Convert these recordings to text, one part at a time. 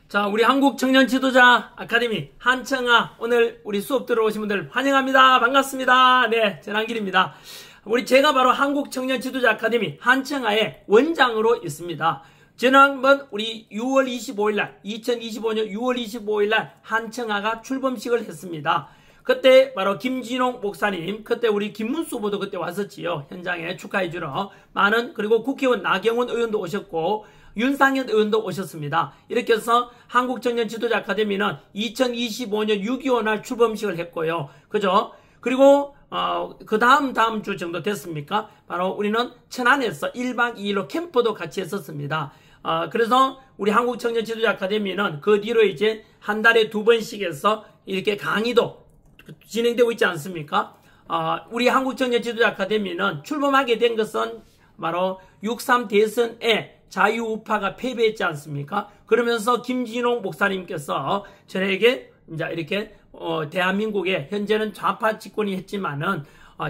자, 우리 한국 청년 지도자 아카데미 한청아, 오늘 우리 수업 들어오신 분들 환영합니다. 반갑습니다. 네, 전한길입니다. 제가 바로 한국 청년 지도자 아카데미 한청아의 원장으로 있습니다. 지난번 우리 6월 25일날 2025년 6월 25일날 한청아가 출범식을 했습니다. 그때 바로 김진홍 목사님, 그때 우리 김문수 후보도 그때 왔었지요. 현장에 축하해주러 많은, 그리고 국회의원 나경원 의원도 오셨고 윤상현 의원도 오셨습니다. 이렇게 해서 한국청년 지도자 아카데미는 2025년 6.25날 출범식을 했고요. 그죠? 그리고 그 다음 주 정도 됐습니까? 바로 우리는 천안에서 1박 2일로 캠프도 같이 했었습니다. 그래서 우리 한국청년 지도자 아카데미는 그 뒤로 이제 한 달에 2번씩 해서 이렇게 강의도 진행되고 있지 않습니까? 우리 한국청년 지도자 아카데미는 출범하게 된 것은 바로 6.3 대선에 자유우파가 패배했지 않습니까? 그러면서 김진홍 목사님께서 저에게 이제 이렇게 대한민국에 현재는 좌파 집권이 했지만은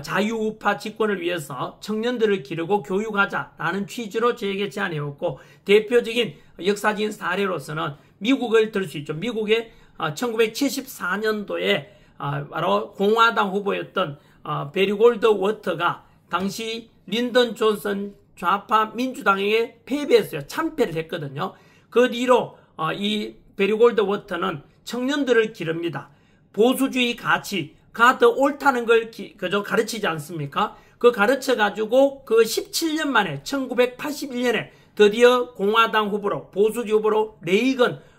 자유우파 집권을 위해서 청년들을 기르고 교육하자라는 취지로 저에게 제안해왔고, 대표적인 역사적인 사례로서는 미국을 들 수 있죠. 미국의 1974년도에 바로 공화당 후보였던 베리 골드워터가 당시 린던 존슨 좌파 민주당에게 패배했어요. 참패를 했거든요. 그 뒤로 이 베리 골드워터는 청년들을 기릅니다. 보수주의 가치가 더 옳다는 걸 그저 가르치지 않습니까? 그 가르쳐가지고 그 17년 만에 1981년에 드디어 공화당 후보로, 보수주의 후보로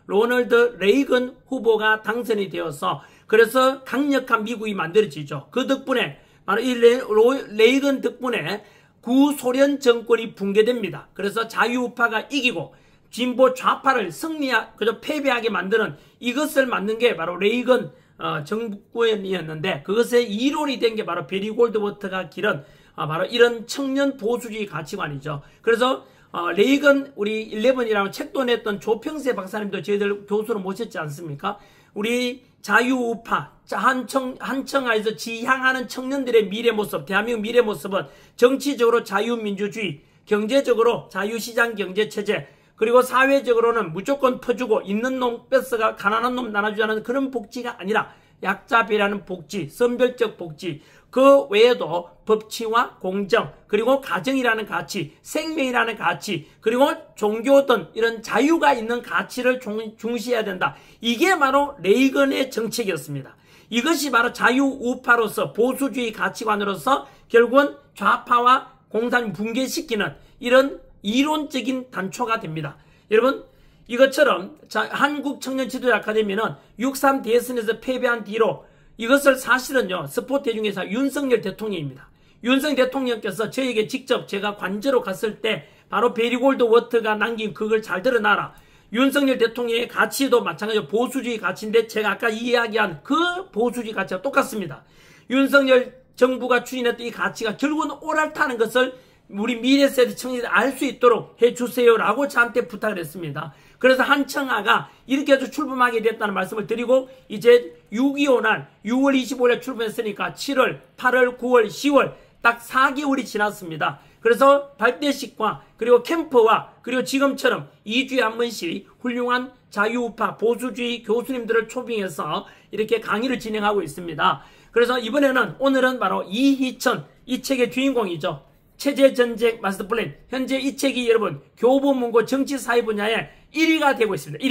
로널드 레이건 후보가 당선이 되어서, 그래서 강력한 미국이 만들어지죠. 그 덕분에 바로 이 레이건 덕분에 구소련 정권이 붕괴됩니다. 그래서 자유우파가 이기고 진보 좌파를 그저 패배하게 만드는, 이것을 만든 게 바로 레이건 정부였는데, 그것의 이론이 된 게 바로 베리 골드워터가 기른 바로 이런 청년 보수주의 가치관이죠. 그래서 레이건 우리 11이라는 책도 냈던 조평세 박사님도 저희들 교수로 모셨지 않습니까? 우리 자유우파, 한청아에서 지향하는 청년들의 미래 모습, 대한민국 미래 모습은 정치적으로 자유민주주의, 경제적으로 자유시장 경제체제, 그리고 사회적으로는 무조건 퍼주고 있는 놈 뺏어가 가난한 놈 나눠주자는 그런 복지가 아니라 약자 배려하는 복지, 선별적 복지, 그 외에도 법치와 공정, 그리고 가정이라는 가치, 생명이라는 가치, 그리고 종교든 이런 자유가 있는 가치를 중시해야 된다. 이게 바로 레이건의 정책이었습니다. 이것이 바로 자유우파로서 보수주의 가치관으로서 결국은 좌파와 공산을 붕괴시키는 이런 이론적인 단초가 됩니다. 여러분, 이것처럼 한국 청년 지도자 아카데미는 6.3 대선에서 패배한 뒤로 이것을 사실은요, 스포트 중에서 윤석열 대통령입니다. 윤석열 대통령께서 저에게 직접 제가 관저로 갔을 때 바로 베리 골드워터가 남긴 그걸 잘 드러나라. 윤석열 대통령의 가치도 마찬가지로 보수주의 가치인데, 제가 아까 이야기한 그 보수주의 가치가 똑같습니다. 윤석열 정부가 추진했던 이 가치가 결국은 옳다는 것을 우리 미래 세대 청년들이 알 수 있도록 해주세요라고 저한테 부탁을 했습니다. 그래서 한청아가 이렇게 해서 출범하게 됐다는 말씀을 드리고, 이제 6.25날 6월 25일에 출범했으니까 7월, 8월, 9월, 10월 딱 4개월이 지났습니다. 그래서 발대식과 그리고 캠프와 그리고 지금처럼 2주에 한 번씩 훌륭한 자유우파 보수주의 교수님들을 초빙해서 이렇게 강의를 진행하고 있습니다. 그래서 오늘은 바로 이희천, 이 책의 주인공이죠. 체제전쟁 마스터플랜. 현재 이 책이 여러분 교보문고 정치사회 분야에 1위가 되고 있습니다.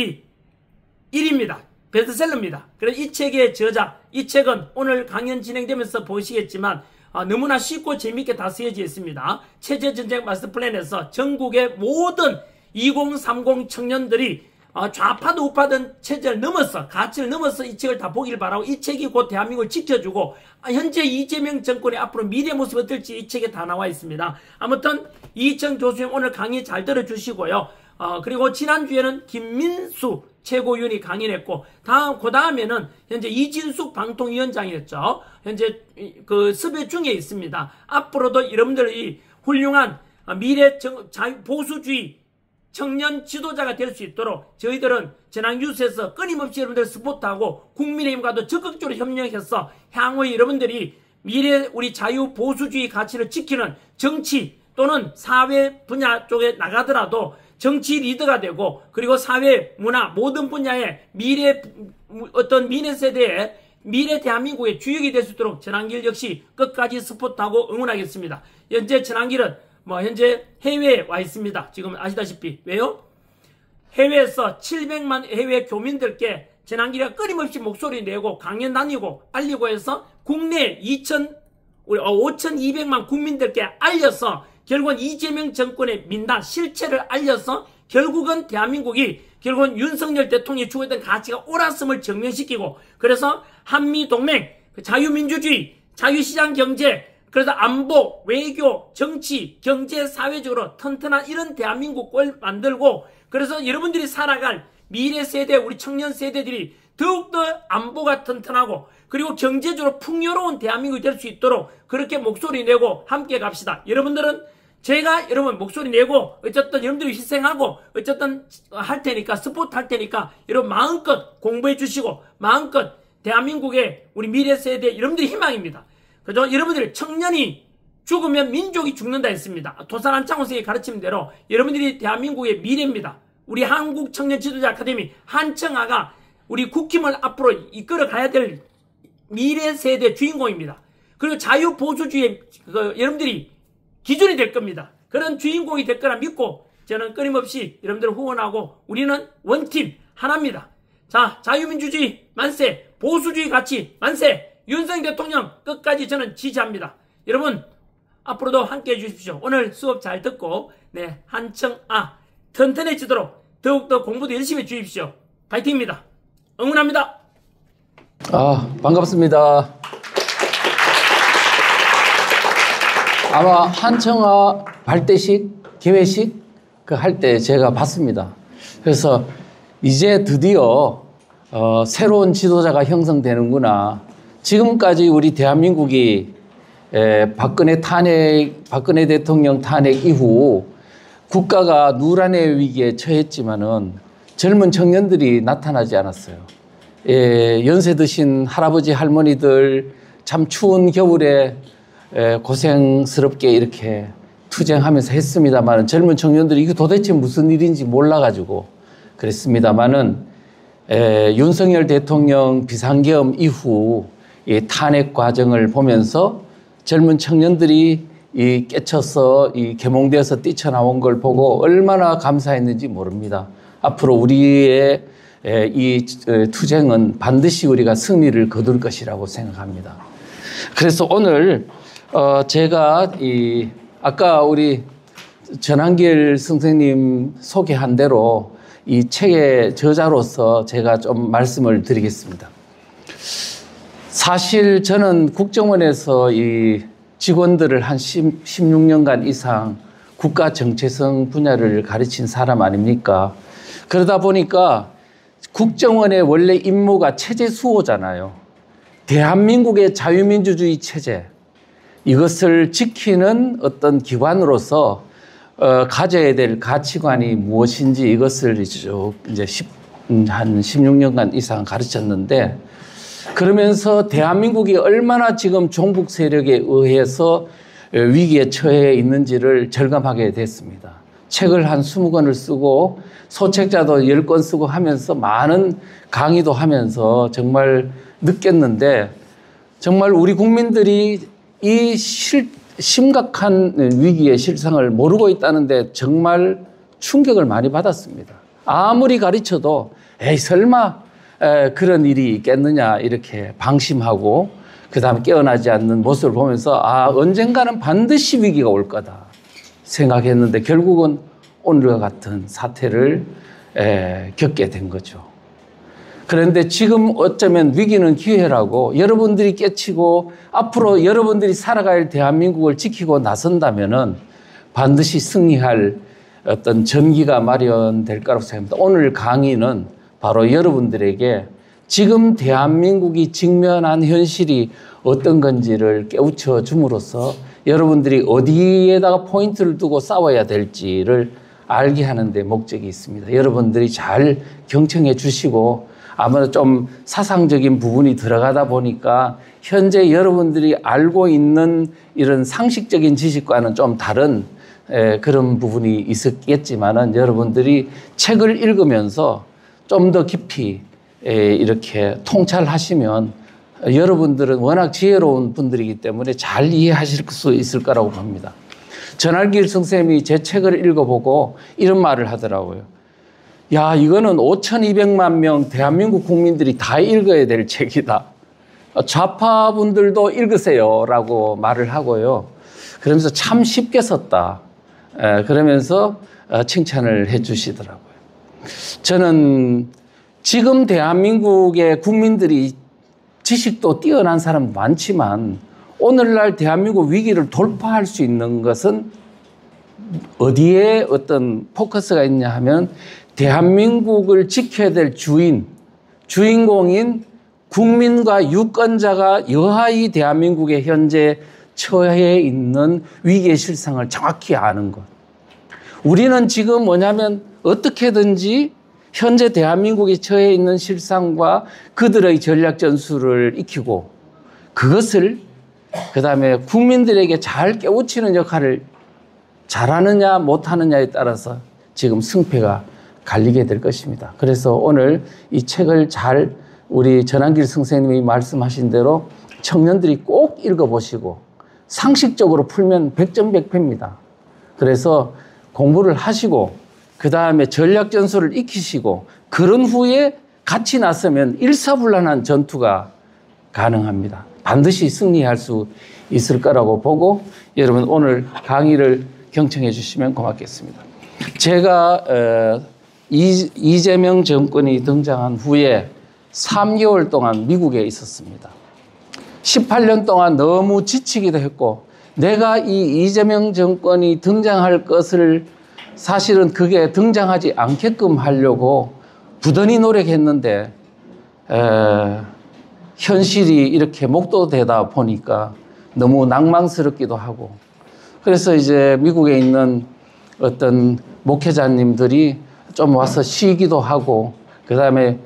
1위입니다. 베스트셀러입니다. 그래서 이 책의 저자, 이 책은 오늘 강연 진행되면서 보시겠지만 너무나 쉽고 재밌게 다 쓰여져 있습니다. 체제전쟁 마스터플랜에서 전국의 모든 2030 청년들이 좌파도 우파든 체제를 넘어서, 가치를 넘어서 이 책을 다 보기를 바라고, 이 책이 곧 대한민국을 지켜주고 현재 이재명 정권의 앞으로 미래 모습이 어떨지 이 책에 다 나와 있습니다. 아무튼 이희천 교수님 오늘 강의 잘 들어주시고요. 그리고 지난주에는 김민수 최고위원이 강의했고, 그 다음에는 현재 이진숙 방통위원장이었죠. 현재 그 섭외 중에 있습니다. 앞으로도 여러분들이 훌륭한 미래 보수주의 청년 지도자가 될 수 있도록 저희들은 전환뉴스에서 끊임없이 여러분들 스포트하고 국민의힘과도 적극적으로 협력해서 향후에 여러분들이 미래 우리 자유 보수주의 가치를 지키는 정치 또는 사회 분야 쪽에 나가더라도 정치 리더가 되고 그리고 사회, 문화 모든 분야의 미래 세대의 미래 대한민국의 주역이 될 수 있도록 전한길 역시 끝까지 스포트하고 응원하겠습니다. 현재 전한길은 현재 해외에 와 있습니다. 지금 아시다시피. 왜요? 해외에서 700만 해외 교민들께 전한길이가 끊임없이 목소리 내고 강연 다니고 알리고 해서 국내 5,200만 국민들께 알려서 결국은 이재명 정권의 민단 실체를 알려서 결국은 대한민국이 결국은 윤석열 대통령이 추구했던 가치가 옳았음을 증명시키고 그래서 한미동맹, 자유민주주의, 자유시장 경제, 그래서 안보, 외교, 정치, 경제, 사회적으로 튼튼한 이런 대한민국을 만들고 그래서 여러분들이 살아갈 미래 세대, 우리 청년 세대들이 더욱더 안보가 튼튼하고 그리고 경제적으로 풍요로운 대한민국이 될 수 있도록 그렇게 목소리 내고 함께 갑시다. 여러분들은 제가 여러분 목소리 내고 어쨌든 여러분들이 희생하고 어쨌든 할 테니까 스포트 할 테니까 여러분 마음껏 공부해 주시고 마음껏 대한민국의 우리 미래 세대 여러분들이 희망입니다. 그죠? 여러분들이 청년이 죽으면 민족이 죽는다 했습니다. 도산 안창호 선생의 가르침대로 여러분들이 대한민국의 미래입니다. 우리 한국 청년 지도자 아카데미 한청아가 우리 국힘을 앞으로 이끌어 가야 될 미래 세대 주인공입니다. 그리고 자유보수주의 여러분들이 기준이 될 겁니다. 그런 주인공이 될 거라 믿고 저는 끊임없이 여러분들을 후원하고 우리는 원팀 하나입니다. 자, 자유민주주의 만세, 보수주의 가치 만세, 윤석열 대통령 끝까지 저는 지지합니다. 여러분 앞으로도 함께해 주십시오. 오늘 수업 잘 듣고 한청아 튼튼해지도록 더욱더 공부도 열심히 해 주십시오. 파이팅입니다. 응원합니다. 반갑습니다. 아마 한청아 발대식, 개회식 할 때 제가 봤습니다. 그래서 이제 드디어 새로운 지도자가 형성되는구나. 지금까지 우리 대한민국이 박근혜 대통령 탄핵 이후 국가가 누란의 위기에 처했지만은 젊은 청년들이 나타나지 않았어요. 연세 드신 할아버지 할머니들 참 추운 겨울에 고생스럽게 이렇게 투쟁하면서 했습니다만 젊은 청년들이 이게 도대체 무슨 일인지 몰라가지고 그랬습니다만은 윤석열 대통령 비상계엄 이후 이 탄핵 과정을 보면서 젊은 청년들이 깨쳐서 계몽되어서 뛰쳐나온 걸 보고 얼마나 감사했는지 모릅니다. 앞으로 우리의 이 투쟁은 반드시 우리가 승리를 거둘 것이라고 생각합니다. 그래서 오늘 제가 아까 우리 전한길 선생님 소개한 대로 이 책의 저자로서 제가 좀 말씀을 드리겠습니다. 사실 저는 국정원에서 이 직원들을 한 16년간 이상 국가 정체성 분야를 가르친 사람 아닙니까? 그러다 보니까 국정원의 원래 임무가 체제 수호잖아요. 대한민국의 자유민주주의 체제, 이것을 지키는 어떤 기관으로서 가져야 될 가치관이 무엇인지 이것을 이제 한 16년간 이상 가르쳤는데 그러면서 대한민국이 얼마나 지금 종북 세력에 의해서 위기에 처해 있는지를 절감하게 됐습니다. 책을 한 20권을 쓰고 소책자도 10권 쓰고 하면서 많은 강의도 하면서 정말 느꼈는데 정말 우리 국민들이 이 심각한 위기의 실상을 모르고 있다는데 정말 충격을 많이 받았습니다. 아무리 가르쳐도 에이 설마 그런 일이 있겠느냐 이렇게 방심하고 그 다음에 깨어나지 않는 모습을 보면서 언젠가는 반드시 위기가 올 거다 생각했는데 결국은 오늘과 같은 사태를 겪게 된 거죠. 그런데 지금 어쩌면 위기는 기회라고 여러분들이 깨치고 앞으로 여러분들이 살아갈 대한민국을 지키고 나선다면은 반드시 승리할 어떤 전기가 마련될 거라고 생각합니다. 오늘 강의는 바로 여러분들에게 지금 대한민국이 직면한 현실이 어떤 건지를 깨우쳐 줌으로써 여러분들이 어디에다가 포인트를 두고 싸워야 될지를 알게 하는 데 목적이 있습니다. 여러분들이 잘 경청해 주시고 아무래도 좀 사상적인 부분이 들어가다 보니까 현재 여러분들이 알고 있는 이런 상식적인 지식과는 좀 다른 그런 부분이 있었겠지만은 여러분들이 책을 읽으면서 좀 더 깊이 이렇게 통찰하시면 여러분들은 워낙 지혜로운 분들이기 때문에 잘 이해하실 수 있을 거라고 봅니다. 전할길 선생님이 제 책을 읽어보고 이런 말을 하더라고요. 야, 이거는 5,200만 명 대한민국 국민들이 다 읽어야 될 책이다. 좌파분들도 읽으세요 라고 말을 하고요. 그러면서 참 쉽게 썼다. 그러면서 칭찬을 해 주시더라고요. 저는 지금 대한민국의 국민들이 지식도 뛰어난 사람 많지만 오늘날 대한민국 위기를 돌파할 수 있는 것은 어디에 어떤 포커스가 있냐 하면 대한민국을 지켜야 될 주인공인 국민과 유권자가 여하이 대한민국의 현재 처해 있는 위기의 실상을 정확히 아는 것. 우리는 지금 뭐냐면 어떻게든지 현재 대한민국이 처해 있는 실상과 그들의 전략 전술을 익히고 그것을 그다음에 국민들에게 잘 깨우치는 역할을 잘하느냐 못하느냐에 따라서 지금 승패가 갈리게 될 것입니다. 그래서 오늘 이 책을 잘 우리 전한길 선생님이 말씀하신 대로 청년들이 꼭 읽어보시고 상식적으로 풀면 100점 100패입니다. 그래서 공부를 하시고 그 다음에 전략 전술을 익히시고 그런 후에 같이 나서면 일사불란한 전투가 가능합니다. 반드시 승리할 수 있을 거라고 보고 여러분 오늘 강의를 경청해 주시면 고맙겠습니다. 제가 이재명 정권이 등장한 후에 3개월 동안 미국에 있었습니다. 18년 동안 너무 지치기도 했고 내가 이 이재명 정권이 등장할 것을 사실은 그게 등장하지 않게끔 하려고 부단히 노력했는데 현실이 이렇게 목도되다 보니까 너무 낭망스럽기도 하고 그래서 이제 미국에 있는 어떤 목회자님들이 좀 와서 쉬기도 하고 그다음에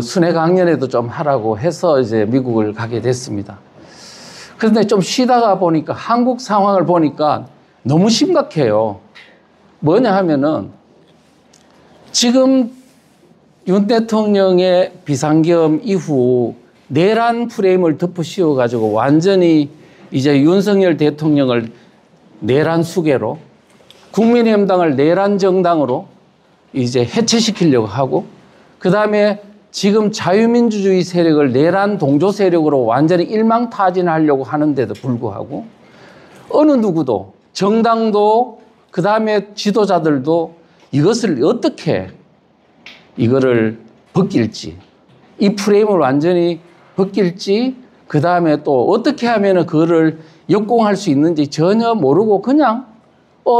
순회 강연회도 좀 하라고 해서 이제 미국을 가게 됐습니다. 그런데 좀 쉬다가 보니까 한국 상황을 보니까 너무 심각해요. 뭐냐 하면은 지금 윤 대통령의 비상계엄 이후 내란 프레임을 덮어 씌워 가지고 완전히 이제 윤석열 대통령을 내란 수괴로 국민의힘당을 내란 정당으로 이제 해체시키려고 하고 그다음에 지금 자유민주주의 세력을 내란 동조 세력으로 완전히 일망타진하려고 하는데도 불구하고 어느 누구도 정당도 그다음에 지도자들도 이것을 어떻게 이거를 벗길지 이 프레임을 완전히 벗길지 그다음에 또 어떻게 하면 그거를 역공할 수 있는지 전혀 모르고 그냥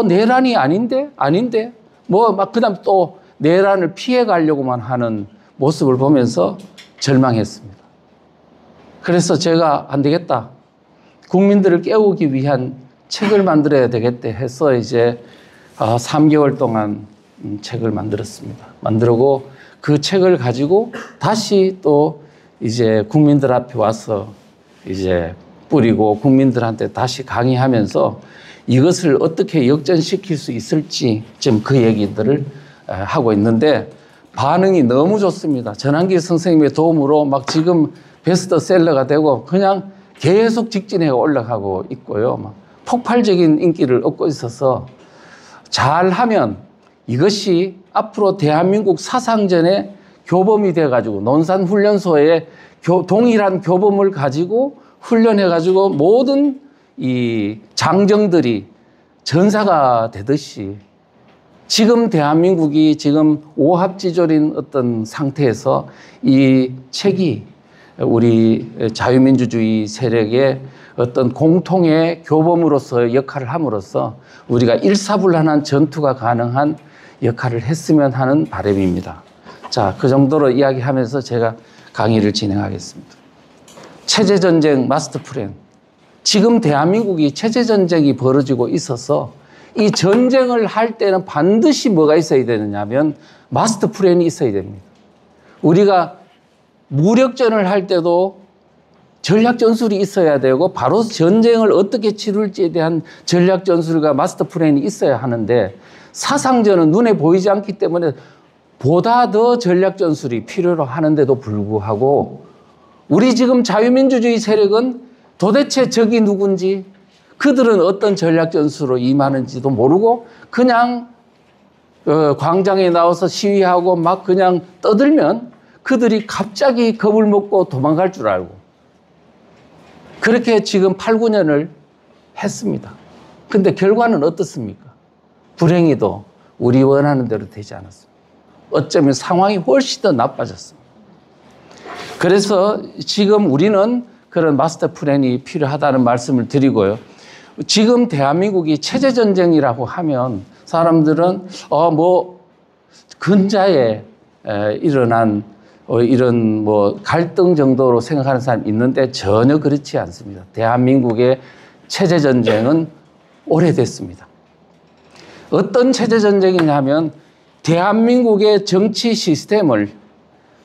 내란이 아닌데 뭐 막 그다음 또 내란을 피해 가려고만 하는 모습을 보면서 절망했습니다. 그래서 제가 안 되겠다. 국민들을 깨우기 위한 책을 만들어야 되겠다 해서 이제 3개월 동안 책을 만들었습니다. 만들고 그 책을 가지고 다시 또 이제 국민들 앞에 와서 이제 뿌리고 국민들한테 다시 강의하면서 이것을 어떻게 역전시킬 수 있을지 지금 그 얘기들을 하고 있는데 반응이 너무 좋습니다. 전한길 선생님의 도움으로 막 지금 베스트셀러가 되고 그냥 계속 직진해 올라가고 있고요. 막 폭발적인 인기를 얻고 있어서 잘하면 이것이 앞으로 대한민국 사상전의 교범이 돼가지고 논산훈련소에 동일한 교범을 가지고 훈련해가지고 모든 이 장정들이 전사가 되듯이 지금 대한민국이 지금 오합지졸인 어떤 상태에서 이 책이 우리 자유민주주의 세력의 어떤 공통의 교범으로서 역할을 함으로써 우리가 일사불란한 전투가 가능한 역할을 했으면 하는 바람입니다. 자, 그 정도로 이야기하면서 제가 강의를 진행하겠습니다. 체제전쟁 마스터 플랜. 지금 대한민국이 체제전쟁이 벌어지고 있어서 이 전쟁을 할 때는 반드시 뭐가 있어야 되느냐 하면 마스터 플랜이 있어야 됩니다. 우리가 무력전을 할 때도 전략 전술이 있어야 되고 바로 전쟁을 어떻게 치룰지에 대한 전략 전술과 마스터 플랜이 있어야 하는데 사상전은 눈에 보이지 않기 때문에 보다 더 전략 전술이 필요로 하는데도 불구하고 우리 지금 자유민주주의 세력은 도대체 적이 누군지 그들은 어떤 전략 전술로 임하는지도 모르고 그냥 광장에 나와서 시위하고 막 그냥 떠들면 그들이 갑자기 겁을 먹고 도망갈 줄 알고 그렇게 지금 8, 9년을 했습니다. 근데 결과는 어떻습니까? 불행히도 우리 원하는 대로 되지 않았습니다. 어쩌면 상황이 훨씬 더 나빠졌습니다. 그래서 지금 우리는 그런 마스터 플랜이 필요하다는 말씀을 드리고요. 지금 대한민국이 체제전쟁이라고 하면 사람들은 근자에 일어난 이런 갈등 정도로 생각하는 사람이 있는데 전혀 그렇지 않습니다. 대한민국의 체제전쟁은 오래됐습니다. 어떤 체제전쟁이냐면 대한민국의 정치 시스템을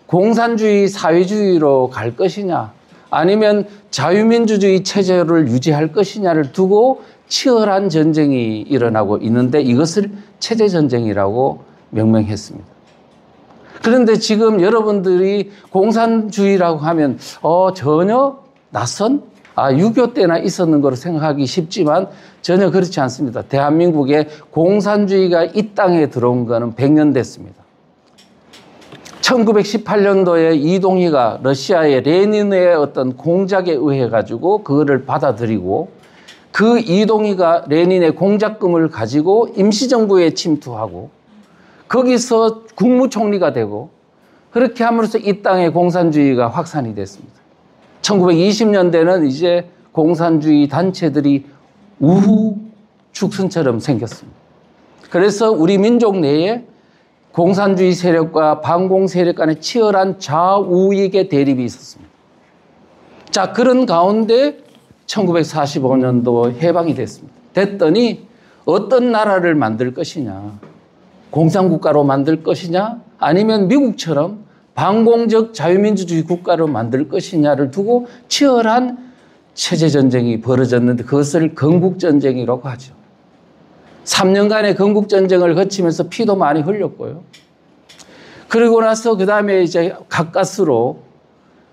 공산주의, 사회주의로 갈 것이냐 아니면 자유민주주의 체제를 유지할 것이냐를 두고 치열한 전쟁이 일어나고 있는데 이것을 체제전쟁이라고 명명했습니다. 그런데 지금 여러분들이 공산주의라고 하면 전혀 낯선 6.25 때나 있었는 거로 생각하기 쉽지만 전혀 그렇지 않습니다. 대한민국에 공산주의가 이 땅에 들어온 거는 100년 됐습니다. 1918년도에 이동희가 러시아의 레닌의 어떤 공작에 의해 가지고 그거를 받아들이고 그 이동희가 레닌의 공작금을 가지고 임시정부에 침투하고 거기서 국무총리가 되고 그렇게 함으로써 이 땅에 공산주의가 확산이 됐습니다. 1920년대는 이제 공산주의 단체들이 우후 축선처럼 생겼습니다. 그래서 우리 민족 내에 공산주의 세력과 반공 세력 간의 치열한 좌우익의 대립이 있었습니다. 자, 그런 가운데 1945년도 해방이 됐습니다. 됐더니 어떤 나라를 만들 것이냐, 공산국가로 만들 것이냐, 아니면 미국처럼 반공적 자유민주주의 국가로 만들 것이냐를 두고 치열한 체제전쟁이 벌어졌는데 그것을 건국전쟁이라고 하죠. 3년간의 건국전쟁을 거치면서 피도 많이 흘렸고요. 그리고 나서 그 다음에 이제 가까스로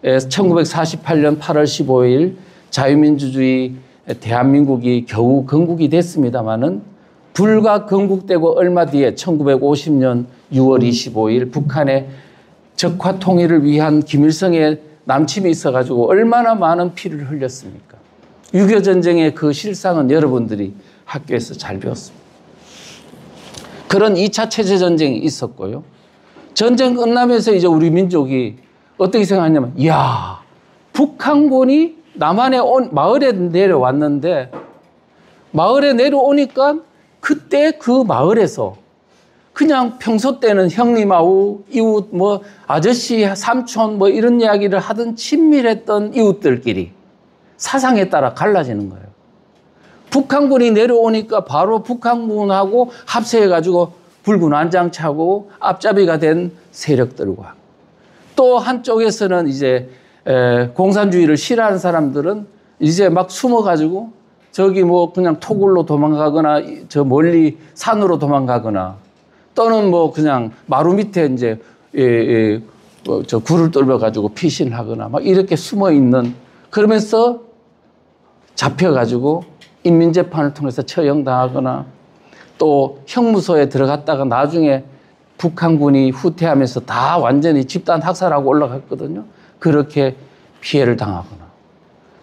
1948년 8월 15일 자유민주주의 대한민국이 겨우 건국이 됐습니다마는 불과 건국되고 얼마 뒤에 1950년 6월 25일 북한의 적화 통일을 위한 김일성의 남침이 있어가지고 얼마나 많은 피를 흘렸습니까? 6.25 전쟁의 그 실상은 여러분들이 학교에서 잘 배웠습니다. 그런 2차 체제전쟁이 있었고요. 전쟁 끝나면서 이제 우리 민족이 어떻게 생각하냐면, 이야, 북한군이 남한의 마을에 내려왔는데, 마을에 내려오니까 그때 그 마을에서 그냥 평소 때는 형님하고 이웃, 아저씨, 삼촌, 이런 이야기를 하던 친밀했던 이웃들끼리 사상에 따라 갈라지는 거예요. 북한군이 내려오니까 바로 북한군하고 합세해가지고 붉은 안장차고 앞잡이가 된 세력들과 또 한쪽에서는 이제 공산주의를 싫어하는 사람들은 이제 막 숨어가지고 저기 그냥 토굴로 도망가거나 저 멀리 산으로 도망가거나 또는 그냥 마루 밑에 이제 저 굴을 뚫어가지고 피신을 하거나 막 이렇게 숨어 있는 그러면서 잡혀가지고 인민재판을 통해서 처형당하거나 또 형무소에 들어갔다가 나중에 북한군이 후퇴하면서 다 완전히 집단 학살하고 올라갔거든요. 그렇게 피해를 당하거나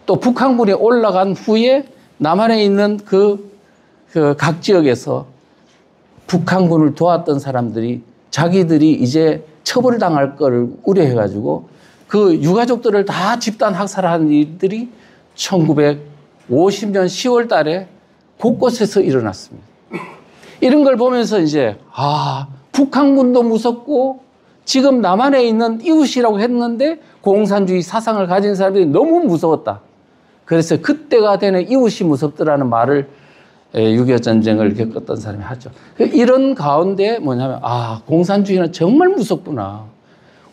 또 북한군이 올라간 후에 남한에 있는 그 각 지역에서 북한군을 도왔던 사람들이 자기들이 이제 처벌당할 거를 우려해가지고 그 유가족들을 다 집단 학살한 일들이 1950년 10월 달에 곳곳에서 일어났습니다. 이런 걸 보면서 이제 북한군도 무섭고 지금 남한에 있는 이웃이라고 했는데 공산주의 사상을 가진 사람들이 너무 무서웠다. 그래서 그때가 되는 이웃이 무섭더라는 말을 6.25 전쟁을 겪었던 사람이 하죠. 이런 가운데 뭐냐면 공산주의는 정말 무섭구나.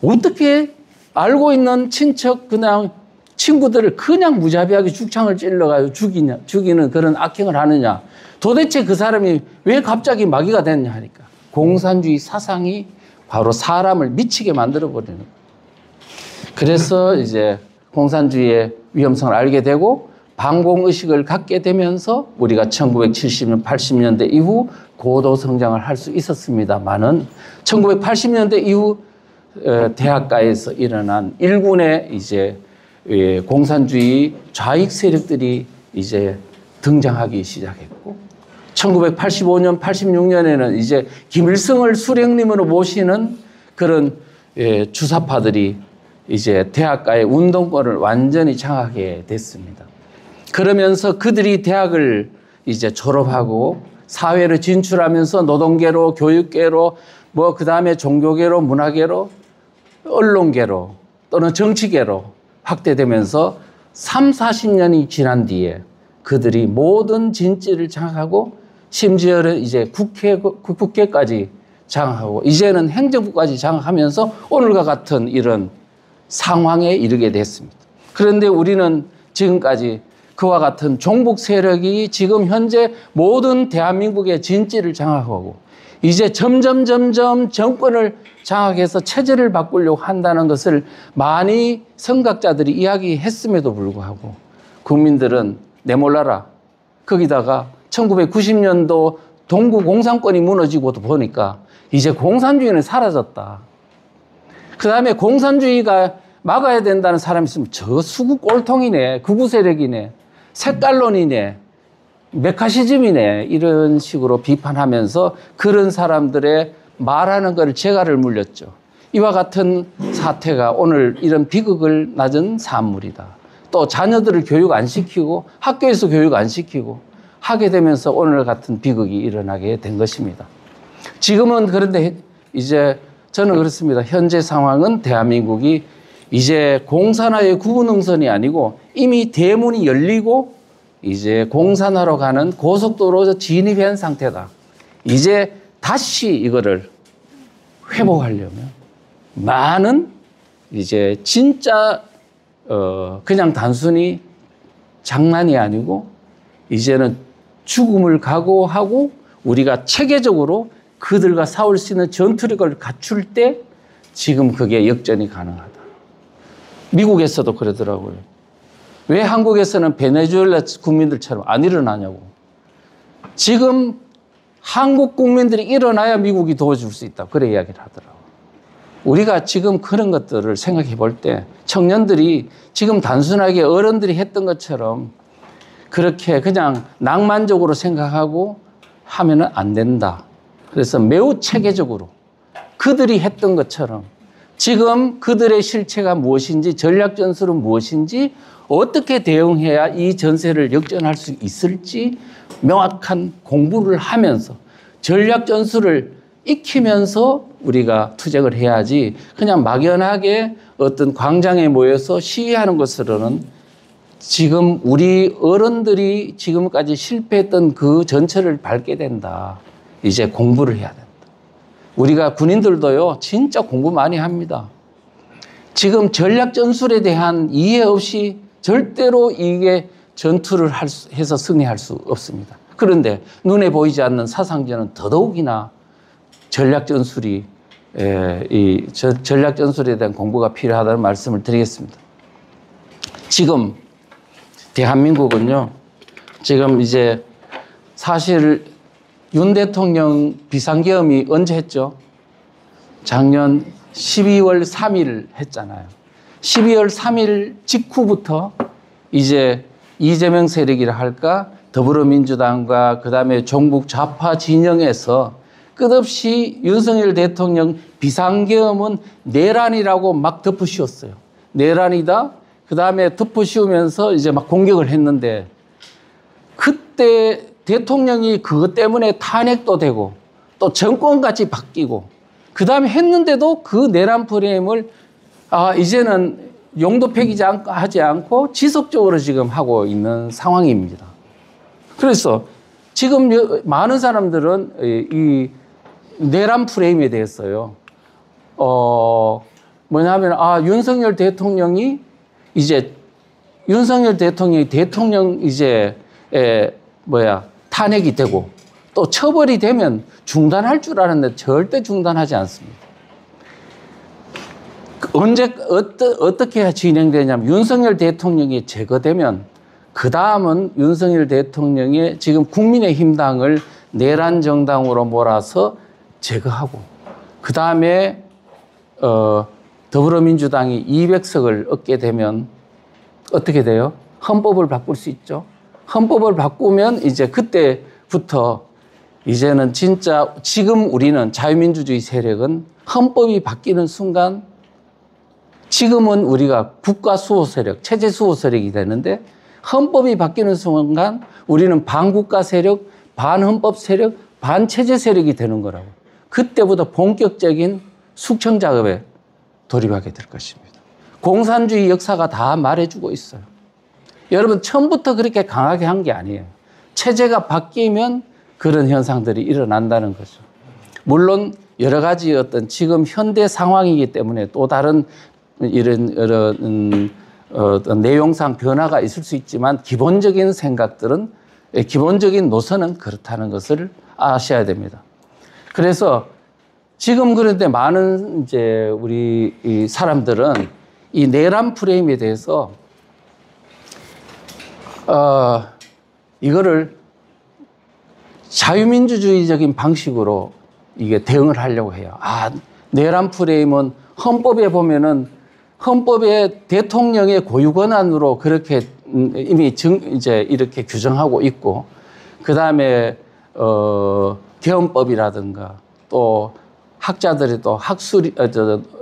어떻게 알고 있는 친척 그냥 친구들을 그냥 무자비하게 죽창을 찔러가지고 죽이는 그런 악행을 하느냐. 도대체 그 사람이 왜 갑자기 마귀가 됐냐 하니까 공산주의 사상이 바로 사람을 미치게 만들어버리는 거예요. 그래서 이제 공산주의의 위험성을 알게 되고 반공의식을 갖게 되면서 우리가 1970년, 80년대 이후 고도 성장을 할 수 있었습니다만은 1980년대 이후 대학가에서 일어난 일군의 이제 공산주의 좌익 세력들이 이제 등장하기 시작했고 1985년, 86년에는 이제 김일성을 수령님으로 모시는 그런 주사파들이 이제 대학가의 운동권을 완전히 장악하게 됐습니다. 그러면서 그들이 대학을 이제 졸업하고 사회로 진출하면서 노동계로, 교육계로, 뭐 그 다음에 종교계로, 문화계로, 언론계로 또는 정치계로 확대되면서 3, 40년이 지난 뒤에 그들이 모든 진지를 장악하고 심지어는 이제 국회까지 장악하고 이제는 행정부까지 장악하면서 오늘과 같은 이런 상황에 이르게 됐습니다. 그런데 우리는 지금까지 그와 같은 종북 세력이 지금 현재 모든 대한민국의 진지를 장악하고 이제 점점 정권을 장악해서 체제를 바꾸려고 한다는 것을 많이 선각자들이 이야기했음에도 불구하고 국민들은 내몰라라. 거기다가 1990년도 동구 공산권이 무너지고도 보니까 이제 공산주의는 사라졌다. 그 다음에 공산주의가 막아야 된다는 사람이 있으면 저 수구 꼴통이네, 극우 세력이네, 색깔론이네, 메카시즘이네 이런 식으로 비판하면서 그런 사람들의 말하는 것을 재갈을 물렸죠. 이와 같은 사태가 오늘 이런 비극을 낮은 산물이다. 또 자녀들을 교육 안 시키고 학교에서 교육 안 시키고 하게 되면서 오늘 같은 비극이 일어나게 된 것입니다. 지금은 그런데 이제 저는 그렇습니다. 현재 상황은 대한민국이 이제 공산화의 구분응선이 아니고 이미 대문이 열리고 이제 공산화로 가는 고속도로 진입한 상태다. 이제 다시 이거를 회복하려면 많은 이제 진짜 그냥 단순히 장난이 아니고 이제는 죽음을 각오하고 우리가 체계적으로 그들과 싸울 수 있는 전투력을 갖출 때 지금 그게 역전이 가능하다. 미국에서도 그러더라고요. 왜 한국에서는 베네수엘라 국민들처럼 안 일어나냐고. 지금 한국 국민들이 일어나야 미국이 도와줄 수 있다. 그래 이야기를 하더라고요. 우리가 지금 그런 것들을 생각해 볼 때 청년들이 지금 단순하게 어른들이 했던 것처럼 그렇게 그냥 낭만적으로 생각하고 하면은 안 된다. 그래서 매우 체계적으로 그들이 했던 것처럼 지금 그들의 실체가 무엇인지 전략 전술은 무엇인지 어떻게 대응해야 이 전세를 역전할 수 있을지 명확한 공부를 하면서 전략 전술을 익히면서 우리가 투쟁을 해야지 그냥 막연하게 어떤 광장에 모여서 시위하는 것으로는 지금 우리 어른들이 지금까지 실패했던 그 전철을 밟게 된다. 이제 공부를 해야 된다. 우리가 군인들도요, 진짜 공부 많이 합니다. 지금 전략 전술에 대한 이해 없이 절대로 이게 전투를 해서 승리할 수 없습니다. 그런데 눈에 보이지 않는 사상전은 더더욱이나 전략 전술이 이 전략 전술에 대한 공부가 필요하다는 말씀을 드리겠습니다. 지금 대한민국은요, 지금 이제 사실 윤 대통령 비상계엄이 언제 했죠? 작년 12월 3일 했잖아요. 12월 3일 직후부터 이제 이재명 세력이라 할까 더불어민주당과 그다음에 종북 좌파 진영에서 끝없이 윤석열 대통령 비상계엄은 내란이라고 막 덮어씌웠어요. 내란이다. 그다음에 덮어씌우면서 이제 막 공격을 했는데 그때 대통령이 그것 때문에 탄핵도 되고 또 정권같이 바뀌고 그다음에 했는데도 그 내란 프레임을 이제는 용도 하지 않고 지속적으로 지금 하고 있는 상황입니다. 그래서 지금 많은 사람들은 이 내란 프레임에 대해서요, 뭐냐면 윤석열 대통령이 이제 윤석열 대통령이 대통령 이제 탄핵이 되고 또 처벌이 되면 중단할 줄 알았는데 절대 중단하지 않습니다. 어떻게 진행되냐면 윤석열 대통령이 제거되면 그 다음은 윤석열 대통령의 지금 국민의힘당을 내란 정당으로 몰아서 제거하고 그 다음에 더불어민주당이 200석을 얻게 되면 어떻게 돼요? 헌법을 바꿀 수 있죠. 헌법을 바꾸면 이제 그때부터 이제는 진짜 지금 우리는 자유민주주의 세력은 헌법이 바뀌는 순간 지금은 우리가 국가 수호 세력, 체제 수호 세력이 되는데 헌법이 바뀌는 순간 우리는 반국가 세력, 반헌법 세력, 반체제 세력이 되는 거라고. 그때부터 본격적인 숙청 작업에 돌입하게 될 것입니다. 공산주의 역사가 다 말해주고 있어요. 여러분 처음부터 그렇게 강하게 한 게 아니에요. 체제가 바뀌면 그런 현상들이 일어난다는 거죠. 물론 여러 가지 어떤 지금 현대 상황이기 때문에 또 다른 이런 내용상 변화가 있을 수 있지만 기본적인 생각들은 기본적인 노선은 그렇다는 것을 아셔야 됩니다. 그래서 지금 그런데 많은 이제 우리 이 사람들은 이 내란 프레임에 대해서 이거를 자유민주주의적인 방식으로 이게 대응을 하려고 해요. 내란 프레임은 헌법에 보면은 헌법에 대통령의 고유 권한으로 그렇게 이미 이제 이렇게 규정하고 있고, 그 다음에 개헌법이라든가 또 학자들이 또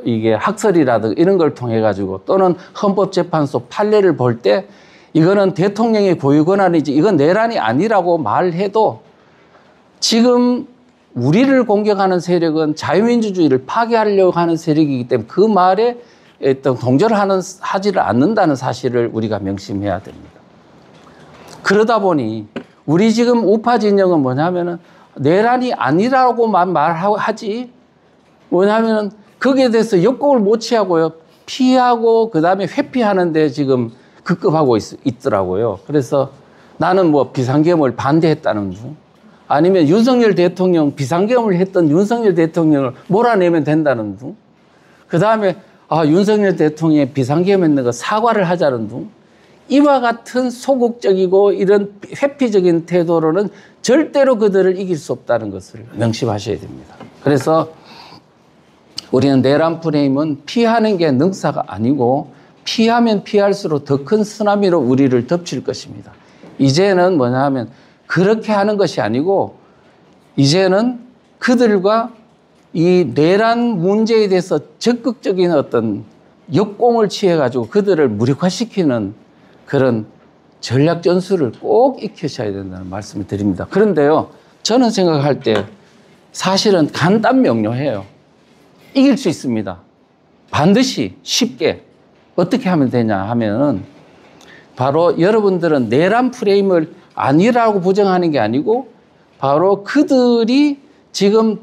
이게 학설이라든가 이런 걸 통해 가지고 또는 헌법재판소 판례를 볼 때 이거는 대통령의 고유 권한이지 이건 내란이 아니라고 말해도 지금 우리를 공격하는 세력은 자유민주주의를 파괴하려고 하는 세력이기 때문에 그 말에 어떤 동조를 하지를 않는다는 사실을 우리가 명심해야 됩니다. 그러다 보니 우리 지금 우파 진영은 뭐냐면은 내란이 아니라고만 말하지 뭐냐면은 거기에 대해서 역공을 못 취하고요. 피하고 그 다음에 회피하는데 지금 급급하고 있더라고요. 그래서 나는 뭐 비상계엄을 반대했다는 둥 아니면 윤석열 대통령 비상계엄을 했던 윤석열 대통령을 몰아내면 된다는 둥 그 다음에 윤석열 대통령이 비상계엄했는 거 사과를 하자는 둥 이와 같은 소극적이고 이런 회피적인 태도로는 절대로 그들을 이길 수 없다는 것을 명심하셔야 됩니다. 그래서 우리는 내란 프레임은 피하는 게 능사가 아니고 피하면 피할수록 더 큰 쓰나미로 우리를 덮칠 것입니다. 이제는 뭐냐 하면 그렇게 하는 것이 아니고 이제는 그들과 이 내란 문제에 대해서 적극적인 어떤 역공을 취해가지고 그들을 무력화시키는 그런 전략 전술을 꼭 익히셔야 된다는 말씀을 드립니다. 그런데요, 저는 생각할 때 사실은 간단명료해요. 이길 수 있습니다. 반드시 쉽게 어떻게 하면 되냐 하면 바로 여러분들은 내란 프레임을 아니라고 부정하는 게 아니고 바로 그들이 지금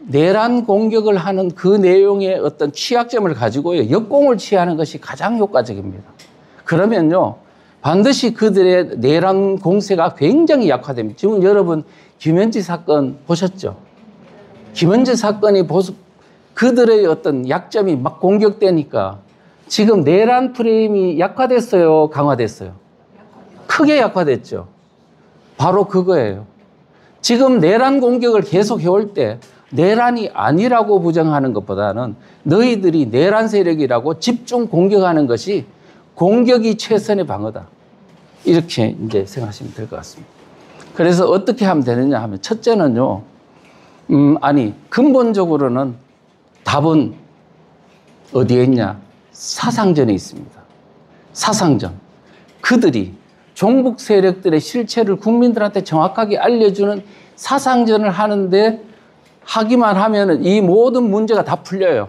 내란 공격을 하는 그 내용의 어떤 취약점을 가지고 역공을 취하는 것이 가장 효과적입니다. 그러면요, 반드시 그들의 내란 공세가 굉장히 약화됩니다. 지금 여러분 김현지 사건 보셨죠? 김현지 사건이 그들의 어떤 약점이 막 공격되니까 지금 내란 프레임이 약화됐어요? 강화됐어요? 크게 약화됐죠. 바로 그거예요. 지금 내란 공격을 계속 해올 때 내란이 아니라고 부정하는 것보다는 너희들이 내란 세력이라고 집중 공격하는 것이 공격이 최선의 방어다. 이렇게 이제 생각하시면 될 것 같습니다. 그래서 어떻게 하면 되느냐 하면 첫째는요, 근본적으로는 답은 어디에 있냐? 사상전에 있습니다. 사상전. 그들이 종북 세력들의 실체를 국민들한테 정확하게 알려주는 사상전을 하는데 하기만 하면은 이 모든 문제가 다 풀려요.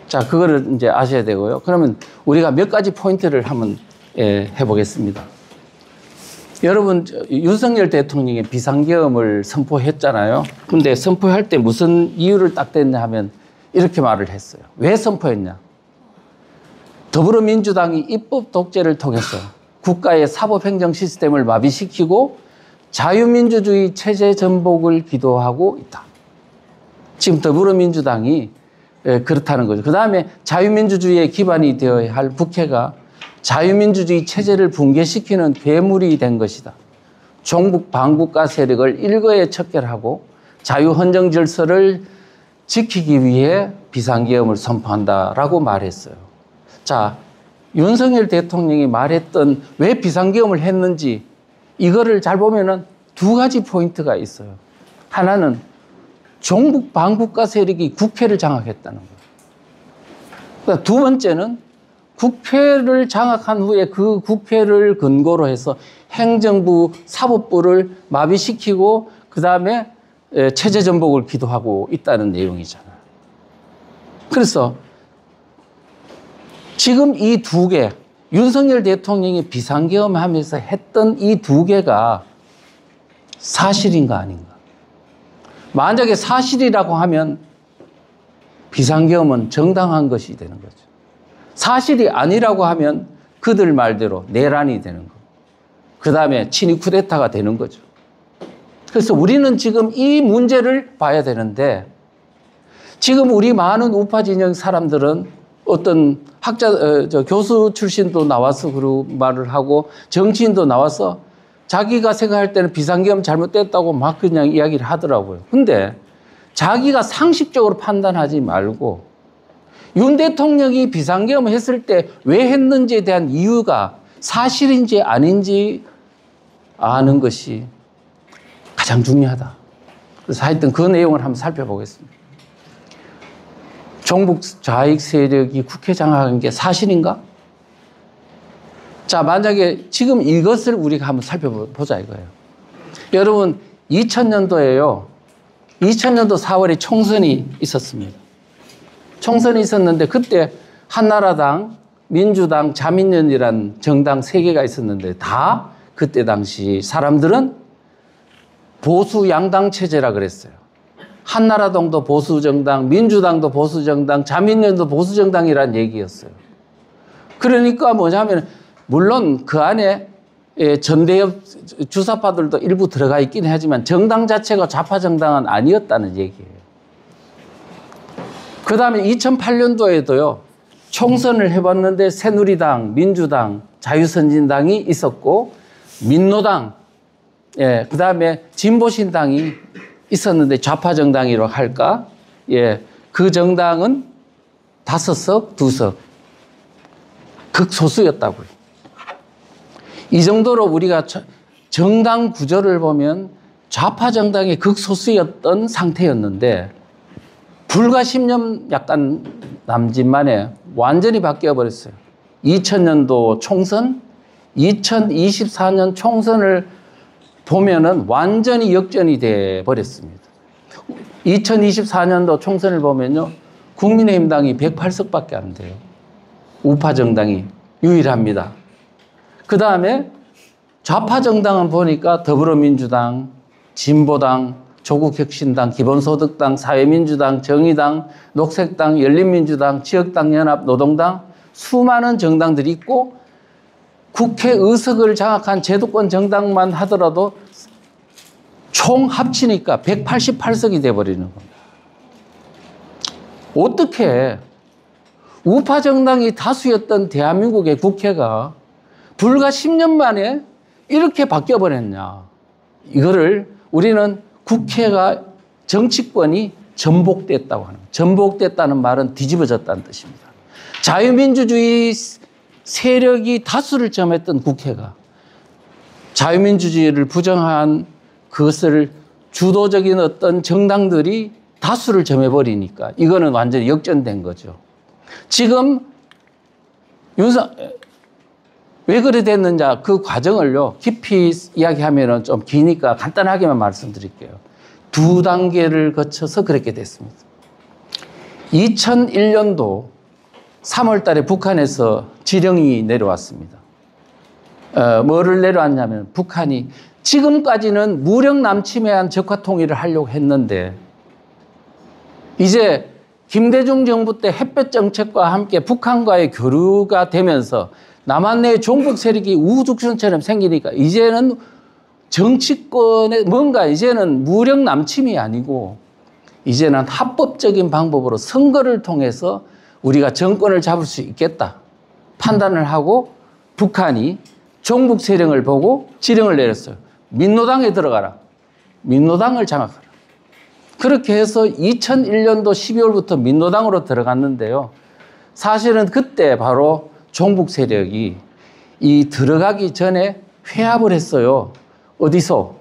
자, 그거를 이제 아셔야 되고요. 그러면 우리가 몇 가지 포인트를 한번 해보겠습니다. 여러분, 윤석열 대통령이 비상계엄을 선포했잖아요. 근데 선포할 때 무슨 이유를 딱 댔냐 하면 이렇게 말을 했어요. 왜 선포했냐? 더불어민주당이 입법 독재를 통해서 국가의 사법행정 시스템을 마비시키고 자유민주주의 체제 전복을 기도하고 있다. 지금 더불어민주당이 그렇다는 거죠. 그 다음에 자유민주주의의 기반이 되어야 할 국회가 자유민주주의 체제를 붕괴시키는 괴물이 된 것이다. 종북 반국가 세력을 일거에 척결하고 자유헌정 질서를 지키기 위해 비상계엄을 선포한다라고 말했어요. 자, 윤석열 대통령이 말했던 왜 비상계엄을 했는지 이거를 잘 보면은 두 가지 포인트가 있어요. 하나는 종북 반국가 세력이 국회를 장악했다는 거예요. 그러니까 두 번째는 국회를 장악한 후에 그 국회를 근거로 해서 행정부, 사법부를 마비시키고 그 다음에 체제 전복을 기도하고 있다는 내용이잖아요. 그래서 지금 이 두 개, 윤석열 대통령이 비상계엄하면서 했던 이 두 개가 사실인가 아닌가? 만약에 사실이라고 하면 비상계엄은 정당한 것이 되는 거죠. 사실이 아니라고 하면 그들 말대로 내란이 되는 거. 그 다음에 친위 쿠데타가 되는 거죠. 그래서 우리는 지금 이 문제를 봐야 되는데 지금 우리 많은 우파 진영 사람들은 어떤 학자, 교수 출신도 나와서 그런 말을 하고 정치인도 나와서 자기가 생각할 때는 비상계엄 잘못됐다고 막 그냥 이야기를 하더라고요. 근데 자기가 상식적으로 판단하지 말고 윤 대통령이 비상계엄을 했을 때 왜 했는지에 대한 이유가 사실인지 아닌지 아는 것이 가장 중요하다. 그래서 하여튼 그 내용을 한번 살펴보겠습니다. 종북 좌익 세력이 국회 장악한 게 사실인가? 자, 만약에 지금 이것을 우리가 한번 살펴보자 이거예요. 여러분, 2000년도에요. 2000년도 4월에 총선이 있었습니다. 총선이 있었는데 그때 한나라당, 민주당, 자민련이라는 정당 3개가 있었는데 다 그때 당시 사람들은 보수 양당 체제라 그랬어요. 한나라당도 보수정당, 민주당도 보수정당, 자민련도 보수정당이라는 얘기였어요. 그러니까 뭐냐면 물론 그 안에 전대협 주사파들도 일부 들어가 있긴 하지만 정당 자체가 좌파 정당은 아니었다는 얘기예요. 그 다음에 2008년도에도요. 총선을 해봤는데 새누리당, 민주당, 자유선진당이 있었고 민노당, 그 다음에 진보신당이 있었는데 좌파 정당이라고 할까? 그 정당은 5석, 2석. 극소수였다고요. 이 정도로 우리가 정당 구조를 보면 좌파 정당이 극소수였던 상태였는데 불과 10년 약간 남짓 만에 완전히 바뀌어 버렸어요. 2000년도 총선, 2024년 총선을 보면은 완전히 역전이 돼 버렸습니다. 2024년도 총선을 보면요. 국민의힘당이 108석밖에 안 돼요. 우파 정당이 유일합니다. 그 다음에 좌파 정당은 보니까 더불어민주당, 진보당, 조국혁신당, 기본소득당, 사회민주당, 정의당, 녹색당, 열린민주당, 지역당 연합, 노동당 수많은 정당들이 있고 국회 의석을 장악한 제도권 정당만 하더라도 총 합치니까 188석이 돼버리는 겁니다. 어떻게 우파 정당이 다수였던 대한민국의 국회가 불과 10년 만에 이렇게 바뀌어버렸냐. 이거를 우리는 국회가 정치권이 전복됐다고 하는 거예요. 전복됐다는 말은 뒤집어졌다는 뜻입니다. 자유민주주의 세력이 다수를 점했던 국회가 자유민주주의를 부정한 그것을 주도적인 어떤 정당들이 다수를 점해버리니까 이거는 완전히 역전된 거죠. 지금 왜 그래 됐는지 그 과정을요, 깊이 이야기하면 좀 기니까 간단하게만 말씀드릴게요. 2단계를 거쳐서 그렇게 됐습니다. 2001년도 3월 달에 북한에서 지령이 내려왔습니다. 뭐를 내려왔냐면 북한이 지금까지는 무력 남침해한 적화 통일을 하려고 했는데 이제 김대중 정부 때 햇볕 정책과 함께 북한과의 교류가 되면서 남한 내 종북 세력이 우후죽순처럼 생기니까 이제는 정치권에 뭔가 이제는 무력 남침이 아니고 이제는 합법적인 방법으로 선거를 통해서 우리가 정권을 잡을 수 있겠다 판단을 하고 북한이 종북 세력을 보고 지령을 내렸어요. 민노당에 들어가라. 민노당을 장악하라. 그렇게 해서 2001년도 12월부터 민노당으로 들어갔는데요. 사실은 그때 바로 종북 세력이 이 들어가기 전에 회합을 했어요. 어디서?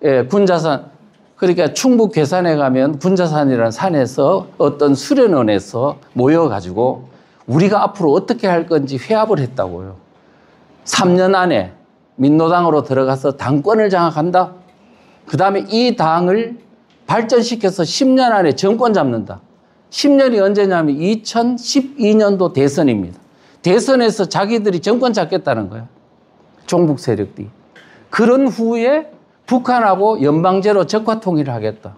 예, 군자산. 그러니까 충북 괴산에 가면 군자산이라는 산에서 어떤 수련원에서 모여가지고 우리가 앞으로 어떻게 할 건지 회합을 했다고요. 3년 안에 민노당으로 들어가서 당권을 장악한다. 그 다음에 이 당을 발전시켜서 10년 안에 정권 잡는다. 10년이 언제냐면 2012년도 대선입니다. 대선에서 자기들이 정권 잡겠다는 거야. 종북 세력들이. 그런 후에 북한하고 연방제로 적화 통일을 하겠다.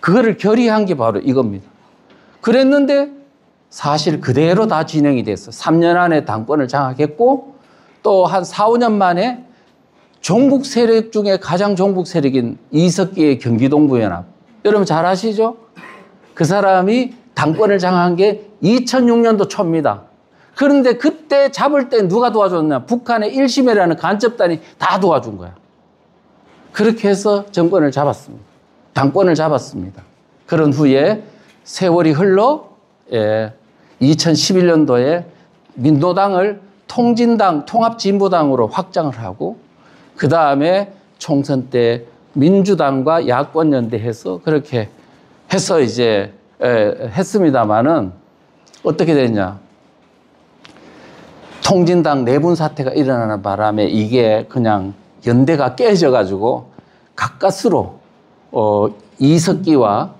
그거를 결의한 게 바로 이겁니다. 그랬는데 사실 그대로 다 진행이 됐어. 3년 안에 당권을 장악했고 또 한 4, 5년 만에 종북 세력 중에 가장 종북 세력인 이석기의 경기동부연합. 여러분 잘 아시죠? 그 사람이 당권을 장악한 게 2006년도 초입니다. 그런데 그때 잡을 때 누가 도와줬냐? 북한의 1심이라는 간첩단이 다 도와준 거야. 그렇게 해서 정권을 잡았습니다. 당권을 잡았습니다. 그런 후에 세월이 흘러 2011년도에 민노당을 통진당, 통합진보당으로 확장을 하고 그 다음에 총선 때 민주당과 야권연대해서 그렇게 해서 이제 했습니다마는 어떻게 됐냐. 통진당 내분 사태가 일어나는 바람에 이게 그냥 연대가 깨져가지고 가까스로 이석기와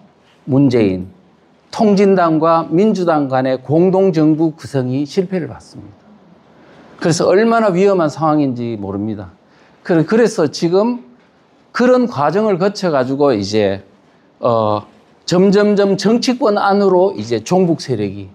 문재인, 통진당과 민주당 간의 공동정부 구성이 실패를 봤습니다. 그래서 얼마나 위험한 상황인지 모릅니다. 그래서 지금 그런 과정을 거쳐가지고 이제 점점점 정치권 안으로 이제 종북 세력이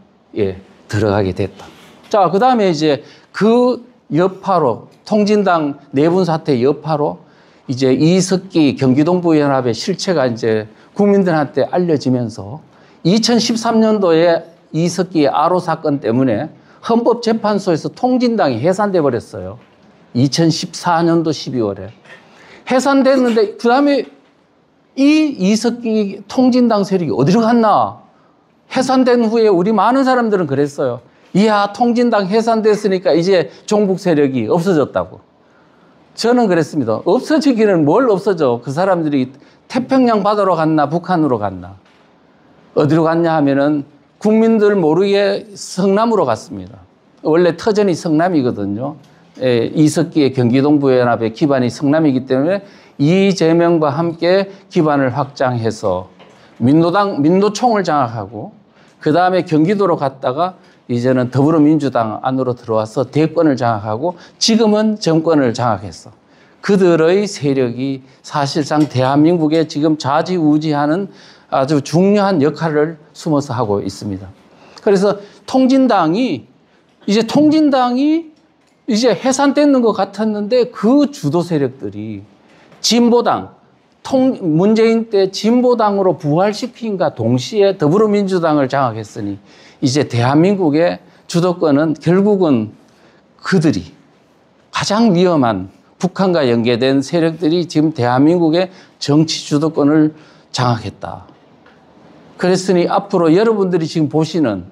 들어가게 됐다. 자, 그 다음에 이제 그 여파로 통진당 내분 사태 여파로 이제 이석기 경기동부연합의 실체가 이제 국민들한테 알려지면서 2013년도에 이석기의 아로 사건 때문에 헌법재판소에서 통진당이 해산돼 버렸어요. 2014년도 12월에. 해산됐는데 그 다음에 이 이석기 통진당 세력이 어디로 갔나? 해산된 후에 우리 많은 사람들은 그랬어요. 이야, 통진당 해산됐으니까 이제 종북 세력이 없어졌다고. 저는 그랬습니다. 없어지기는 뭘 없어져. 그 사람들이 태평양 바다로 갔나 북한으로 갔나. 어디로 갔냐 하면은 국민들 모르게 성남으로 갔습니다. 원래 터전이 성남이거든요. 이석기의 경기동부연합의 기반이 성남이기 때문에 이재명과 함께 기반을 확장해서 민노총을 장악하고 그 다음에 경기도로 갔다가 이제는 더불어민주당 안으로 들어와서 대권을 장악하고 지금은 정권을 장악했어. 그들의 세력이 사실상 대한민국에 지금 좌지우지하는 아주 중요한 역할을 숨어서 하고 있습니다. 그래서 통진당이 이제 해산되는 것 같았는데 그 주도 세력들이 진보당, 문재인 때 진보당으로 부활시킨과 동시에 더불어민주당을 장악했으니 이제 대한민국의 주도권은 결국은 그들이 가장 위험한 북한과 연계된 세력들이 지금 대한민국의 정치 주도권을 장악했다. 그랬으니 앞으로 여러분들이 지금 보시는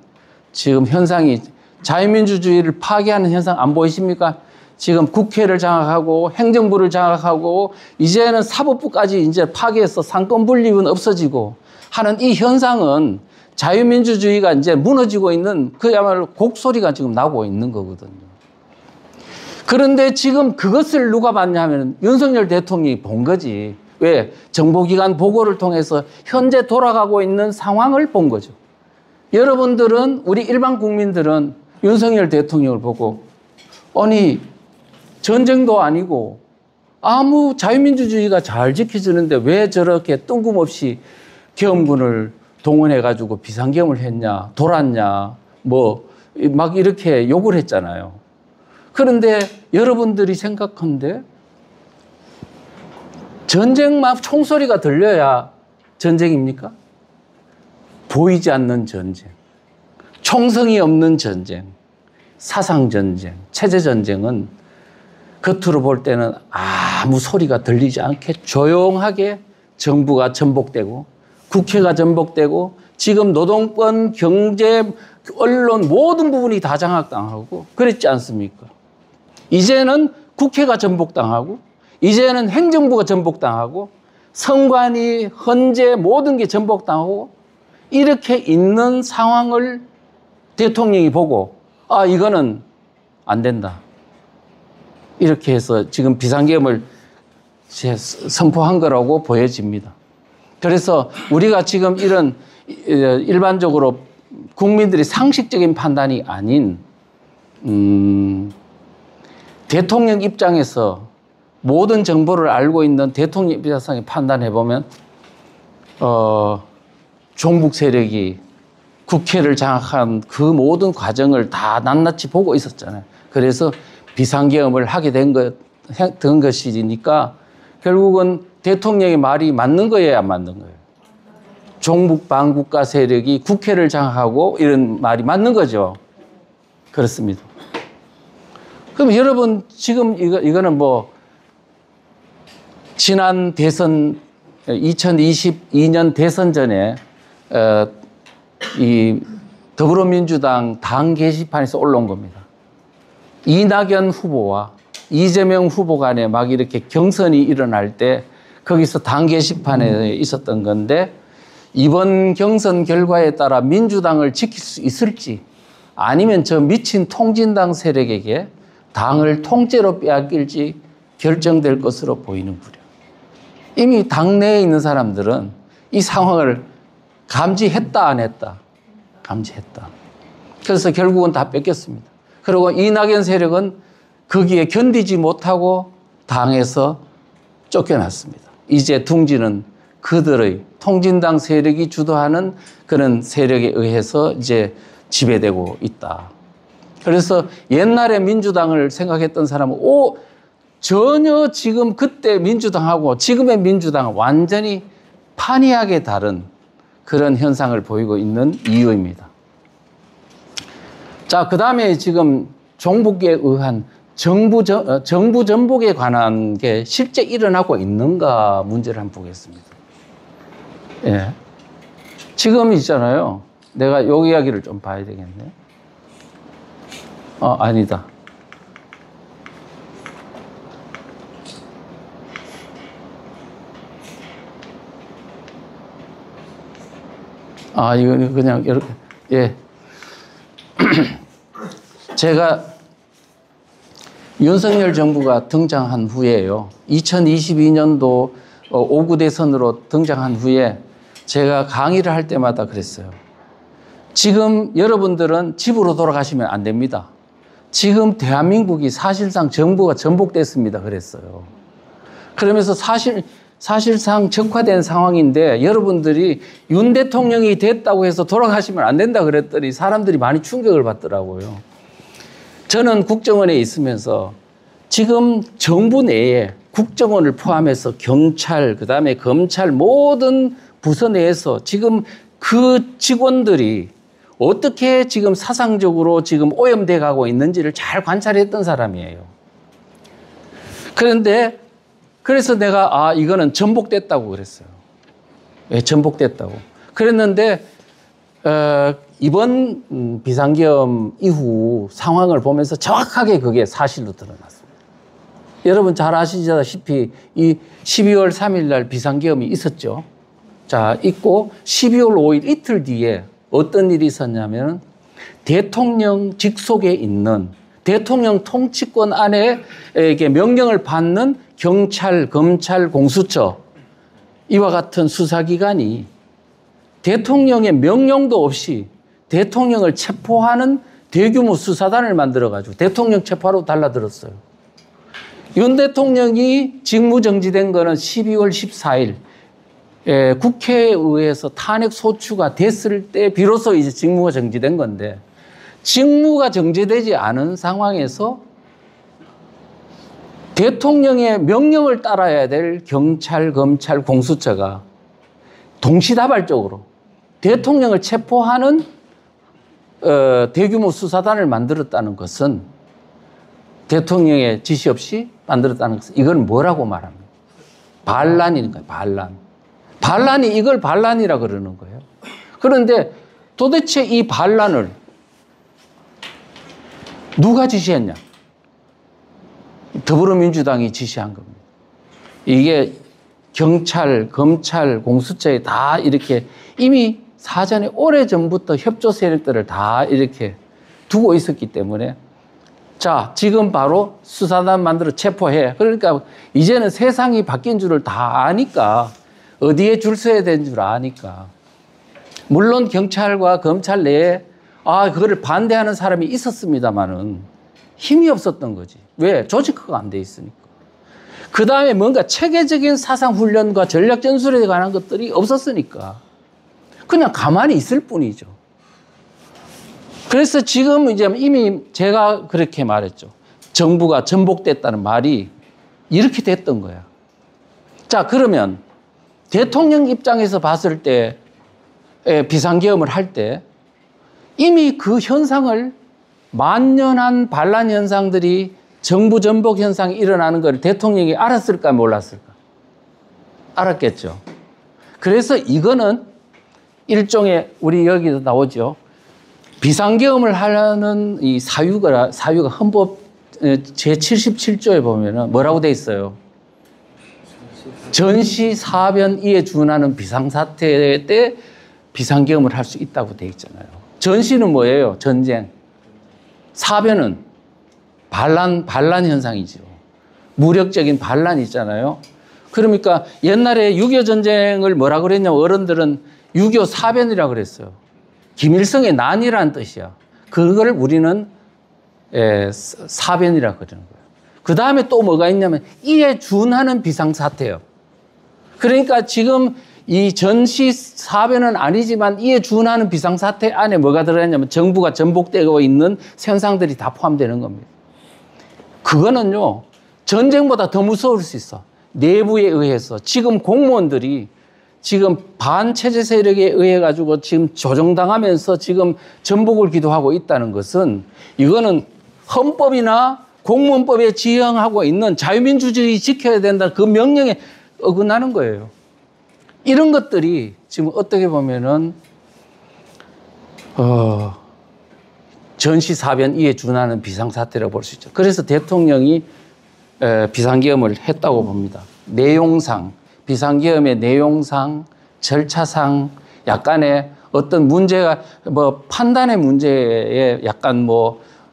지금 현상이 자유민주주의를 파괴하는 현상 안 보이십니까? 지금 국회를 장악하고 행정부를 장악하고 이제는 사법부까지 이제 파괴해서 상권 분립은 없어지고 하는 이 현상은 자유민주주의가 이제 무너지고 있는 그야말로 곡소리가 지금 나고 있는 거거든요. 그런데 지금 그것을 누가 봤냐 하면 윤석열 대통령이 본 거지. 왜? 정보기관 보고를 통해서 현재 돌아가고 있는 상황을 본 거죠. 여러분들은, 우리 일반 국민들은 윤석열 대통령을 보고 아니 전쟁도 아니고 아무 자유민주주의가 잘 지켜지는데 왜 저렇게 뜬금없이 계엄군을 동원해가지고 비상계엄을 했냐, 돌았냐, 뭐 막 이렇게 욕을 했잖아요. 그런데 여러분들이 생각한데 전쟁만 총소리가 들려야 전쟁입니까? 보이지 않는 전쟁, 총성이 없는 전쟁, 사상전쟁, 체제전쟁은 겉으로 볼 때는 아무 소리가 들리지 않게 조용하게 정부가 전복되고 국회가 전복되고 지금 노동권, 경제, 언론 모든 부분이 다 장악당하고 그랬지 않습니까? 이제는 국회가 전복당하고 이제는 행정부가 전복당하고 선관위, 헌재 모든 게 전복당하고 이렇게 있는 상황을 대통령이 보고 아 이거는 안 된다. 이렇게 해서 지금 비상계엄을 선포한 거라고 보여집니다. 그래서 우리가 지금 이런 일반적으로 국민들이 상식적인 판단이 아닌 대통령 입장에서 모든 정보를 알고 있는 대통령 입장에서 판단해 보면 종북 세력이 국회를 장악한 그 모든 과정을 다 낱낱이 보고 있었잖아요. 그래서 비상계엄을 하게 된 것이니까 결국은 대통령의 말이 맞는 거예요, 안 맞는 거예요? 종북 반국가 세력이 국회를 장악하고 이런 말이 맞는 거죠. 그렇습니다. 그럼 여러분 지금 이거는 뭐 지난 대선 2022년 대선 전에 이 더불어민주당 당 게시판에서 올라온 겁니다. 이낙연 후보와 이재명 후보 간에 막 이렇게 경선이 일어날 때 거기서 당 게시판에 있었던 건데 이번 경선 결과에 따라 민주당을 지킬 수 있을지 아니면 저 미친 통진당 세력에게 당을 통째로 빼앗길지 결정될 것으로 보이는구려. 이미 당내에 있는 사람들은 이 상황을 감지했다 안 했다? 감지했다. 그래서 결국은 다 뺏겼습니다. 그리고 이낙연 세력은 거기에 견디지 못하고 당에서 쫓겨났습니다. 이제 둥지는 그들의 통진당 세력이 주도하는 그런 세력에 의해서 이제 지배되고 있다. 그래서 옛날에 민주당을 생각했던 사람은 전혀 지금 그때 민주당하고 지금의 민주당은 완전히 판이하게 다른 그런 현상을 보이고 있는 이유입니다. 자, 그 다음에 지금 종북에 의한 정부 전복에 관한 게 실제 일어나고 있는가 문제를 한번 보겠습니다. 예. 지금 있잖아요. 내가 요 이야기를 좀 봐야 되겠네. 아니다. 이거는 그냥 이렇게, 예. 제가 윤석열 정부가 등장한 후에요. 2022년도 5구 대선으로 등장한 후에 제가 강의를 할 때마다 그랬어요. 지금 여러분들은 집으로 돌아가시면 안 됩니다. 지금 대한민국이 사실상 정부가 전복됐습니다. 그랬어요. 그러면서 사실상 적화된 상황인데 여러분들이 윤 대통령이 됐다고 해서 돌아가시면 안 된다 그랬더니 사람들이 많이 충격을 받더라고요. 저는 국정원에 있으면서 지금 정부 내에 국정원을 포함해서 경찰, 그다음에 검찰 모든 부서 내에서 지금 그 직원들이 어떻게 지금 사상적으로 지금 오염돼 가고 있는지를 잘 관찰했던 사람이에요. 그런데 그래서 내가 이거는 전복됐다고 그랬어요. 예, 전복됐다고. 그랬는데 이번 비상계엄 이후 상황을 보면서 정확하게 그게 사실로 드러났습니다. 여러분 잘 아시다시피 이 12월 3일 날 비상계엄이 있었죠. 자, 있고 12월 5일 이틀 뒤에 어떤 일이 있었냐면 대통령 직속에 있는 대통령 통치권 안에 명령을 받는 경찰, 검찰, 공수처 이와 같은 수사기관이 대통령의 명령도 없이 대통령을 체포하는 대규모 수사단을 만들어가지고 대통령 체포하러 달라들었어요. 윤 대통령이 직무정지된 거는 12월 14일 국회에 의해서 탄핵 소추가 됐을 때 비로소 이제 직무가 정지된 건데, 직무가 정지되지 않은 상황에서 대통령의 명령을 따라야 될 경찰, 검찰, 공수처가 동시다발적으로 대통령을 체포하는 대규모 수사단을 만들었다는 것은, 대통령의 지시 없이 만들었다는 것은, 이건 뭐라고 말합니까? 반란이니까요, 반란. 반란이 이걸 반란이라 그러는 거예요. 그런데 도대체 이 반란을 누가 지시했냐? 더불어민주당이 지시한 겁니다. 이게 경찰, 검찰, 공수처에 다 이렇게 이미 사전에 오래전부터 협조 세력들을 다 이렇게 두고 있었기 때문에, 자, 지금 바로 수사단 만들어 체포해. 그러니까 이제는 세상이 바뀐 줄을 다 아니까, 어디에 줄 서야 되는 줄 아니까. 물론 경찰과 검찰 내에 그거를 반대하는 사람이 있었습니다만은 힘이 없었던 거지. 왜? 조직화가 안 돼 있으니까. 그 다음에 뭔가 체계적인 사상훈련과 전략 전술에 관한 것들이 없었으니까 그냥 가만히 있을 뿐이죠. 그래서 지금 이제 이미 제가 그렇게 말했죠. 정부가 전복됐다는 말이 이렇게 됐던 거야. 자, 그러면 대통령 입장에서 봤을 때, 비상계엄을 할 때 이미 그 현상을, 만연한 반란 현상들이, 정부 전복 현상이 일어나는 걸 대통령이 알았을까 몰랐을까? 알았겠죠. 그래서 이거는 일종의, 우리 여기도 나오죠. 비상계엄을 하려는 이 사유가 헌법 제77조에 보면은 뭐라고 돼 있어요? 전시 사변이에 준하는 비상사태 때 비상계엄을 할 수 있다고 돼 있잖아요. 전시는 뭐예요? 전쟁. 사변은 반란 현상이죠. 무력적인 반란이 있잖아요. 그러니까 옛날에 6.25 전쟁을 뭐라 그랬냐면, 어른들은 6.25 사변이라고 그랬어요. 김일성의 난이라는 뜻이야. 그걸 우리는 사변이라고 그러는 거예요. 그 다음에 또 뭐가 있냐면, 이에 준하는 비상사태예요. 그러니까 지금 이 전시 사변은 아니지만 이에 준하는 비상사태 안에 뭐가 들어있냐면, 정부가 전복되고 있는 현상들이 다 포함되는 겁니다. 그거는요, 전쟁보다 더 무서울 수 있어. 내부에 의해서 지금 공무원들이 지금 반체제 세력에 의해 가지고 지금 조종당하면서 지금 전복을 기도하고 있다는 것은, 이거는 헌법이나 공무원법에 지형하고 있는 자유민주주의 지켜야 된다, 그 명령에 어긋나는 거예요. 이런 것들이 지금 어떻게 보면은 전시사변 이에 준하는 비상사태라고 볼 수 있죠. 그래서 대통령이 비상계엄을 했다고 봅니다. 내용상, 비상계엄의 내용상, 절차상 약간의 어떤 문제가, 판단의 문제에 약간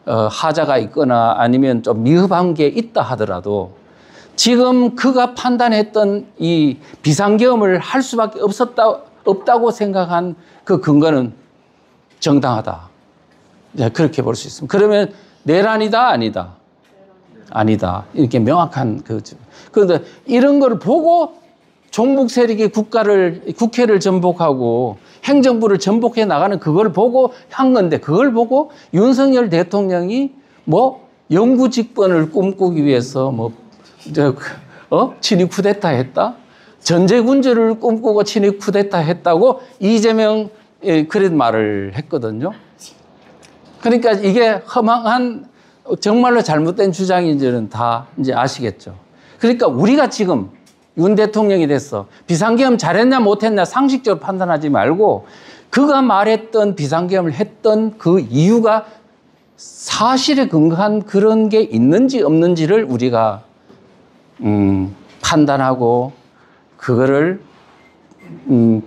하자가 있거나 아니면 좀 미흡한 게 있다 하더라도, 지금 그가 판단했던 이 비상계엄을 할 수밖에 없다고 생각한 그 근거는 정당하다. 그렇게 볼 수 있습니다. 그러면 내란이다, 아니다? 아니다. 이렇게 명확한 거죠. 그런데 이런 걸 보고 종북 세력이 국회를 전복하고 행정부를 전복해 나가는 그걸 보고 한 건데, 그걸 보고 윤석열 대통령이 영구 집권을 꿈꾸기 위해서 친위 쿠데타 했다? 전제군주를 꿈꾸고 친위 쿠데타 했다고 이재명 그런 말을 했거든요. 그러니까 이게 허망한, 정말로 잘못된 주장인지는 다 이제 아시겠죠. 그러니까 우리가 지금 윤 대통령이 됐어. 비상계엄 잘했냐 못했냐 상식적으로 판단하지 말고, 그가 말했던 비상계엄을 했던 그 이유가 사실에 근거한 그런 게 있는지 없는지를 우리가 판단하고 그거를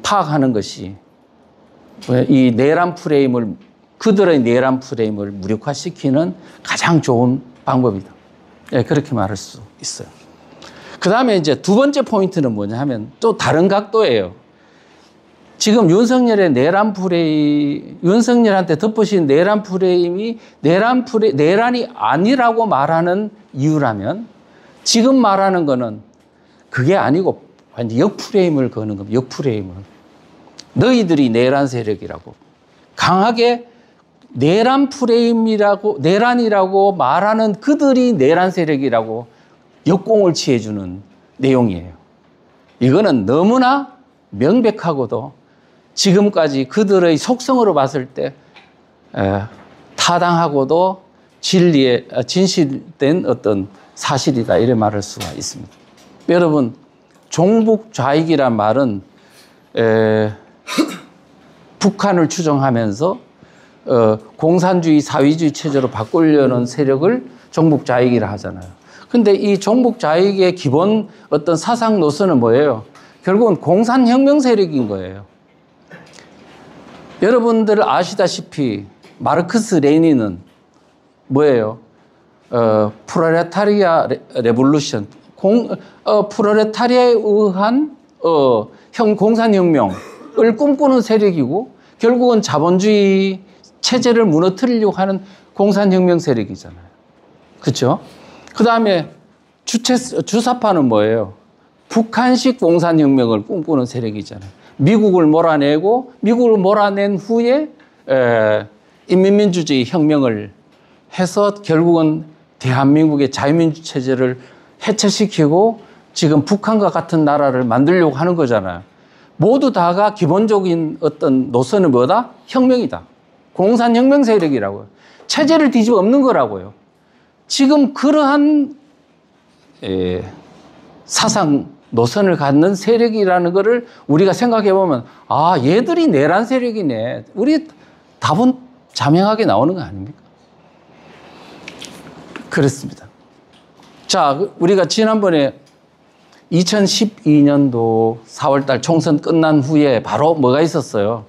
파악하는 것이 이 내란 프레임을, 그들의 내란 프레임을 무력화시키는 가장 좋은 방법이다. 그렇게 말할 수 있어요. 그 다음에 이제 두 번째 포인트는 뭐냐 하면 또 다른 각도예요. 지금 윤석열의 내란 프레임, 윤석열한테 덮으신 내란 프레임이 내란이 아니라고 말하는 이유라면, 지금 말하는 거는 그게 아니고 완전 역프레임을 거는 겁니다. 역프레임을. 너희들이 내란 세력이라고. 강하게 내란 프레임이라고, 내란이라고 말하는 그들이 내란 세력이라고 역공을 취해주는 내용이에요. 이거는 너무나 명백하고도 지금까지 그들의 속성으로 봤을 때 타당하고도 진리에 진실된 어떤 사실이다, 이래 말할 수가 있습니다. 여러분, 종북 좌익이란 말은 북한을 추정하면서 공산주의, 사회주의 체제로 바꾸려는 세력을 종북 좌익이라 하잖아요. 근데 이 종북 좌익의 기본 어떤 사상 노선은 뭐예요? 결국은 공산혁명 세력인 거예요. 여러분들 아시다시피 마르크스 레닌은 뭐예요? 프롤레타리아 레볼루션, 프롤레타리아에 의한 공산혁명을 꿈꾸는 세력이고, 결국은 자본주의 체제를 무너뜨리려고 하는 공산혁명 세력이잖아요. 그렇죠? 그 다음에 주사파는 뭐예요? 북한식 공산혁명을 꿈꾸는 세력이잖아요. 미국을 몰아낸 후에 인민민주주의 혁명을 해서 결국은 대한민국의 자유민주 체제를 해체시키고 지금 북한과 같은 나라를 만들려고 하는 거잖아요. 모두 다가 기본적인 어떤 노선은 뭐다? 혁명이다. 공산혁명 세력이라고요. 체제를 뒤집어 엎는 거라고요. 지금 그러한 사상 노선을 갖는 세력이라는 것을 우리가 생각해 보면, 아, 얘들이 내란 세력이네. 우리 답은 자명하게 나오는 거 아닙니까? 그렇습니다. 자, 우리가 지난번에 2012년도 4월달 총선 끝난 후에 바로 뭐가 있었어요?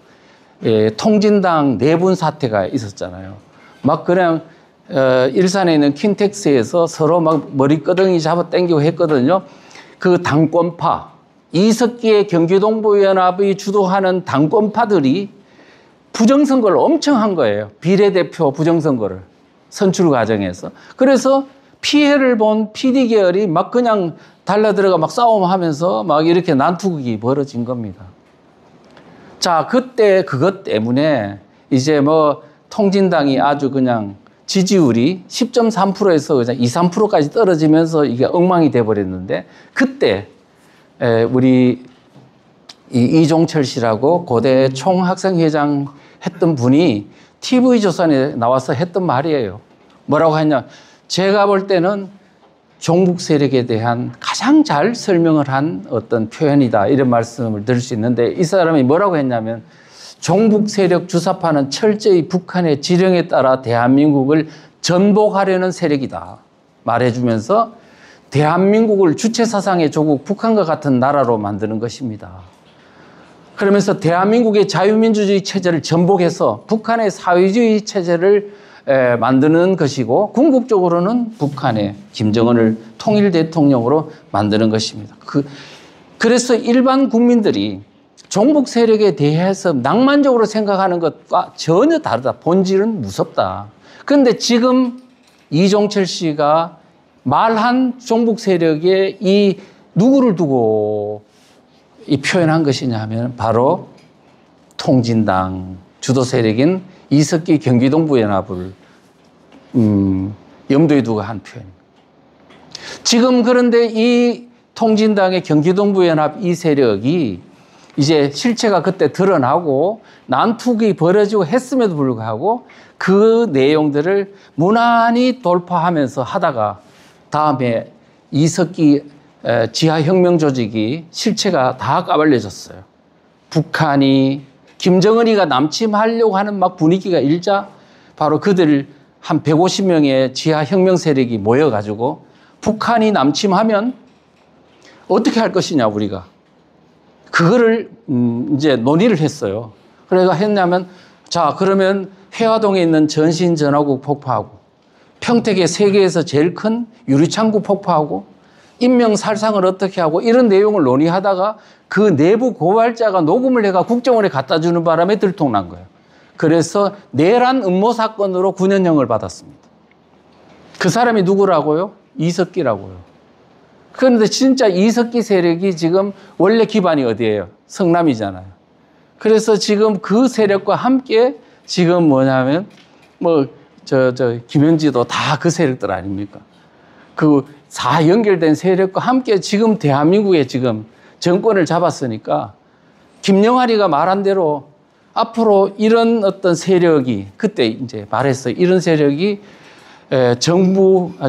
통진당 내분 사태가 있었잖아요. 막 그냥 일산에 있는 킨텍스에서 서로 막 머리끄덩이 잡아 당기고 했거든요. 그 당권파, 이석기의 경기동부연합이 주도하는 당권파들이 부정선거를 엄청 한 거예요. 비례대표 부정선거를 선출 과정에서. 그래서 피해를 본 PD 계열이 막 그냥 달라들어가 막 싸움하면서 막 이렇게 난투극이 벌어진 겁니다. 자, 그때 그것 때문에 이제 뭐 통진당이 아주 그냥 지지율이 10.3%에서 그냥 2, 3%까지 떨어지면서 이게 엉망이 돼버렸는데, 그때 우리 이종철 씨라고 고대 총학생회장 했던 분이 TV조선에 나와서 했던 말이에요. 뭐라고 했냐? 제가 볼 때는 종북 세력에 대한 가장 잘 설명을 한 어떤 표현이다, 이런 말씀을 드릴 수 있는데, 이 사람이 뭐라고 했냐면, 종북 세력 주사파는 철저히 북한의 지령에 따라 대한민국을 전복하려는 세력이다 말해주면서, 대한민국을 주체사상의 조국 북한과 같은 나라로 만드는 것입니다. 그러면서 대한민국의 자유민주주의 체제를 전복해서 북한의 사회주의 체제를 만드는 것이고, 궁극적으로는 북한의 김정은을 통일 대통령으로 만드는 것입니다. 그래서 일반 국민들이 종북 세력에 대해서 낭만적으로 생각하는 것과 전혀 다르다. 본질은 무섭다. 그런데 지금 이종철 씨가 말한 종북 세력에 이 누구를 두고 이 표현한 것이냐 하면 바로 통진당 주도 세력인 이석기 경기동부연합을 염두에 두고 한 표현입니다. 지금 그런데 이 통진당의 경기동부연합 이 세력이 이제 실체가 그때 드러나고 난투극이 벌어지고 했음에도 불구하고 그 내용들을 무난히 돌파하면서 하다가 다음에 이석기 지하혁명 조직이 실체가 다 까발려졌어요. 북한이 김정은이가 남침하려고 하는 막 분위기가 일자 바로 그들 한 150명의 지하혁명 세력이 모여가지고 북한이 남침하면 어떻게 할 것이냐, 우리가. 그거를 이제 논의를 했어요. 그래서 했냐면, 자, 그러면 회화동에 있는 전신전화국 폭파하고, 평택에 세계에서 제일 큰 유리창구 폭파하고, 인명살상을 어떻게 하고, 이런 내용을 논의하다가 그 내부 고발자가 녹음을 해가 국정원에 갖다 주는 바람에 들통난 거예요. 그래서 내란 음모 사건으로 9년형을 받았습니다. 그 사람이 누구라고요? 이석기라고요. 그런데 진짜 이석기 세력이 지금 원래 기반이 어디예요? 성남이잖아요. 그래서 지금 그 세력과 함께 지금 뭐냐면 김현지도 다 그 세력들 아닙니까? 그 다 연결된 세력과 함께 지금 대한민국에 지금 정권을 잡았으니까 김영하리가 말한 대로 앞으로 이런 어떤 세력이 그때 이제 말했어요. 이런 세력이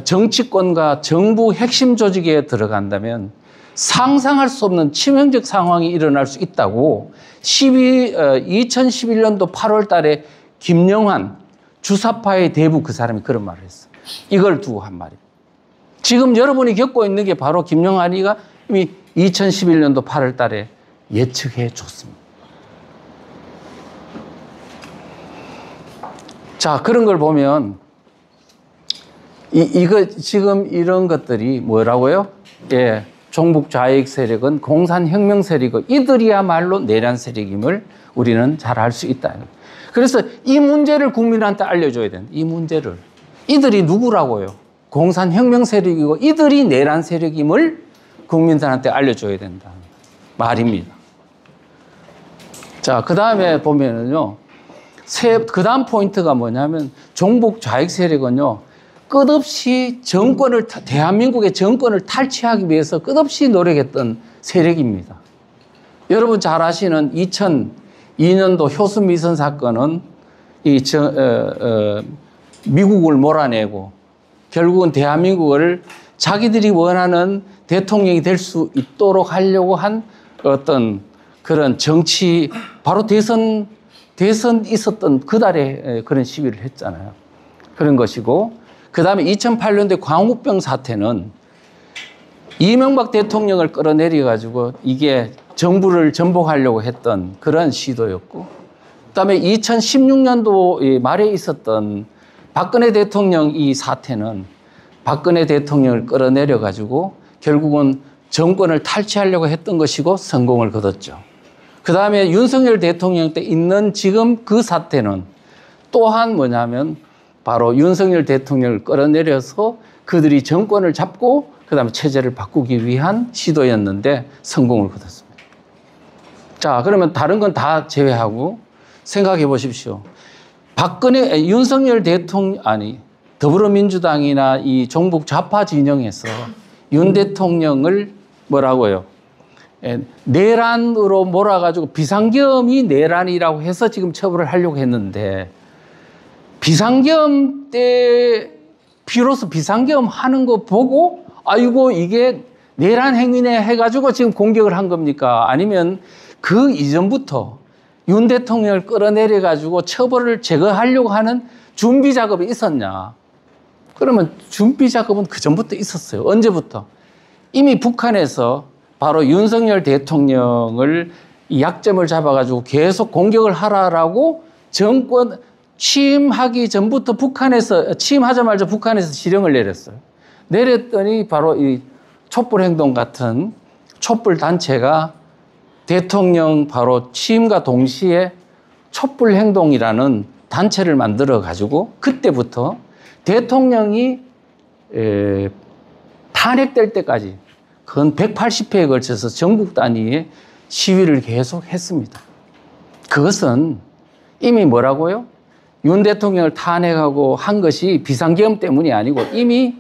정치권과 정부 핵심 조직에 들어간다면 상상할 수 없는 치명적 상황이 일어날 수 있다고 2011년도 8월 달에 김영환 주사파의 대부 그 사람이 그런 말을 했어요. 이걸 두고 한 말이에요. 지금 여러분이 겪고 있는 게 바로 김영환이가 이미 2011년도 8월 달에 예측해 줬습니다. 자, 그런 걸 보면 이거 지금 이런 것들이 뭐라고요? 예, 종북 좌익 세력은 공산혁명 세력이고 이들이야말로 내란 세력임을 우리는 잘 알 수 있다. 그래서 이 문제를 국민한테 알려줘야 된다. 이 문제를. 이들이 누구라고요? 공산혁명 세력이고 이들이 내란 세력임을 국민들한테 알려줘야 된다. 말입니다. 자, 그 다음에 보면은요. 그 다음 포인트가 뭐냐면 종북 좌익 세력은요. 끝없이 대한민국의 정권을 탈취하기 위해서 끝없이 노력했던 세력입니다. 여러분 잘 아시는 2002년도 효순미선 사건은 미국을 몰아내고 결국은 대한민국을 자기들이 원하는 대통령이 될 수 있도록 하려고 한 어떤 그런 정치, 바로 대선 있었던 그 달에 그런 시위를 했잖아요. 그런 것이고, 그 다음에 2008년도에 광우병 사태는 이명박 대통령을 끌어내려가지고 이게 정부를 전복하려고 했던 그런 시도였고, 그 다음에 2016년도 말에 있었던 박근혜 대통령 이 사태는 박근혜 대통령을 끌어내려가지고 결국은 정권을 탈취하려고 했던 것이고 성공을 거뒀죠. 그 다음에 윤석열 대통령 때 있는 지금 그 사태는 또한 뭐냐면 바로 윤석열 대통령을 끌어내려서 그들이 정권을 잡고 그 다음에 체제를 바꾸기 위한 시도였는데 성공을 거뒀습니다. 자, 그러면 다른 건 다 제외하고 생각해 보십시오. 윤석열 대통령, 더불어민주당이나 이 종북 좌파 진영에서 윤 대통령을 뭐라고요? 내란으로 몰아가지고 비상계엄이 내란이라고 해서 지금 처벌을 하려고 했는데 비상계엄 때 비로소 비상계엄 하는 거 보고 아이고 이게 내란 행위네 해가지고 지금 공격을 한 겁니까? 아니면 그 이전부터 윤 대통령을 끌어내려가지고 처벌을 제거하려고 하는 준비 작업이 있었냐? 그러면 준비 작업은 그 전부터 있었어요. 언제부터? 이미 북한에서 바로 윤석열 대통령을 약점을 잡아가지고 계속 공격을 하라라고 정권 취임하기 전부터 취임하자마자 북한에서 지령을 내렸어요. 내렸더니 바로 이 촛불행동 같은 촛불 단체가 대통령 바로 취임과 동시에 촛불행동이라는 단체를 만들어 가지고 그때부터 대통령이 탄핵될 때까지 건 180회에 걸쳐서 전국 단위의 시위를 계속 했습니다. 그것은 이미 뭐라고요? 윤 대통령을 탄핵하고 한 것이 비상계엄 때문이 아니고 이미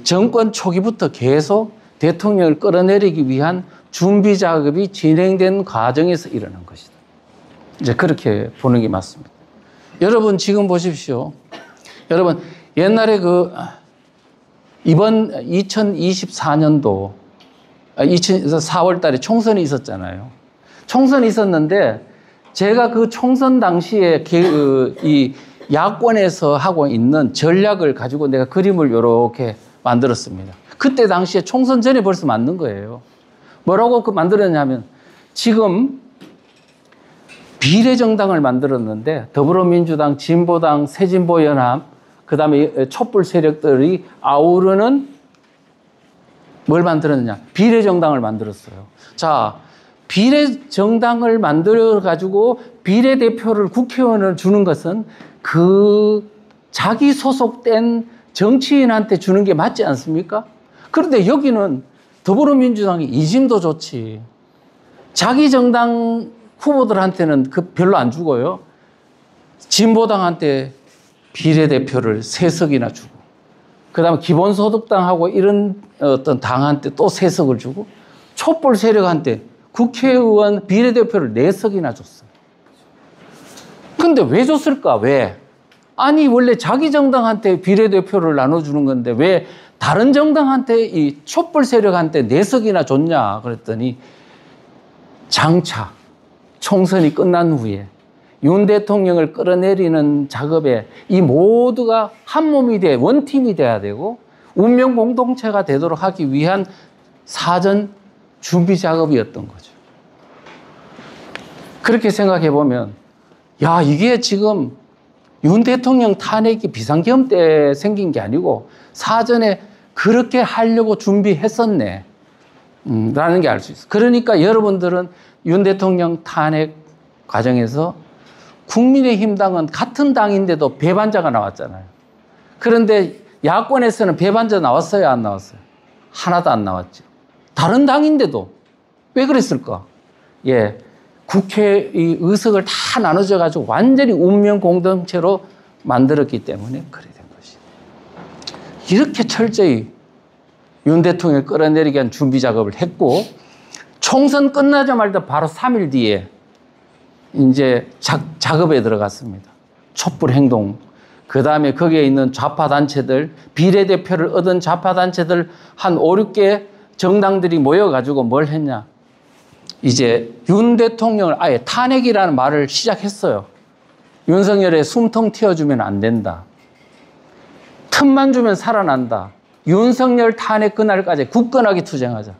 정권 초기부터 계속 대통령을 끌어내리기 위한 준비 작업이 진행된 과정에서 일어난 것이다. 이제 그렇게 보는 게 맞습니다. 여러분 지금 보십시오. 여러분 옛날에 이번 2024년도 4월 달에 총선이 있었잖아요. 총선이 있었는데 제가 그 총선 당시에 이 야권에서 하고 있는 전략을 가지고 내가 그림을 이렇게 만들었습니다. 그때 당시에 총선 전에 벌써 만든 거예요. 뭐라고 만들었냐면 지금 비례정당을 만들었는데 더불어민주당, 진보당, 새진보연합 그다음에 촛불 세력들이 아우르는 뭘 만들었느냐? 비례정당을 만들었어요. 자, 비례정당을 만들어가지고 비례대표를 국회의원을 주는 것은 그 자기 소속된 정치인한테 주는 게 맞지 않습니까? 그런데 여기는 더불어민주당이 이심도 좋지. 자기 정당 후보들한테는 별로 안 주고요. 진보당한테 비례대표를 3석이나 주고, 그 다음에 기본소득당하고 이런 어떤 당한테 또 3석을 주고, 촛불 세력한테 국회의원 비례대표를 4석이나 줬어요. 근데 왜 줬을까? 왜? 아니, 원래 자기 정당한테 비례대표를 나눠주는 건데 왜 다른 정당한테 이 촛불 세력한테 4석이나 줬냐? 그랬더니 장차 총선이 끝난 후에 윤 대통령을 끌어내리는 작업에 이 모두가 한 몸이 돼, 원팀이 돼야 되고 운명 공동체가 되도록 하기 위한 사전 준비 작업이었던 거죠. 그렇게 생각해 보면, 야, 이게 지금 윤 대통령 탄핵이 비상계엄 때 생긴 게 아니고 사전에 그렇게 하려고 준비했었네. 라는 게 알 수 있어요. 그러니까 여러분들은 윤 대통령 탄핵 과정에서 국민의힘 당은 같은 당인데도 배반자가 나왔잖아요. 그런데 야권에서는 배반자 나왔어요, 안 나왔어요? 하나도 안 나왔죠. 다른 당인데도 왜 그랬을까? 예, 국회 의석을 다 나눠져 가지고 완전히 운명 공동체로 만들었기 때문에 그래 된 것이. 이렇게 철저히 윤 대통령을 끌어내리기 위한 준비 작업을 했고, 총선 끝나자마자 바로 3일 뒤에 이제 작업에 들어갔습니다. 촛불 행동. 그 다음에 거기에 있는 좌파단체들, 비례대표를 얻은 좌파단체들 한 5, 6개 정당들이 모여가지고 뭘 했냐. 이제 윤 대통령을 아예 탄핵이라는 말을 시작했어요. 윤석열의 숨통 틔워주면 안 된다. 틈만 주면 살아난다. 윤석열 탄핵 그날까지 굳건하게 투쟁하자.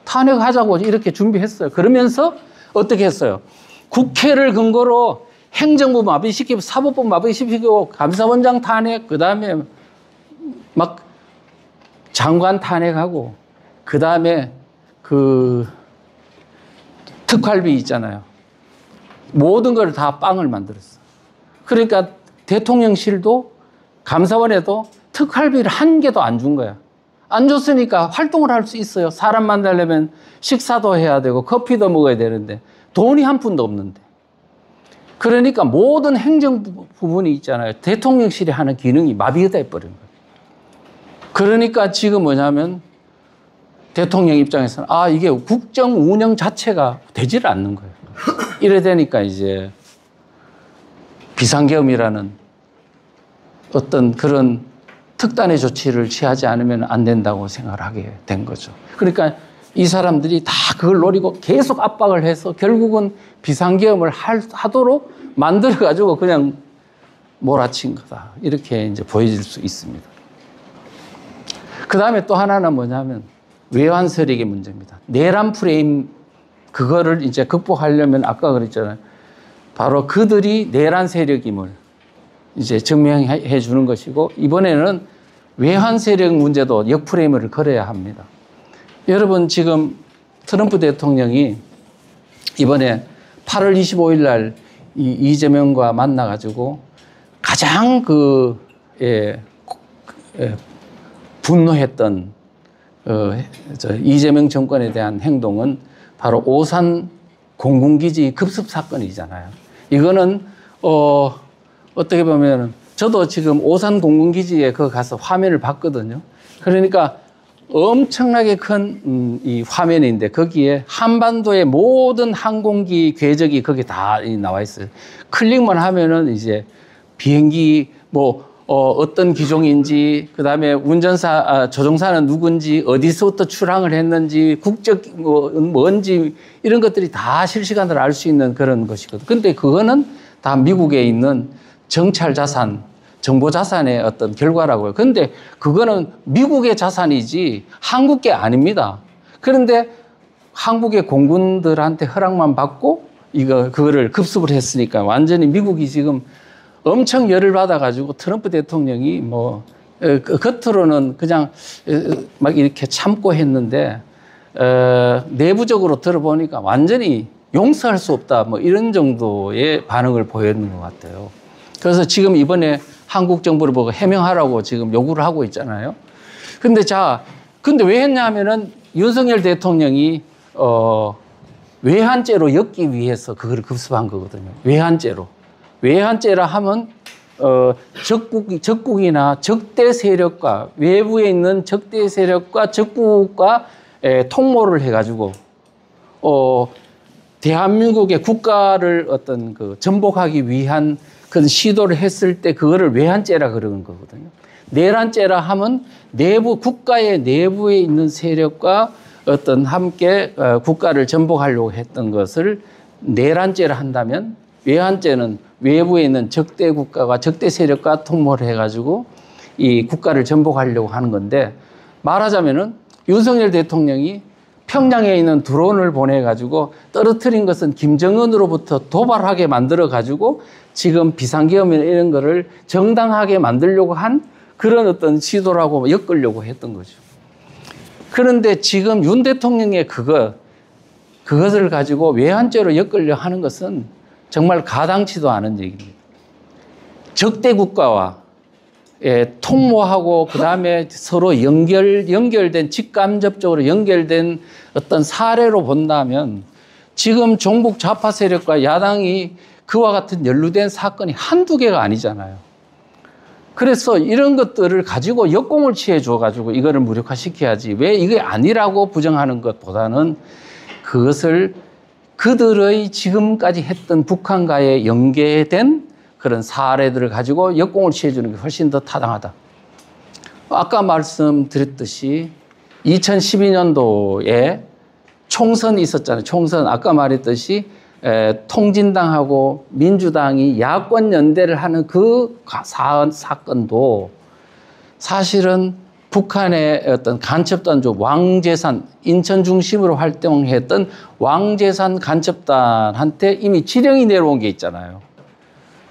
탄핵하자고 이렇게 준비했어요. 그러면서 어떻게 했어요? 국회를 근거로 행정부 마비시키고 사법부 마비시키고 감사원장 탄핵, 그 다음에 막 장관 탄핵하고, 그 다음에 그 특활비 있잖아요. 모든 걸 다 빵을 만들었어. 그러니까 대통령실도 감사원에도 특활비를 한 개도 안 준 거야. 안 줬으니까 활동을 할 수 있어요. 사람 만나려면 식사도 해야 되고 커피도 먹어야 되는데 돈이 한 푼도 없는데. 그러니까 모든 행정 부분이 있잖아요. 대통령실이 하는 기능이 마비가 돼버린 거예요. 그러니까 지금 뭐냐면 대통령 입장에서는 이게 국정 운영 자체가 되질 않는 거예요. 이래 되니까 이제 비상계엄이라는 어떤 그런 특단의 조치를 취하지 않으면 안 된다고 생각을 하게 된 거죠. 그러니까 이 사람들이 다 그걸 노리고 계속 압박을 해서 결국은 비상계엄을 하도록 만들어가지고 그냥 몰아친 거다. 이렇게 이제 보여질 수 있습니다. 그 다음에 또 하나는 뭐냐면 외환 세력의 문제입니다. 내란 프레임, 그거를 이제 극복하려면 아까 그랬잖아요. 바로 그들이 내란 세력임을 이제 증명해 주는 것이고, 이번에는 외환 세력 문제도 역프레임을 걸어야 합니다. 여러분, 지금 트럼프 대통령이 이번에 8월 25일 날 이재명과 만나가지고 가장 분노했던 이재명 정권에 대한 행동은 바로 오산 공군기지 급습 사건이잖아요. 이거는 어떻게 보면 저도 지금 오산 공군기지에 가서 화면을 봤거든요. 그러니까 엄청나게 큰 이 화면인데 거기에 한반도의 모든 항공기 궤적이 거기 다 나와 있어요. 클릭만 하면은 이제 비행기 어떤 기종인지, 그 다음에 운전사, 조종사는 누군지, 어디서부터 출항을 했는지, 국적 뭔지, 이런 것들이 다 실시간으로 알 수 있는 그런 것이거든요. 근데 그거는 다 미국에 있는 정찰 자산, 정보 자산의 어떤 결과라고요. 근데 그거는 미국의 자산이지 한국 게 아닙니다. 그런데 한국의 공군들한테 허락만 받고 그거를 급습을 했으니까 완전히 미국이 지금 엄청 열을 받아가지고 트럼프 대통령이 겉으로는 그냥 막 이렇게 참고 했는데, 내부적으로 들어보니까 완전히 용서할 수 없다, 이런 정도의 반응을 보였는 것 같아요. 그래서 지금 이번에 한국 정부를 보고 해명하라고 지금 요구를 하고 있잖아요. 근데 근데 왜 했냐 하면은 윤석열 대통령이 외환죄로 엮기 위해서 그걸 급습한 거거든요. 외환죄로. 외환죄라 하면 적국이나 적대 세력과 외부에 있는 적대 세력과 적국과 통모를 해가지고 대한민국의 국가를 어떤 그 전복하기 위한 그런 시도를 했을 때 그거를 외환죄라 그러는 거거든요. 내란죄라 하면 내부 국가의 내부에 있는 세력과 어떤 함께 국가를 전복하려고 했던 것을 내란죄라 한다면 외환죄는 외부에 있는 적대 국가와 적대 세력과 통모를 해가지고 이 국가를 전복하려고 하는 건데 말하자면은 윤석열 대통령이 평양에 있는 드론을 보내가지고 떨어뜨린 것은 김정은으로부터 도발하게 만들어가지고 지금 비상계엄이나 이런 거를 정당하게 만들려고 한 그런 어떤 시도라고 엮으려고 했던 거죠. 그런데 지금 윤 대통령의 그것을 가지고 외환죄로 엮으려 하는 것은 정말 가당치도 않은 얘기입니다. 적대 국가와 통모하고 그다음에 서로 연결된 직간접적으로 연결된 어떤 사례로 본다면 지금 종북 좌파 세력과 야당이 그와 같은 연루된 사건이 한두 개가 아니잖아요. 그래서 이런 것들을 가지고 역공을 취해 줘가지고 이거를 무력화시켜야지 왜 이게 아니라고 부정하는 것보다는 그것을 그들의 지금까지 했던 북한과의 연계된 그런 사례들을 가지고 역공을 취해 주는 게 훨씬 더 타당하다. 아까 말씀드렸듯이 2012년도에 총선이 있었잖아요. 총선 아까 말했듯이 통진당하고 민주당이 야권 연대를 하는 그 사건도 사실은 북한의 어떤 간첩단조 왕재산 인천 중심으로 활동했던 왕재산 간첩단한테 이미 지령이 내려온 게 있잖아요.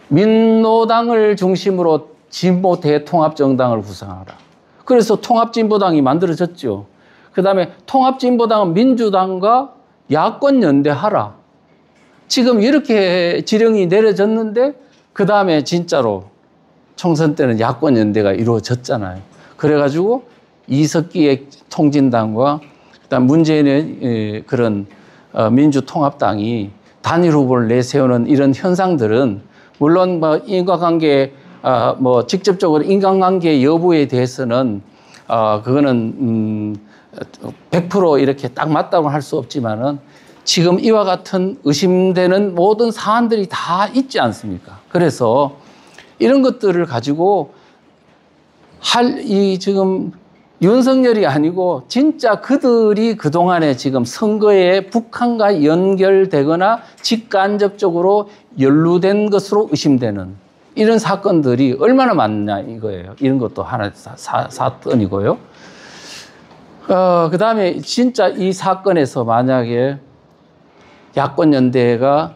민노당을 중심으로 진보 대통합정당을 구성하라. 그래서 통합진보당이 만들어졌죠. 그다음에 통합진보당은 민주당과 야권 연대하라. 지금 이렇게 지령이 내려졌는데 그다음에 진짜로 총선 때는 야권 연대가 이루어졌잖아요. 그래가지고 이석기의 통진당과 그다음 문재인의 그런 민주통합당이 단일 후보를 내세우는 이런 현상들은 물론 뭐 인과관계 뭐 직접적으로 인간관계 여부에 대해서는 그거는 100% 이렇게 딱 맞다고 할 수 없지만은 지금 이와 같은 의심되는 모든 사안들이 다 있지 않습니까? 그래서 이런 것들을 가지고 지금 윤석열이 아니고 진짜 그들이 그동안에 지금 선거에 북한과 연결되거나 직간접적으로 연루된 것으로 의심되는 이런 사건들이 얼마나 많냐 이거예요. 이런 것도 하나 사건이고요. 그 다음에 진짜 이 사건에서 만약에 야권연대가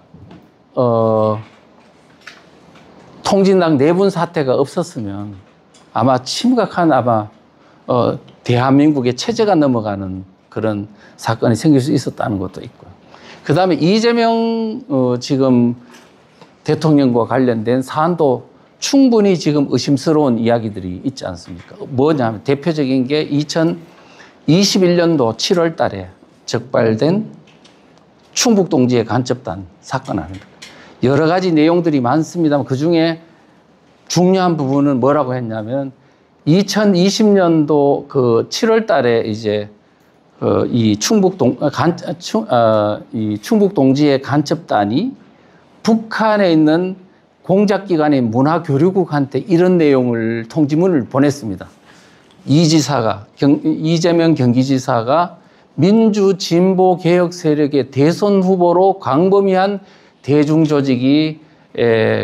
통진당 내분 사태가 없었으면 아마 심각한 대한민국의 체제가 넘어가는 그런 사건이 생길 수 있었다는 것도 있고요. 그 다음에 이재명 지금 대통령과 관련된 사안도 충분히 지금 의심스러운 이야기들이 있지 않습니까? 뭐냐면 대표적인 게 2021년도 7월 달에 적발된 충북동지의 간첩단 사건 아닙니까? 여러 가지 내용들이 많습니다만 그중에 중요한 부분은 뭐라고 했냐면 2020년도 그 7월 달에 이제 이 충북동지의 간첩단이 북한에 있는 공작기관인 문화교류국한테 이런 내용을 통지문을 보냈습니다. 이재명 경기지사가 민주진보 개혁 세력의 대선 후보로 광범위한 대중조직이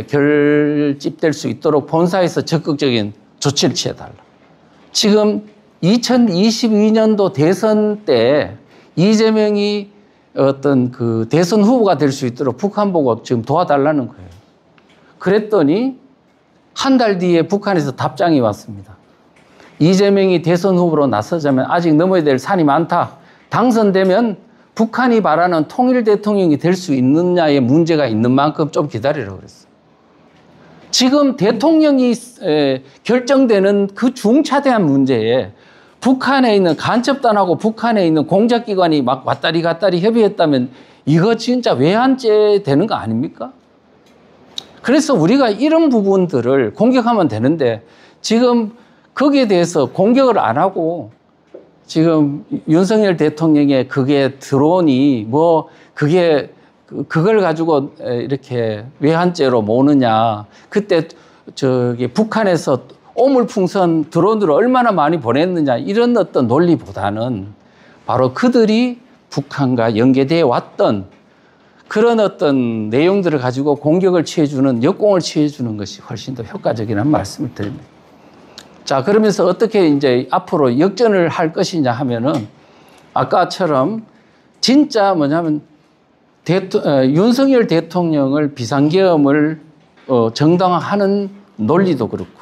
결집될 수 있도록 본사에서 적극적인 조치를 취해달라. 지금 2022년도 대선 때 이재명이 어떤 그 대선 후보가 될 수 있도록 북한 보고 지금 도와달라는 거예요. 그랬더니 한 달 뒤에 북한에서 답장이 왔습니다. 이재명이 대선 후보로 나서자면 아직 넘어야 될 산이 많다. 당선되면 북한이 바라는 통일 대통령이 될 수 있느냐의 문제가 있는 만큼 좀 기다리라고 그랬어요. 지금 대통령이 결정되는 그 중차대한 문제에 북한에 있는 간첩단하고 북한에 있는 공작기관이 막 왔다리 갔다리 협의했다면 이거 진짜 외환죄 되는 거 아닙니까? 그래서 우리가 이런 부분들을 공격하면 되는데 지금 거기에 대해서 공격을 안 하고 지금 윤석열 대통령의 그게 드론이 뭐 그걸 가지고 이렇게 외환죄로 모느냐. 그때 북한에서 오물풍선 드론들을 얼마나 많이 보냈느냐 이런 어떤 논리보다는 바로 그들이 북한과 연계되어 왔던 그런 어떤 내용들을 가지고 공격을 취해주는 역공을 취해주는 것이 훨씬 더 효과적이라는 말씀을 드립니다. 자, 그러면서 어떻게 이제 앞으로 역전을 할 것이냐 하면은 아까처럼 진짜 뭐냐면 윤석열 대통령을 비상계엄을 정당화하는 논리도 그렇고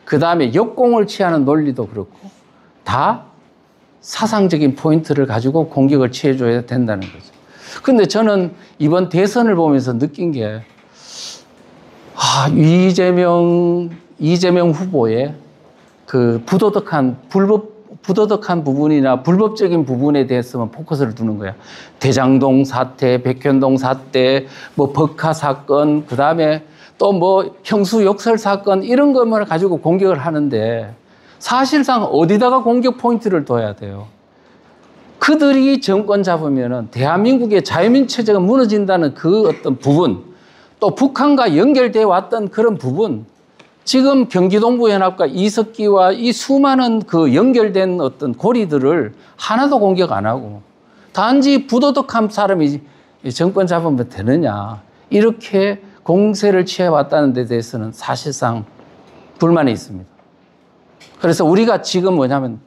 그 다음에 역공을 취하는 논리도 그렇고 다 사상적인 포인트를 가지고 공격을 취해줘야 된다는 거죠. 근데 저는 이번 대선을 보면서 느낀 게 이재명 후보의 그 부도덕한 부분이나 불법적인 부분에 대해서만 포커스를 두는 거야. 대장동 사태, 백현동 사태, 뭐 법카 사건, 그 다음에 또 뭐 형수 욕설 사건 이런 것만 가지고 공격을 하는데 사실상 어디다가 공격 포인트를 둬야 돼요. 그들이 정권 잡으면은 대한민국의 자유민 체제가 무너진다는 그 어떤 부분, 또 북한과 연결되어 왔던 그런 부분, 지금 경기동부연합과 이석기와 이 수많은 그 연결된 어떤 고리들을 하나도 공격 안 하고 단지 부도덕한 사람이 정권 잡으면 되느냐 이렇게 공세를 취해왔다는 데 대해서는 사실상 불만이 있습니다. 그래서 우리가 지금 뭐냐면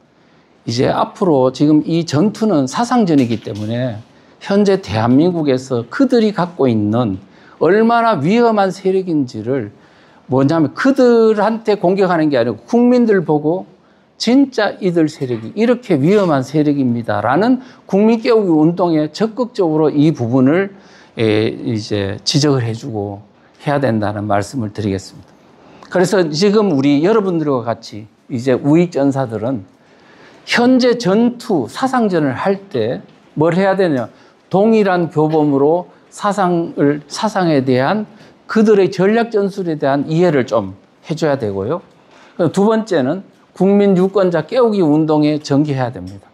이제 앞으로 지금 이 전투는 사상전이기 때문에 현재 대한민국에서 그들이 갖고 있는 얼마나 위험한 세력인지를 뭐냐면 그들한테 공격하는 게 아니고 국민들 보고 진짜 이들 세력이 이렇게 위험한 세력입니다라는 국민 깨우기 운동에 적극적으로 이 부분을 이제 지적을 해주고 해야 된다는 말씀을 드리겠습니다. 그래서 지금 우리 여러분들과 같이 이제 우익전사들은 현재 전투, 사상전을 할 때 뭘 해야 되냐. 동일한 교범으로 사상에 대한 그들의 전략 전술에 대한 이해를 좀 해줘야 되고요. 두 번째는 국민 유권자 깨우기 운동에 전개해야 됩니다.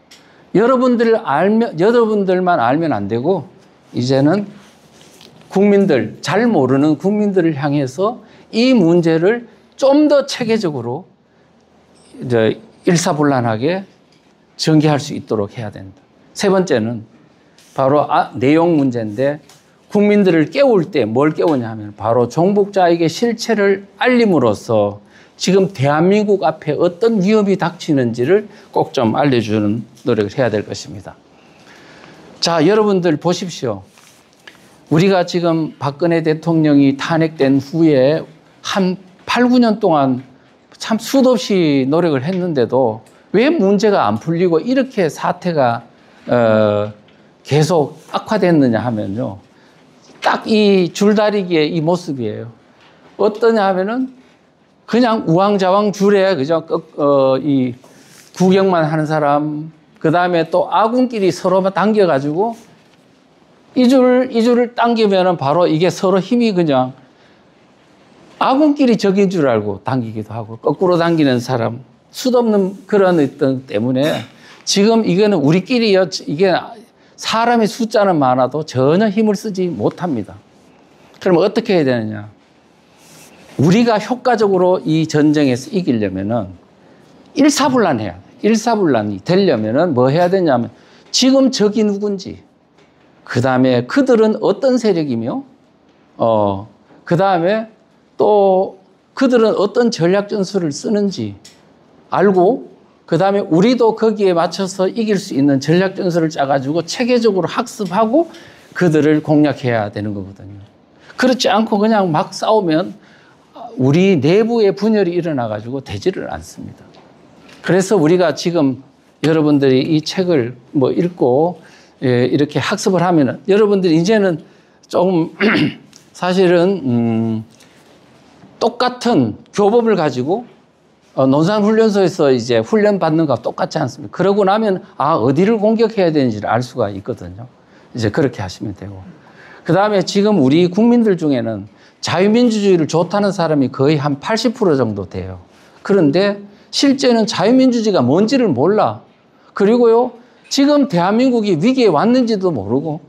여러분들만 알면 안 되고 이제는 국민들, 잘 모르는 국민들을 향해서 이 문제를 좀 더 체계적으로 이제 일사불란하게 전개할 수 있도록 해야 된다. 세 번째는 바로 내용 문제인데 국민들을 깨울 때 뭘 깨우냐 하면 바로 종북자에게 실체를 알림으로써 지금 대한민국 앞에 어떤 위협이 닥치는지를 꼭 좀 알려주는 노력을 해야 될 것입니다. 자, 여러분들 보십시오. 우리가 지금 박근혜 대통령이 탄핵된 후에 한 8, 9년 동안 참 수도 없이 노력을 했는데도 왜 문제가 안 풀리고 이렇게 사태가 계속 악화됐느냐 하면요. 딱 이 줄다리기의 이 모습이에요. 어떠냐 하면은 그냥 우왕좌왕 줄에 그저 이 구경만 하는 사람, 그 다음에 또 아군끼리 서로 당겨가지고 이 줄을 당기면은 바로 이게 서로 힘이 그냥 아군끼리 적인 줄 알고 당기기도 하고 거꾸로 당기는 사람, 수도 없는 그런 어떤 때문에 지금 이거는 우리끼리요, 이게 사람의 숫자는 많아도 전혀 힘을 쓰지 못합니다. 그럼 어떻게 해야 되느냐? 우리가 효과적으로 이 전쟁에서 이기려면은 일사불란해야 돼. 일사불란이 되려면은 뭐 해야 되냐면 지금 적이 누군지, 그 다음에 그들은 어떤 세력이며, 그 다음에 또 그들은 어떤 전략 전술을 쓰는지 알고, 그 다음에 우리도 거기에 맞춰서 이길 수 있는 전략 전술을 짜가지고 체계적으로 학습하고 그들을 공략해야 되는 거거든요. 그렇지 않고 그냥 막 싸우면 우리 내부에 분열이 일어나가지고 되지를 않습니다. 그래서 우리가 지금 여러분들이 이 책을 뭐 읽고 이렇게 학습을 하면은 여러분들이 이제는 조금 사실은 똑같은 교법을 가지고 논산훈련소에서 이제 훈련 받는 거와 똑같지 않습니까? 그러고 나면 어디를 공격해야 되는지를 알 수가 있거든요. 이제 그렇게 하시면 되고. 그 다음에 지금 우리 국민들 중에는 자유민주주의를 좋다는 사람이 거의 한 80% 정도 돼요. 그런데 실제는 자유민주주의가 뭔지를 몰라. 그리고요, 지금 대한민국이 위기에 왔는지도 모르고,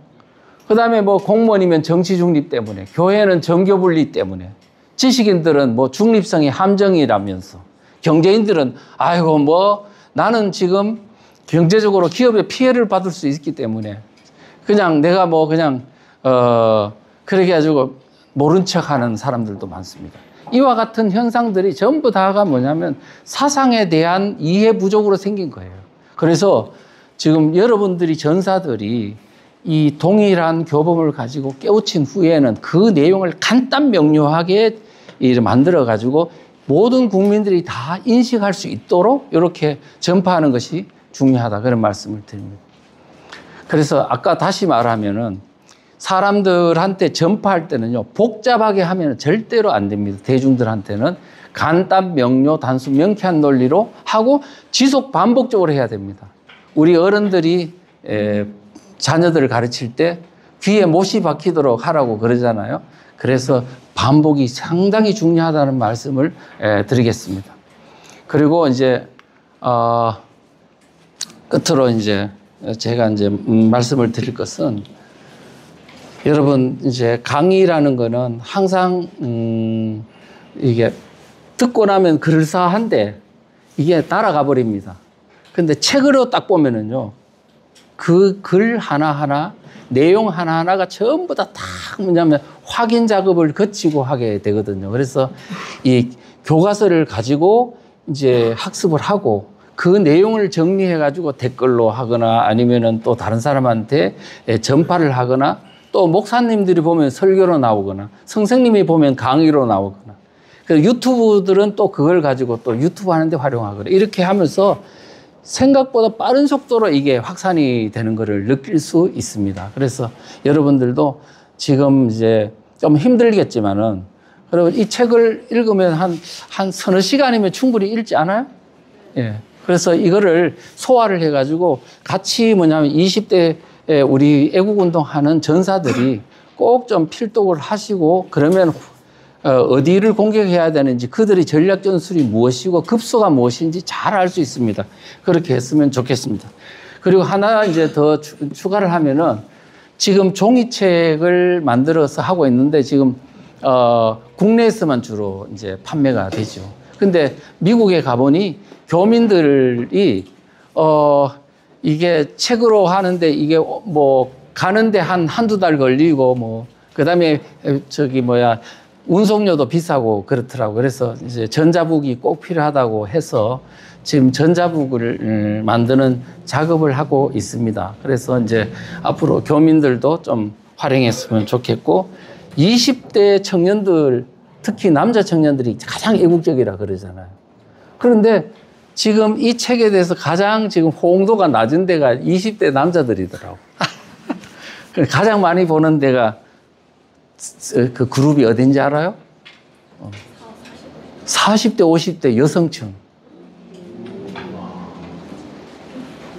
그 다음에 뭐 공무원이면 정치 중립 때문에, 교회는 정교 분리 때문에, 지식인들은 뭐 중립성이 함정이라면서, 경제인들은 아이고 뭐 나는 지금 경제적으로 기업에 피해를 받을 수 있기 때문에 그냥 내가 뭐 그냥 그렇게 해가지고 모른 척하는 사람들도 많습니다. 이와 같은 현상들이 전부 다가 뭐냐면 사상에 대한 이해 부족으로 생긴 거예요. 그래서 지금 여러분들이 전사들이 이 동일한 교범을 가지고 깨우친 후에는 그 내용을 간단 명료하게 만들어 가지고 모든 국민들이 다 인식할 수 있도록 이렇게 전파하는 것이 중요하다, 그런 말씀을 드립니다. 그래서 아까 다시 말하면은 사람들한테 전파할 때는요, 복잡하게 하면 절대로 안 됩니다. 대중들한테는 간단, 명료, 단순, 명쾌한 논리로 하고 지속 반복적으로 해야 됩니다. 우리 어른들이 자녀들을 가르칠 때 귀에 못이 박히도록 하라고 그러잖아요. 그래서 반복이 상당히 중요하다는 말씀을 드리겠습니다. 그리고 이제 끝으로 이제 제가 이제 말씀을 드릴 것은, 여러분 이제 강의라는 거는 항상 이게 듣고 나면 그럴싸한데 이게 날아가 버립니다. 근데 책으로 딱 보면은요, 그 글 하나하나, 내용 하나하나가 전부 다 뭐냐면 확인 작업을 거치고 하게 되거든요. 그래서 이 교과서를 가지고 이제 학습을 하고 그 내용을 정리해가지고 댓글로 하거나 아니면은 또 다른 사람한테 전파를 하거나, 또 목사님들이 보면 설교로 나오거나 선생님이 보면 강의로 나오거나, 유튜브들은 또 그걸 가지고 또 유튜브 하는데 활용하거나, 이렇게 하면서 생각보다 빠른 속도로 이게 확산이 되는 것을 느낄 수 있습니다. 그래서 여러분들도 지금 이제 좀 힘들겠지만은, 그리고 이 책을 읽으면 한 서너 시간이면 충분히 읽지 않아요? 예. 그래서 이거를 소화를 해가지고 같이 뭐냐면 20대 우리 애국운동 하는 전사들이 꼭 좀 필독을 하시고, 그러면 어디를 공격해야 되는지, 그들의 전략 전술이 무엇이고 급소가 무엇인지 잘 알 수 있습니다. 그렇게 했으면 좋겠습니다. 그리고 하나 이제 더 추가를 하면은, 지금 종이책을 만들어서 하고 있는데 지금 국내에서만 주로 이제 판매가 되죠. 근데 미국에 가보니 교민들이 이게 책으로 하는데 이게 뭐 가는데 한두 달 걸리고, 뭐 그다음에 운송료도 비싸고 그렇더라고요. 그래서 이제 전자북이 꼭 필요하다고 해서 지금 전자북을 만드는 작업을 하고 있습니다. 그래서 이제 앞으로 교민들도 좀 활용했으면 좋겠고, 20대 청년들, 특히 남자 청년들이 가장 애국적이라 그러잖아요. 그런데 지금 이 책에 대해서 가장 지금 호응도가 낮은 데가 20대 남자들이더라고. 가장 많이 보는 데가 그 그룹이 어딘지 알아요? 40대, 50대 여성층.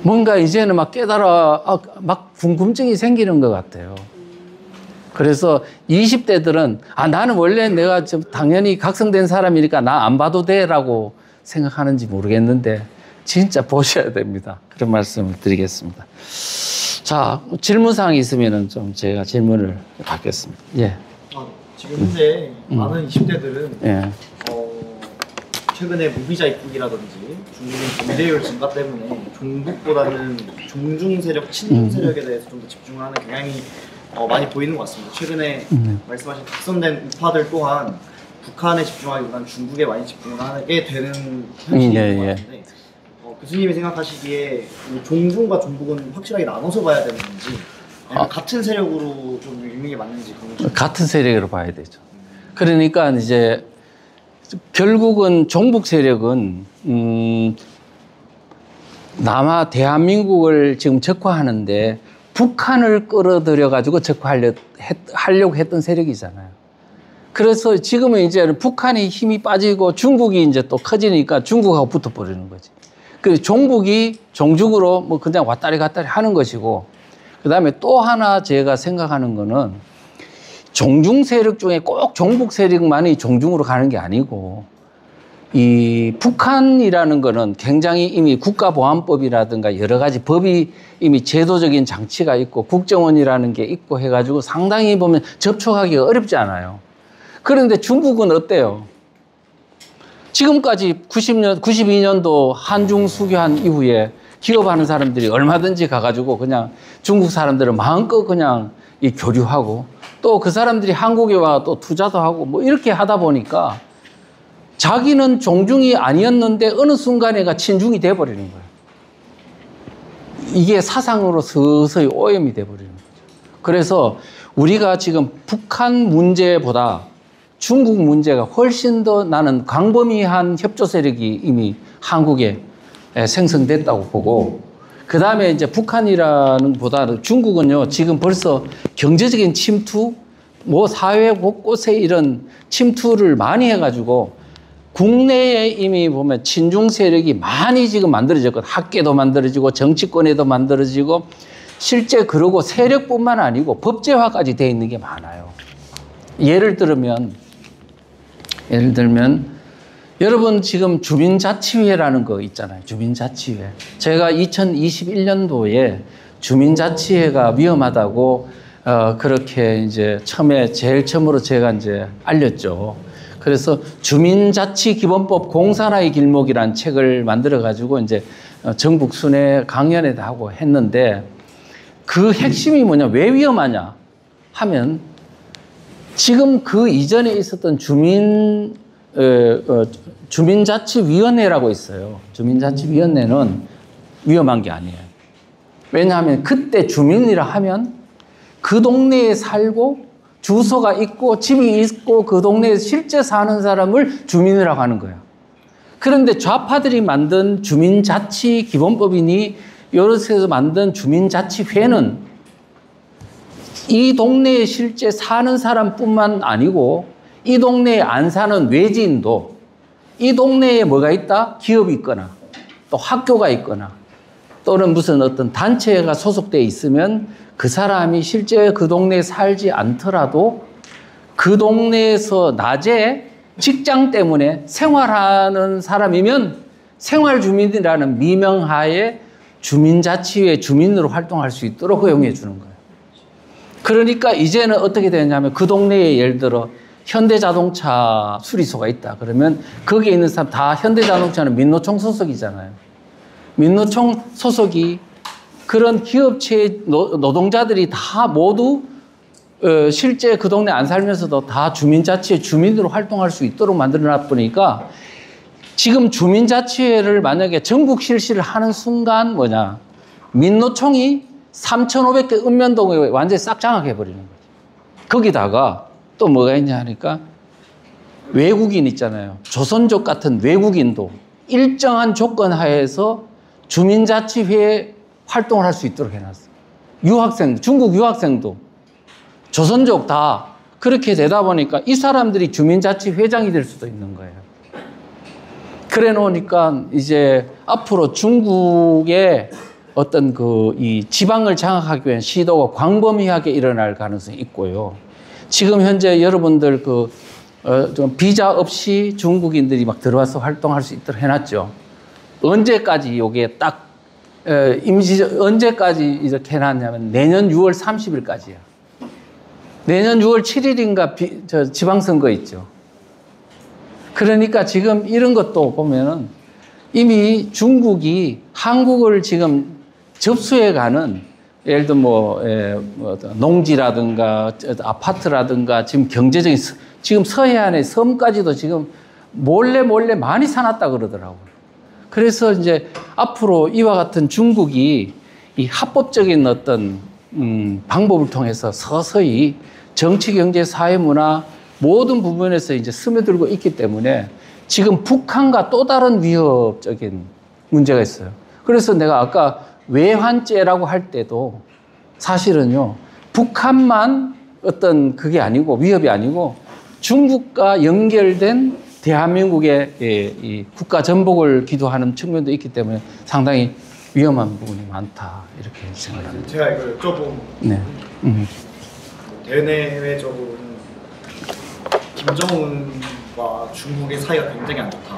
뭔가 이제는 막 막 궁금증이 생기는 것 같아요. 그래서 20대들은 나는 원래 내가 좀 당연히 각성된 사람이니까 나 안 봐도 돼라고 생각하는지 모르겠는데 진짜 보셔야 됩니다. 그런 말씀을 드리겠습니다. 자, 질문사항이 있으면 좀 제가 질문을 받겠습니다. 예. 지금 현재 많은 20대들은 예. 최근에 무비자 입국이라든지 중국인 범죄율 증가 때문에 종북보다는 종중 세력, 친중 세력에 대해서 좀 더 집중하는 경향이 많이 보이는 것 같습니다. 최근에 말씀하신 각성된 우파들 또한 북한에 집중하기보다는 중국에 많이 집중을 하게 되는 현실인 것 같은데, 교수님이 생각하시기에 종중과 종북은 확실하게 나눠서 봐야 되는 건지, 아니면 같은 세력으로 좀 읽는 게 맞는지. 같은 세력으로 봐야 되죠. 그러니까 이제 결국은 종북 세력은 남아 대한민국을 지금 적화하는데 북한을 끌어들여 가지고 적화하려고 했던 세력이잖아요. 그래서 지금은 이제 북한이 힘이 빠지고 중국이 이제 또 커지니까 중국하고 붙어버리는 거지. 그 종북이 종죽으로 뭐 그냥 왔다리 갔다리 하는 것이고, 그 다음에 또 하나 제가 생각하는 거는 종중 세력 중에 꼭 종북 세력만이 종중으로 가는 게 아니고, 이 북한이라는 거는 굉장히 이미 국가보안법이라든가 여러 가지 법이 이미 제도적인 장치가 있고 국정원이라는 게 있고 해가지고 상당히 보면 접촉하기가 어렵지 않아요. 그런데 중국은 어때요? 지금까지 92년도 한중 수교한 이후에 기업하는 사람들이 얼마든지 가가지고 그냥 중국 사람들은 마음껏 그냥 이 교류하고 또 그 사람들이 한국에 와 또 투자도 하고 뭐 이렇게 하다 보니까 자기는 종중이 아니었는데 어느 순간에가 친중이 돼버리는 거예요. 이게 사상으로 서서히 오염이 돼버리는 거죠. 그래서 우리가 지금 북한 문제보다 중국 문제가 훨씬 더 나는 광범위한 협조 세력이 이미 한국에 생성됐다고 보고, 그 다음에 이제 북한이라는 보다 중국은요, 지금 벌써 경제적인 침투, 뭐 사회 곳곳에 이런 침투를 많이 해가지고 국내에 이미 보면 친중 세력이 많이 지금 만들어졌거든요. 학계도 만들어지고 정치권에도 만들어지고 실제 그러고 세력뿐만 아니고 법제화까지 되어 있는 게 많아요. 예를 들면 여러분 지금 주민자치회라는 거 있잖아요. 주민자치회. 제가 2021년도에 주민자치회가 위험하다고 그렇게 이제 제일 처음으로 제가 이제 알렸죠. 그래서 주민자치기본법 공산화의 길목이라는 책을 만들어 가지고 이제 전국 순회 강연에도 하고 했는데, 그 핵심이 뭐냐, 왜 위험하냐 하면 지금 그 이전에 있었던 주민자치위원회라고 있어요. 주민자치위원회는 위험한 게 아니에요. 왜냐하면 그때 주민이라 하면 그 동네에 살고 주소가 있고 집이 있고 그 동네에 실제 사는 사람을 주민이라고 하는 거예요. 그런데 좌파들이 만든 주민자치기본법이니 여럿에서 만든 주민자치회는 이 동네에 실제 사는 사람뿐만 아니고 이 동네에 안 사는 외지인도 이 동네에 뭐가 있다? 기업이 있거나 또 학교가 있거나 또는 무슨 어떤 단체가 소속되어 있으면 그 사람이 실제 그 동네에 살지 않더라도 그 동네에서 낮에 직장 때문에 생활하는 사람이면 생활주민이라는 미명하에 주민자치회 주민으로 활동할 수 있도록 허용해 주는 거예요. 그러니까 이제는 어떻게 되냐면 그 동네에 예를 들어 현대자동차 수리소가 있다. 그러면 거기에 있는 사람 다 현대자동차는 민노총 소속이잖아요. 민노총 소속이 그런 기업체 노동자들이 다 모두 실제 그 동네 안 살면서도 다 주민자치회 주민으로 활동할 수 있도록 만들어놨 보니까 지금 주민자치회를 만약에 전국 실시를 하는 순간 뭐냐, 민노총이 3,500개 읍면동에 완전히 싹 장악해버리는 거죠. 거기다가 또 뭐가 있냐 하니까 외국인 있잖아요. 조선족 같은 외국인도 일정한 조건 하에서 주민자치회에 활동을 할 수 있도록 해놨어요. 유학생, 중국 유학생도 조선족 다 그렇게 되다 보니까 이 사람들이 주민자치회장이 될 수도 있는 거예요. 그래 놓으니까 이제 앞으로 중국의 어떤 이 지방을 장악하기 위한 시도가 광범위하게 일어날 가능성이 있고요. 지금 현재 여러분들 좀 비자 없이 중국인들이 막 들어와서 활동할 수 있도록 해놨죠. 언제까지 요게 딱 언제까지 이렇게 해놨냐면 내년 6월 30일까지야. 내년 6월 7일인가 지방선거 있죠. 그러니까 지금 이런 것도 보면은 이미 중국이 한국을 지금 접수해가는 예를 들어 농지라든가 아파트라든가 지금 경제적인 지금 서해안의 섬까지도 지금 몰래 많이 사놨다 그러더라고요. 그래서 이제 앞으로 이와 같은 중국이 이 합법적인 어떤 방법을 통해서 서서히 정치, 경제, 사회, 문화 모든 부분에서 이제 스며들고 있기 때문에 지금 북한과 또 다른 위협적인 문제가 있어요. 그래서 내가 아까 외환죄라고 할 때도 사실은요, 북한만 어떤 그게 아니고 위협이 아니고 중국과 연결된 대한민국의 이 국가 전복을 기도하는 측면도 있기 때문에 상당히 위험한 부분이 많다 이렇게 생각합니다. 제가 이걸 여쭤본 네. 대내외적으로는 김정은과 중국의 사이가 굉장히 안 좋다.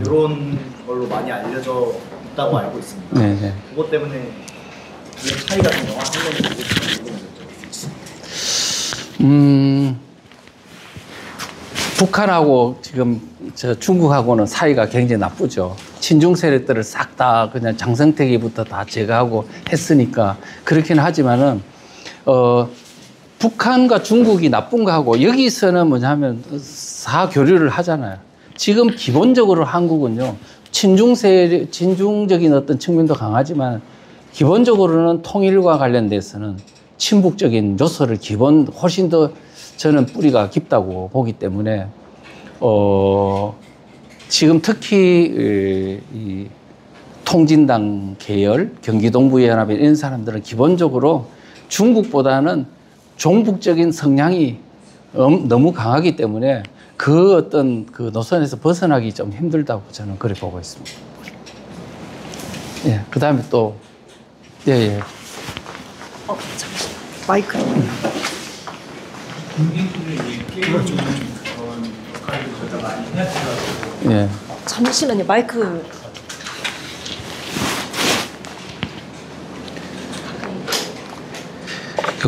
이런 걸로 많이 알려져 있다고 알고 있습니다. 네. 그것 때문에 그 차이가 좀 명확한 건지 모르겠어요. 북한하고 지금 저 중국하고는 사이가 굉장히 나쁘죠. 친중 세력들을 싹 다 그냥 장성택이부터 다 제거하고 했으니까 그렇긴 하지만은 북한과 중국이 나쁜 거하고 여기서는 뭐냐면 사교류를 하잖아요. 지금 기본적으로 한국은요 친중적인 어떤 측면도 강하지만 기본적으로는 통일과 관련돼서는 친북적인 요소를 훨씬 더 저는 뿌리가 깊다고 보기 때문에 지금 특히 이 통진당 계열, 경기동부연합 이런 사람들은 기본적으로 중국보다는 종북적인 성향이 너무 강하기 때문에 그 어떤 그 노선에서 벗어나기 좀 힘들다고 저는 그렇게 보고 있습니다. 예, 그 다음에 또 예. 잠시 마이크. 예. 잠시만요. 마이크.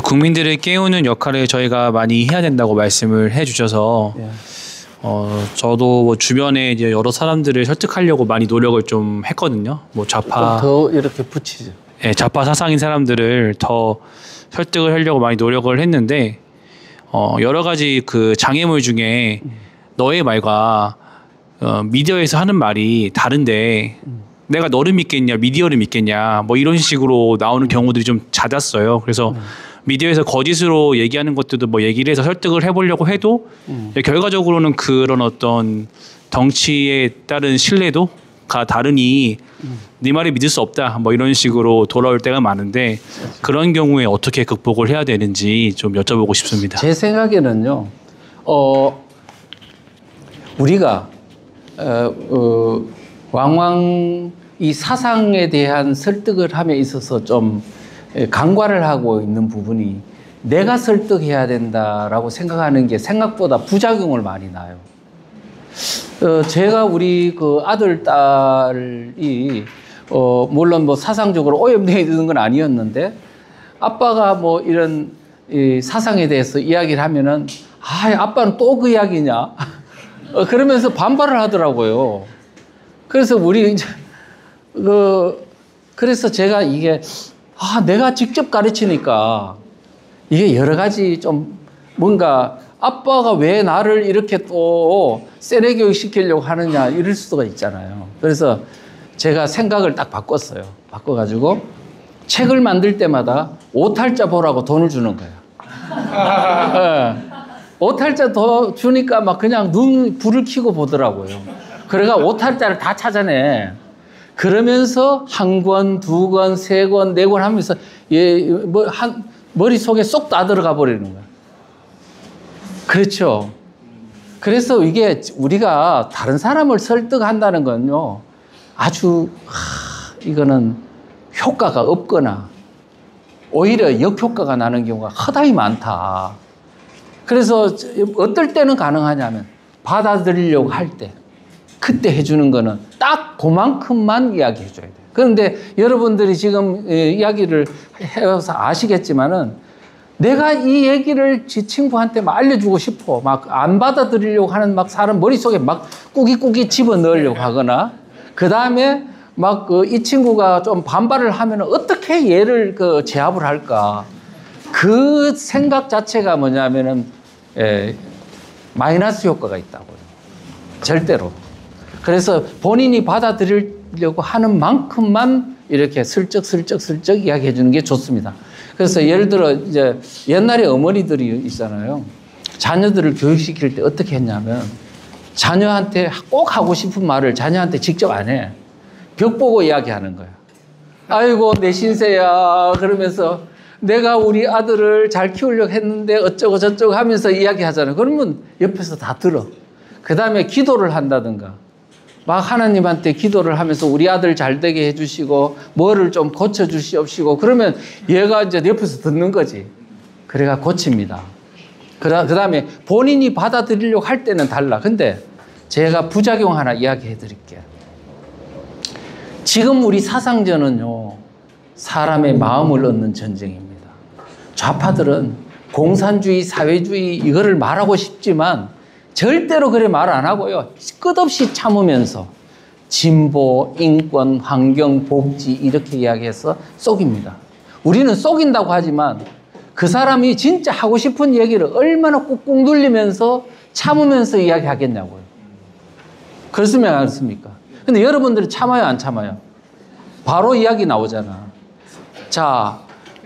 국민들을 깨우는 역할을 저희가 많이 해야 된다고 말씀을 해주셔서 예. 저도 뭐 주변에 이제 여러 사람들을 설득하려고 많이 노력을 좀 했거든요. 뭐 좌파 더 이렇게 붙이죠. 예, 좌파 사상인 사람들을 더 설득을 하려고 많이 노력을 했는데 여러 가지 그 장애물 중에 너의 말과 미디어에서 하는 말이 다른데 내가 너를 믿겠냐 미디어를 믿겠냐 뭐 이런 식으로 나오는 경우들이 좀 잦았어요. 그래서 미디어에서 거짓으로 얘기하는 것들도 뭐 얘기를 해서 설득을 해보려고 해도 결과적으로는 그런 어떤 덩치에 따른 신뢰도가 다르니 네 말을 믿을 수 없다 뭐 이런 식으로 돌아올 때가 많은데 그런 경우에 어떻게 극복을 해야 되는지 좀 여쭤보고 싶습니다. 제 생각에는요, 우리가 왕왕 이 사상에 대한 설득을 함에 있어서 좀 간과를 하고 있는 부분이 내가 설득해야 된다라고 생각하는 게 생각보다 부작용을 많이 나요. 제가 우리 그 아들, 딸이 물론 뭐 사상적으로 오염되어 있는 건 아니었는데 아빠가 뭐 이런 이 사상에 대해서 이야기를 하면은 아빠는 또 그 이야기냐 그러면서 반발을 하더라고요. 그래서 우리 이제 그래서 제가 이게 내가 직접 가르치니까 이게 여러 가지 좀 뭔가 아빠가 왜 나를 이렇게 또 세뇌 교육 시키려고 하느냐 이럴 수가 있잖아요. 그래서 제가 생각을 딱 바꿨어요. 바꿔가지고 책을 만들 때마다 오탈자 보라고 돈을 주는 거예요. 네. 오탈자 더 주니까 막 그냥 불을 켜고 보더라고요. 그래가 오탈자를 다 찾아내. 그러면서 한 권, 두 권, 세 권, 네 권 하면서 머릿속에 쏙 다 들어가 버리는 거야. 그렇죠. 그래서 이게 우리가 다른 사람을 설득한다는 건요, 아주, 이거는 효과가 없거나, 오히려 역효과가 나는 경우가 허다히 많다. 그래서 어떨 때는 가능하냐면, 받아들이려고 할 때, 그때 해주는 거는 딱 그만큼만 이야기해 줘야 돼요. 그런데 여러분들이 지금 이야기를 해서 아시겠지만은 내가 이 얘기를 지 친구한테 막 알려주고 싶어. 막 안 받아들이려고 하는 막 사람 머릿속에 막 꾸깃꾸깃 집어 넣으려고 하거나 그 다음에 막 이 친구가 좀 반발을 하면 어떻게 얘를 제압을 할까. 그 생각 자체가 뭐냐면은 마이너스 효과가 있다고요. 절대로. 그래서 본인이 받아들이려고 하는 만큼만 이렇게 슬쩍 이야기해 주는 게 좋습니다. 그래서 예를 들어 이제 옛날에 어머니들이 있잖아요. 자녀들을 교육시킬 때 어떻게 했냐면 자녀한테 꼭 하고 싶은 말을 자녀한테 직접 안 해. 벽 보고 이야기하는 거야. 아이고 내 신세야 그러면서 내가 우리 아들을 잘 키우려고 했는데 어쩌고 저쩌고 하면서 이야기하잖아요. 그러면 옆에서 다 들어. 그 다음에 기도를 한다든가 막 하나님한테 기도를 하면서 우리 아들 잘 되게 해주시고 뭐를 좀 고쳐주시옵시고 그러면 얘가 이제 옆에서 듣는 거지. 그래가 고칩니다. 그 다음에 본인이 받아들이려고 할 때는 달라. 근데 제가 부작용 하나 이야기해 드릴게요. 지금 우리 사상전은요, 사람의 마음을 얻는 전쟁입니다. 좌파들은 공산주의, 사회주의 이거를 말하고 싶지만 절대로 그래 말 안 하고요. 끝없이 참으면서 진보, 인권, 환경, 복지 이렇게 이야기해서 속입니다. 우리는 속인다고 하지만 그 사람이 진짜 하고 싶은 얘기를 얼마나 꾹꾹 눌리면서 참으면서 이야기하겠냐고요. 그렇습니까? 않습니까? 근데 여러분들이 참아요, 안 참아요? 바로 이야기 나오잖아. 자,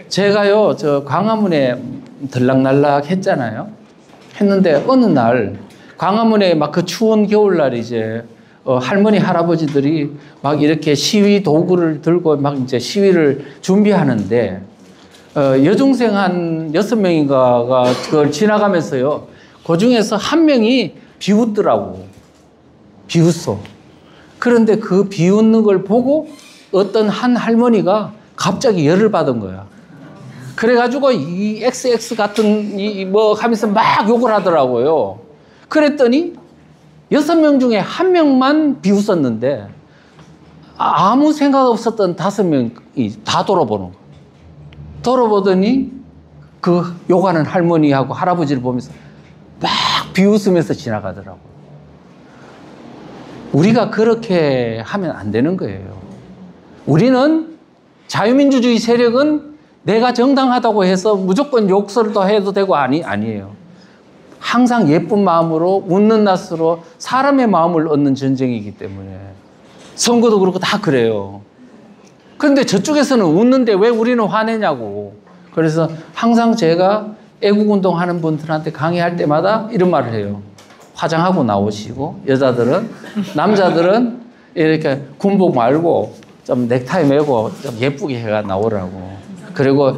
제가요, 저 광화문에 들락날락 했잖아요. 했는데 어느 날 광화문에 막 그 추운 겨울날 이제 할머니, 할아버지들이 막 이렇게 시위 도구를 들고 막 이제 시위를 준비하는데 여중생 한 6명인가가 그걸 지나가면서요. 그 중에서 한 명이 비웃더라고. 비웃어. 그런데 그 비웃는 걸 보고 어떤 한 할머니가 갑자기 열을 받은 거야. 그래가지고 이 XX 같은 뭐 하면서 막 욕을 하더라고요. 그랬더니 6명 중에 1명만 비웃었는데 아무 생각 없었던 5명이 다 돌아보는 거야. 돌아보더니 그 욕하는 할머니하고 할아버지를 보면서 막 비웃으면서 지나가더라고요. 우리가 그렇게 하면 안 되는 거예요. 우리는 자유민주주의 세력은 내가 정당하다고 해서 무조건 욕설도 해도 되고 아니에요. 항상 예쁜 마음으로 웃는 낯으로 사람의 마음을 얻는 전쟁이기 때문에 선거도 그렇고 다 그래요. 그런데 저쪽에서는 웃는데 왜 우리는 화내냐고. 그래서 항상 제가 애국운동 하는 분들한테 강의할 때마다 이런 말을 해요. 화장하고 나오시고 여자들은 남자들은 이렇게 군복 말고 좀 넥타이 메고 좀 예쁘게 해가 나오라고. 그리고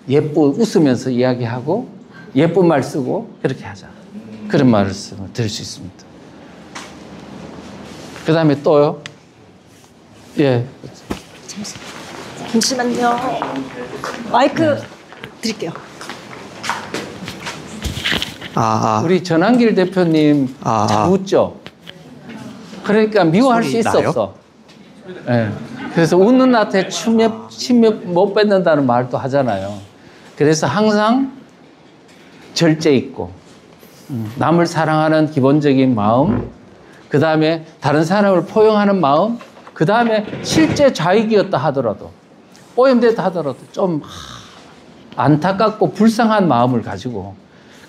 웃으면서 이야기하고 예쁜 말 쓰고 그렇게 하자. 그런 말씀을 드릴 수 있습니다. 그 다음에 또요. 예. 잠시만요. 마이크 드릴게요. 우리 전한길 대표님 잘 웃죠? 그러니까 미워할 수 있었어. 예. 그래서 웃는 낯에 침엽 못 뱉는다는 말도 하잖아요. 그래서 항상 절제 있고 남을 사랑하는 기본적인 마음, 그 다음에 다른 사람을 포용하는 마음, 그 다음에 실제 좌익이었다 하더라도 오염됐다 하더라도 좀 안타깝고 불쌍한 마음을 가지고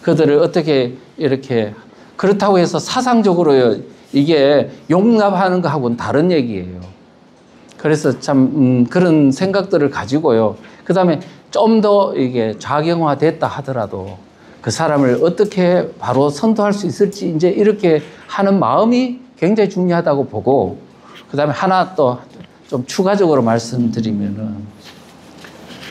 그들을 어떻게 이렇게 그렇다고 해서 사상적으로 이게 용납하는 거하고는 다른 얘기예요. 그래서 참 그런 생각들을 가지고요. 그 다음에 좀 더 이게 좌경화됐다 하더라도 그 사람을 어떻게 바로 선도할 수 있을지 이제 이렇게 하는 마음이 굉장히 중요하다고 보고 그 다음에 하나 또 좀 추가적으로 말씀드리면은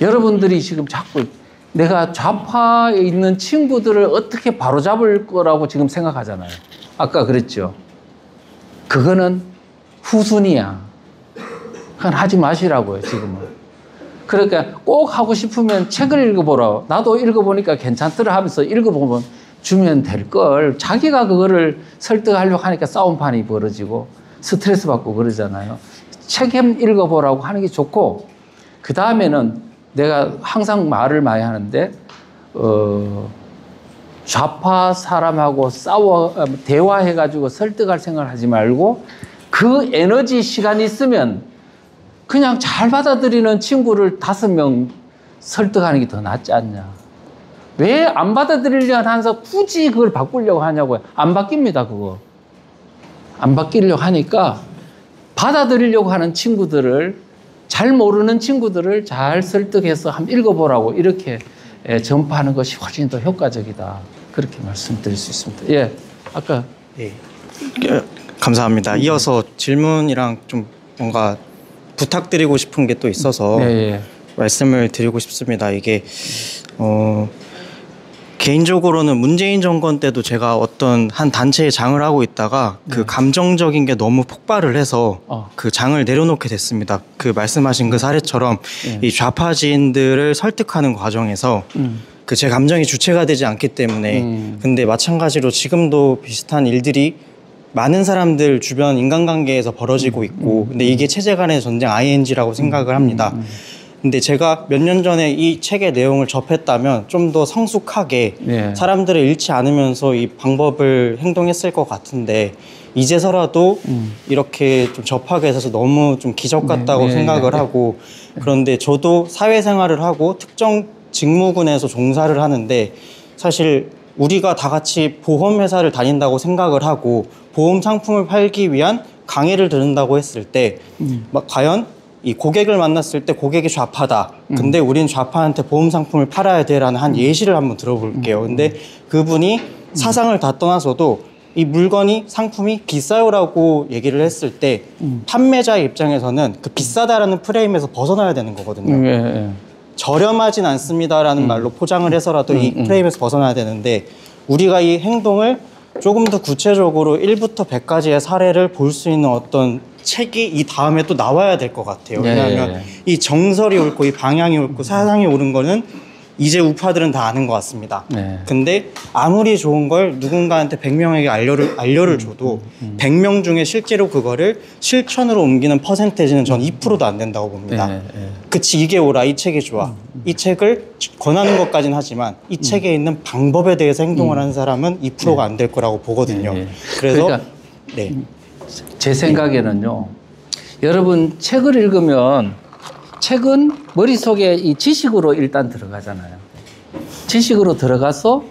여러분들이 지금 자꾸 내가 좌파에 있는 친구들을 어떻게 바로잡을 거라고 지금 생각하잖아요. 아까 그랬죠. 그거는 후순위야. 그건 하지 마시라고요, 지금은. 그러니까 꼭 하고 싶으면 책을 읽어보라. 나도 읽어보니까 괜찮더라 하면서 읽어보면 주면 될 걸. 자기가 그거를 설득하려고 하니까 싸움판이 벌어지고 스트레스 받고 그러잖아요. 책 읽어보라고 하는 게 좋고, 그 다음에는 내가 항상 말을 많이 하는데, 좌파 사람하고 대화해가지고 설득할 생각을 하지 말고 그 에너지 시간이 있으면 그냥 잘 받아들이는 친구를 5명 설득하는 게 더 낫지 않냐. 왜 안 받아들이려고 하면서 굳이 그걸 바꾸려고 하냐고요. 안 바뀝니다, 그거. 안 바뀌려고 하니까 받아들이려고 하는 친구들을, 잘 모르는 친구들을 잘 설득해서 한번 읽어보라고 이렇게 전파하는 것이 훨씬 더 효과적이다. 그렇게 말씀드릴 수 있습니다. 예, 아까. 예. 감사합니다. 이어서 질문이랑 좀 뭔가 부탁드리고 싶은 게 또 있어서 말씀을 드리고 싶습니다. 이게 개인적으로는 문재인 정권 때도 제가 어떤 한 단체에 장을 하고 있다가 그 감정적인 게 너무 폭발을 해서 그 장을 내려놓게 됐습니다. 그 말씀하신 그 사례처럼 이 좌파지인들을 설득하는 과정에서 그 제 감정이 주체가 되지 않기 때문에 근데 마찬가지로 지금도 비슷한 일들이 많은 사람들 주변 인간관계에서 벌어지고 있고 근데 이게 체제 간의 전쟁 ING라고 생각을 합니다. 근데 제가 몇 년 전에 이 책의 내용을 접했다면 좀 더 성숙하게 사람들을 잃지 않으면서 이 방법을 행동했을 것 같은데 이제서라도 이렇게 좀 접하게 돼서 너무 좀 기적 같다고 생각을 하고 그런데 저도 사회생활을 하고 특정 직무군에서 종사를 하는데 사실 우리가 다 같이 보험회사를 다닌다고 생각을 하고 보험 상품을 팔기 위한 강의를 듣는다고 했을 때 과연 이 고객을 만났을 때 고객이 좌파다. 근데 우린 좌파한테 보험 상품을 팔아야 돼라는 한 예시를 한번 들어볼게요. 근데 그분이 사상을 다 떠나서도 이 물건이 상품이 비싸요라고 얘기를 했을 때 판매자의 입장에서는 그 비싸다라는 프레임에서 벗어나야 되는 거거든요. 저렴하진 않습니다라는 말로 포장을 해서라도 이 프레임에서 벗어나야 되는데 우리가 이 행동을 조금 더 구체적으로 1부터 100까지의 사례를 볼 수 있는 어떤 책이 이 다음에 또 나와야 될 것 같아요. 왜냐하면 이 정설이 옳고 이 방향이 옳고 사상이 옳은 거는 이제 우파들은 다 아는 것 같습니다. 근데 아무리 좋은 걸 누군가한테 100명에게 알려를 줘도 100명 중에 실제로 그거를 실천으로 옮기는 퍼센테이지는 전 2%도 안 된다고 봅니다. 그치 이게 옳아 이 책이 좋아 이 책을 권하는 것까지는 하지만 이 책에 있는 방법에 대해서 행동을 하는 사람은 2%가 안 될 거라고 보거든요. 그래서 그러니까 제 생각에는요. 여러분 책을 읽으면 책은 머릿속에 이 지식으로 일단 들어가잖아요. 지식으로 들어가서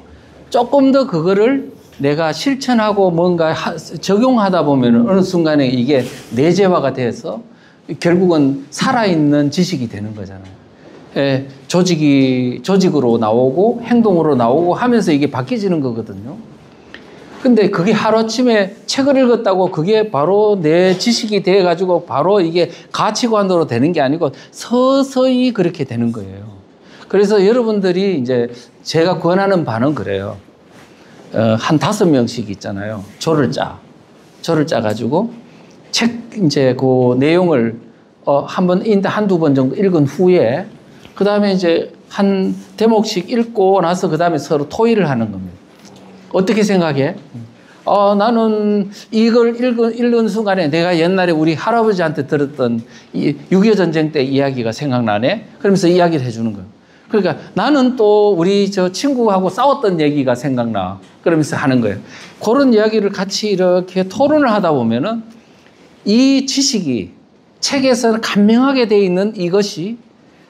조금 더 그거를 내가 실천하고 뭔가 적용하다 보면 어느 순간에 이게 내재화가 돼서 결국은 살아있는 지식이 되는 거잖아요. 조직으로 나오고 행동으로 나오고 하면서 이게 바뀌어지는 거거든요. 근데 그게 하루아침에 책을 읽었다고 그게 바로 내 지식이 돼가지고 바로 이게 가치관으로 되는 게 아니고 서서히 그렇게 되는 거예요. 그래서 여러분들이 이제 제가 권하는 바는 그래요. 한 5명씩 있잖아요. 조를 짜가지고 책 이제 그 내용을 한두 번 정도 읽은 후에 그 다음에 이제 한 대목씩 읽고 나서 그 다음에 서로 토의를 하는 겁니다. 어떻게 생각해? 나는 이걸 읽은 순간에 내가 옛날에 우리 할아버지한테 들었던 6.25 전쟁 때 이야기가 생각나네? 그러면서 이야기를 해주는 거예요. 그러니까 나는 또 우리 저 친구하고 싸웠던 얘기가 생각나. 그러면서 하는 거예요. 그런 이야기를 같이 이렇게 토론을 하다 보면은 이 지식이 책에서는 간명하게 돼 있는 이것이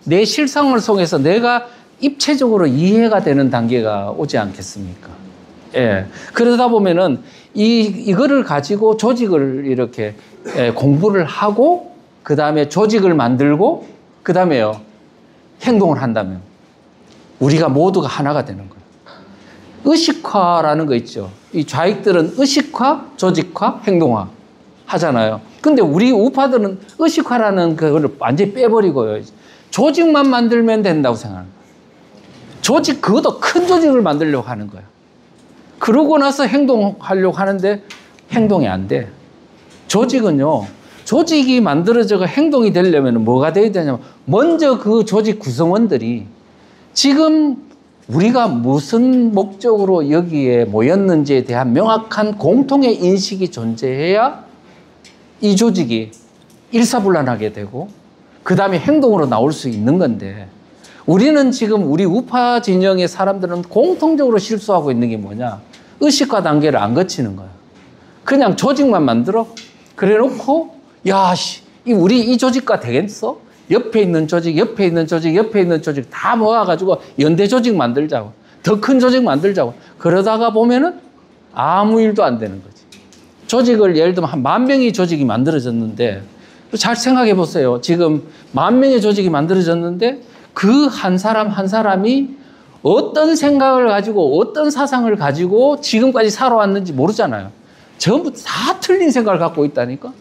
내 실상을 통해서 내가 입체적으로 이해가 되는 단계가 오지 않겠습니까? 그러다 보면은 이거를 가지고 조직을 이렇게 공부를 하고 그 다음에 조직을 만들고 그 다음에요 행동을 한다면 우리가 모두가 하나가 되는 거예요. 의식화라는 거 있죠. 이 좌익들은 의식화, 조직화, 행동화 하잖아요. 근데 우리 우파들은 의식화라는 그거를 완전히 빼버리고요. 조직만 만들면 된다고 생각하는 거예요. 그것도 큰 조직을 만들려고 하는 거예요. 그러고 나서 행동하려고 하는데 행동이 안 돼. 조직은요. 조직이 만들어져서 행동이 되려면 뭐가 돼야 되냐면 먼저 그 조직 구성원들이 지금 우리가 무슨 목적으로 여기에 모였는지에 대한 명확한 공통의 인식이 존재해야 이 조직이 일사불란하게 되고 그 다음에 행동으로 나올 수 있는 건데 우리는 지금 우리 우파 진영의 사람들은 공통적으로 실수하고 있는 게 뭐냐? 의식화 단계를 안 거치는 거야. 그냥 조직만 만들어. 그래 놓고 우리 이 조직과 되겠어? 옆에 있는 조직 다 모아가지고 연대 조직 만들자고. 더 큰 조직 만들자고. 그러다가 보면은 아무 일도 안 되는 거지. 조직을 예를 들면 한 10,000명의 조직이 만들어졌는데 잘 생각해 보세요. 지금 10,000명의 조직이 만들어졌는데 그 한 사람 한 사람이 어떤 생각을 가지고 어떤 사상을 가지고 지금까지 살아왔는지 모르잖아요. 전부 다 틀린 생각을 갖고 있다니까.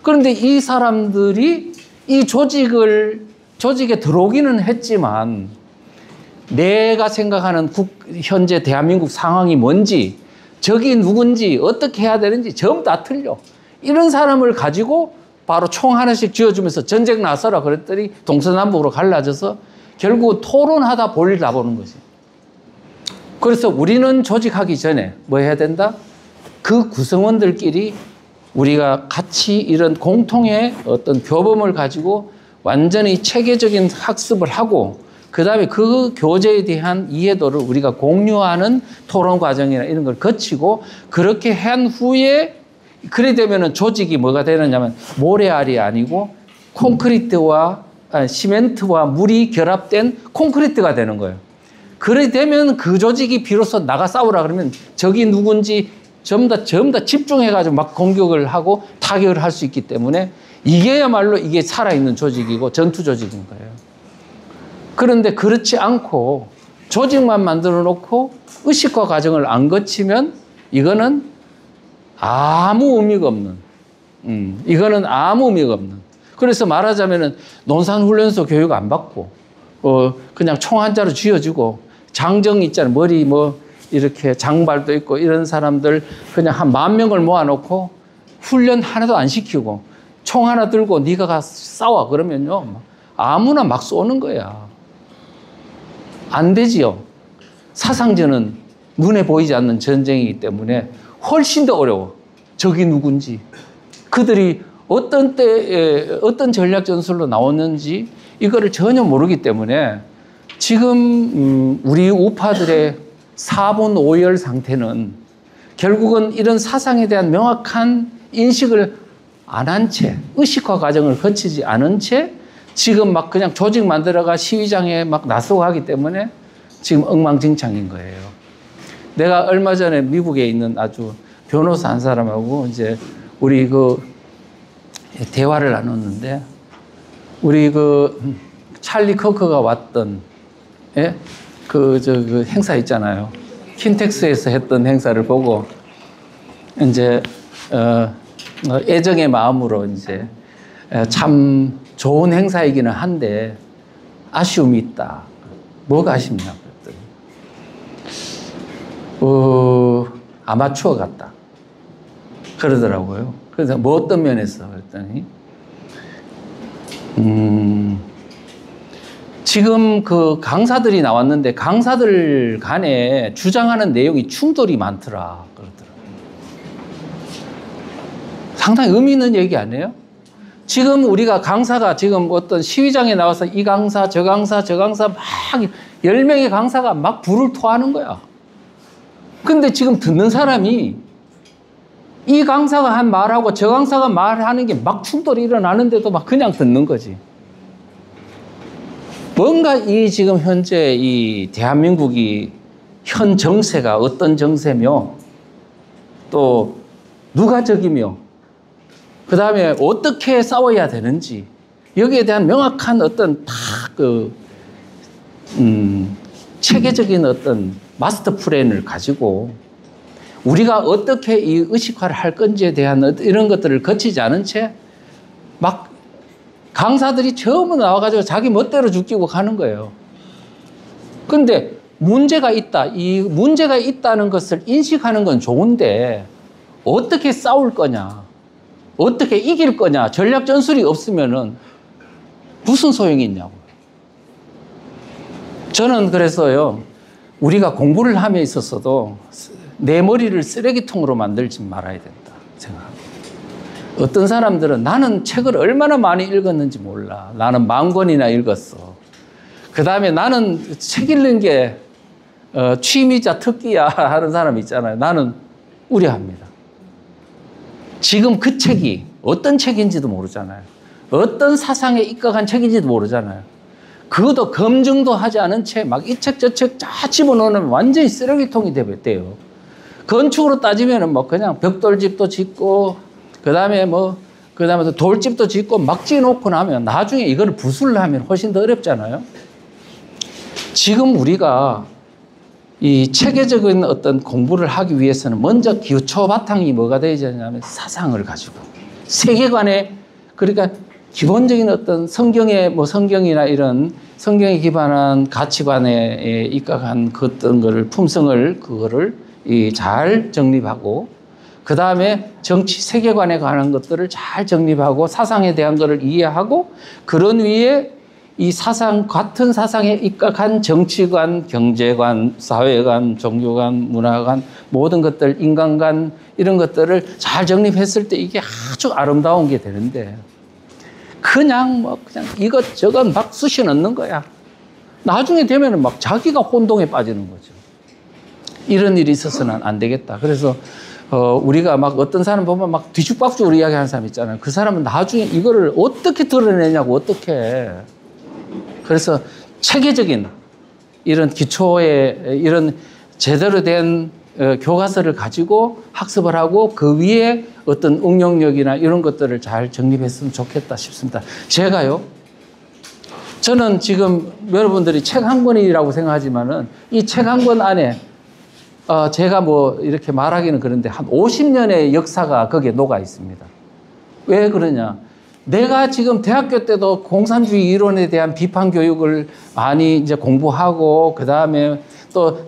그런데 이 사람들이 이 조직을 조직에 들어오기는 했지만 내가 생각하는 현재 대한민국 상황이 뭔지, 적이 누군지, 어떻게 해야 되는지 전부 다 틀려. 이런 사람을 가지고 바로 총 하나씩 쥐어주면서 전쟁 나서라 그랬더니 동서남북으로 갈라져서 결국 토론하다 볼일 다 보는 거지. 그래서 우리는 조직하기 전에 뭐 해야 된다? 그 구성원들끼리 우리가 같이 이런 공통의 어떤 교범을 가지고 완전히 체계적인 학습을 하고 그 다음에 그 교재에 대한 이해도를 우리가 공유하는 토론 과정이나 이런 걸 거치고 그렇게 한 후에 그래 되면은 조직이 뭐가 되느냐면 모래알이 아니고 콘크리트와 시멘트와 물이 결합된 콘크리트가 되는 거예요. 그래 되면 그 조직이 비로소 나가 싸우라 그러면 적이 누군지 전부 다 집중해가지고 막 공격을 하고 타격을 할 수 있기 때문에 이게야말로 이게 살아있는 조직이고 전투 조직인 거예요. 그런데 그렇지 않고 조직만 만들어 놓고 의식화 과정을 안 거치면 이거는 아무 의미가 없는, 이거는 아무 의미가 없는. 그래서 말하자면은 논산훈련소 교육 안 받고, 그냥 총 한 자로 쥐어주고, 장정 있잖아요. 머리 뭐 이렇게 장발도 있고 이런 사람들 그냥 한 10,000명을 모아놓고 훈련 하나도 안 시키고 총 하나 들고 네가 가 싸워 그러면요 아무나 막 쏘는 거야. 안 되지요. 사상전은 눈에 보이지 않는 전쟁이기 때문에 훨씬 더 어려워. 적이 누군지, 그들이 어떤 때에 어떤 전략 전술로 나오는지 이거를 전혀 모르기 때문에 지금 우리 우파들의 사본오열 상태는 결국은 이런 사상에 대한 명확한 인식을 안 한 채, 의식화 과정을 거치지 않은 채 지금 막 그냥 조직 만들어가 시위장에 막 나서고 하기 때문에 지금 엉망진창인 거예요. 내가 얼마 전에 미국에 있는 아주 변호사 한 사람하고 이제 우리 그 대화를 나눴는데 우리 그 찰리 커커가 왔던 그 행사 있잖아요. 킨텍스에서 했던 행사를 보고 이제 애정의 마음으로 이제 참 좋은 행사이기는 한데 아쉬움이 있다. 뭐가 아쉽냐 그랬더니 아마추어 같다 그러더라고요. 그래서 뭐 어떤 면에서 그랬더니 지금 그 강사들이 나왔는데 강사들 간에 주장하는 내용이 충돌이 많더라 그러더라고요. 상당히 의미 있는 얘기 아니에요? 지금 우리가 강사가 지금 어떤 시위장에 나와서 이 강사, 저 강사, 저 강사 막 10명의 강사가 막 불을 토하는 거야. 근데 지금 듣는 사람이 이 강사가 한 말하고 저 강사가 말하는 게 막 충돌이 일어나는데도 막 그냥 듣는 거지. 뭔가 이 지금 현재 이 대한민국이 현 정세가 어떤 정세며 또 누가 적이며 그 다음에 어떻게 싸워야 되는지 여기에 대한 명확한 어떤 체계적인 어떤 마스터 플랜을 가지고 우리가 어떻게 이 의식화를 할 건지에 대한 이런 것들을 거치지 않은 채 막 강사들이 처음 나와가지고 자기 멋대로 죽이고 가는 거예요. 그런데 문제가 있다. 이 문제가 있다는 것을 인식하는 건 좋은데 어떻게 싸울 거냐, 어떻게 이길 거냐, 전략 전술이 없으면은 무슨 소용이 있냐고. 저는 그래서요, 우리가 공부를 함에 있어서도 내 머리를 쓰레기통으로 만들지 말아야 된다 생각합니다. 어떤 사람들은 나는 책을 얼마나 많이 읽었는지 몰라. 나는 10,000권이나 읽었어. 그 다음에 나는 책 읽는 게 취미자 특기야 하는 사람 있잖아요. 나는 우려합니다. 지금 그 책이 어떤 책인지도 모르잖아요. 어떤 사상에 입각한 책인지도 모르잖아요. 그것도 검증도 하지 않은 채 막 이 책 저 책 다 집어넣으면 완전히 쓰레기통이 돼요. 건축으로 따지면은 뭐 그냥 벽돌집도 짓고 그다음에 또 돌집도 짓고 막 지어놓고 나면 나중에 이거를 부수를 하면 훨씬 더 어렵잖아요. 지금 우리가 이 체계적인 어떤 공부를 하기 위해서는 먼저 기초 바탕이 뭐가 되어야 되냐면 사상을 가지고 세계관에, 그러니까 기본적인 어떤 성경의 뭐 성경이나 이런 성경에 기반한 가치관에 입각한 그 어떤 거를 품성을 그거를 잘 정립하고 그 다음에 정치 세계관에 관한 것들을 잘 정립하고 사상에 대한 것을 이해하고 그런 위에 이 사상 같은 사상에 입각한 정치관, 경제관, 사회관, 종교관, 문화관 모든 것들 인간관 이런 것들을 잘 정립했을 때 이게 아주 아름다운 게 되는데 그냥 뭐 그냥 이것저것 막 쑤시 넣는 거야. 나중에 되면은 막 자기가 혼동에 빠지는 거죠. 이런 일이 있어서는 안 되겠다. 그래서 우리가 막 어떤 사람 보면 막 뒤죽박죽으로 이야기하는 사람 있잖아요. 그 사람은 나중에 이거를 어떻게 드러내냐고 어떻게. 그래서 체계적인 이런 기초의 이런 제대로 된 교과서를 가지고 학습을 하고 그 위에 어떤 응용력이나 이런 것들을 잘 정립했으면 좋겠다 싶습니다. 제가요, 저는 지금 여러분들이 책 한 권이라고 생각하지만은 이 책 한 권 안에 제가 뭐 이렇게 말하기는 그런데 한 50년의 역사가 거기에 녹아 있습니다. 왜 그러냐? 내가 지금 대학교 때도 공산주의 이론에 대한 비판 교육을 많이 이제 공부하고 그 다음에 또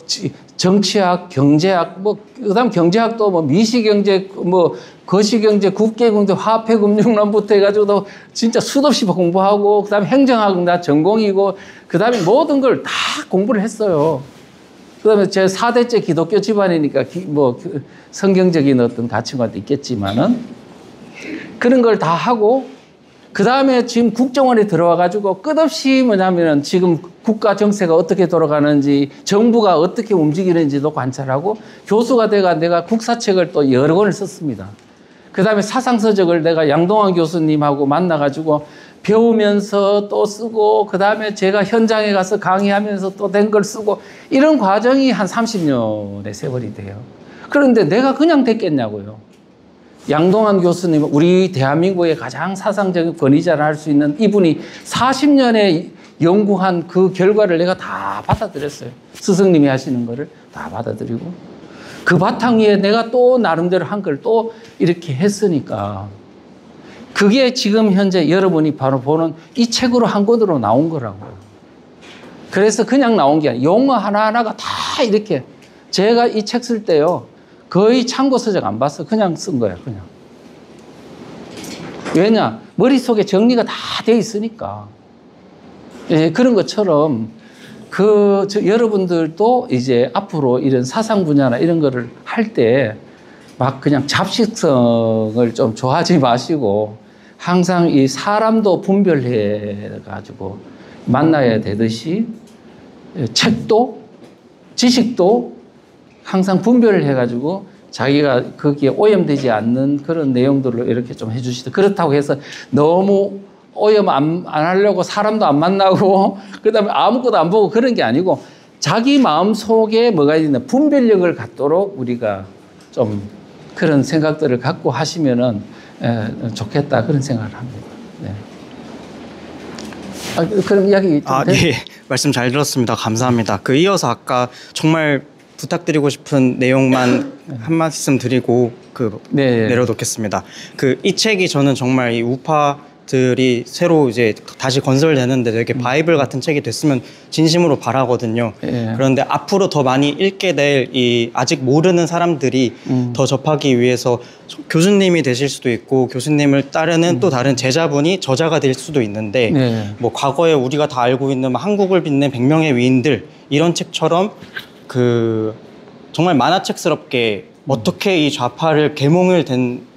정치학, 경제학, 뭐 그다음 경제학도 뭐 미시경제, 뭐 거시경제, 국계경제, 화폐금융론부터 해가지고도 진짜 수없이 공부하고 그다음에 행정학 나 전공이고 그다음에 모든 걸 다 공부를 했어요. 그다음에 제 4대째 기독교 집안이니까 뭐 성경적인 어떤 가치관도 있겠지만은 그런 걸 다 하고 그 다음에 지금 국정원에 들어와 가지고 끝없이 뭐냐면은 지금 국가 정세가 어떻게 돌아가는지 정부가 어떻게 움직이는지도 관찰하고 교수가 돼가 내가 국사책을 또 여러 권을 썼습니다. 그 다음에 사상서적을 내가 양동환 교수님하고 만나가지고 배우면서 또 쓰고 그 다음에 제가 현장에 가서 강의하면서 또 된 걸 쓰고 이런 과정이 한 30년의 세월이 돼요. 그런데 내가 그냥 됐겠냐고요. 양동환 교수님, 우리 대한민국의 가장 사상적인 권위자를 할 수 있는 이분이 40년에 연구한 그 결과를 내가 다 받아들였어요. 스승님이 하시는 거를 다 받아들이고 그 바탕 위에 내가 또 나름대로 한 걸 또 이렇게 했으니까 그게 지금 현재 여러분이 바로 보는 이 책으로 한 권으로 나온 거라고요. 그래서 그냥 나온 게 아니라 용어 하나하나가 다 이렇게 제가 이 책 쓸 때요. 거의 참고 서적 안 봤어. 그냥 쓴 거야, 그냥. 왜냐? 머릿속에 정리가 다 돼 있으니까. 예, 그런 것처럼 여러분들도 이제 앞으로 이런 사상 분야나 이런 거를 할 때 막 그냥 잡식성을 좀 좋아하지 마시고 항상 이 사람도 분별해 가지고 만나야 되듯이 책도 지식도 항상 분별을 해가지고 자기가 거기에 오염되지 않는 그런 내용들로 이렇게 좀 해주시다. 그렇다고 해서 너무 오염 안 하려고 사람도 안 만나고 그 다음에 아무것도 안 보고 그런 게 아니고 자기 마음 속에 뭐가 있나 분별력을 갖도록 우리가 좀 그런 생각들을 갖고 하시면은 좋겠다 그런 생각을 합니다. 네. 그럼 이야기 좀 네. 말씀 잘 들었습니다. 감사합니다. 이어서 아까 정말 부탁드리고 싶은 내용만 한 말씀 드리고 내려놓겠습니다. 이 책이 저는 정말 이 우파들이 새로 이제 다시 건설되는데 되게 바이블 같은 책이 됐으면 진심으로 바라거든요. 그런데 앞으로 더 많이 읽게 될 이 아직 모르는 사람들이 더 접하기 위해서 교수님이 되실 수도 있고 교수님을 따르는 또 다른 제자분이 저자가 될 수도 있는데 뭐 과거에 우리가 다 알고 있는 한국을 빛낸 100명의 위인들 이런 책처럼 정말 만화책스럽게 어떻게 이 좌파를 계몽을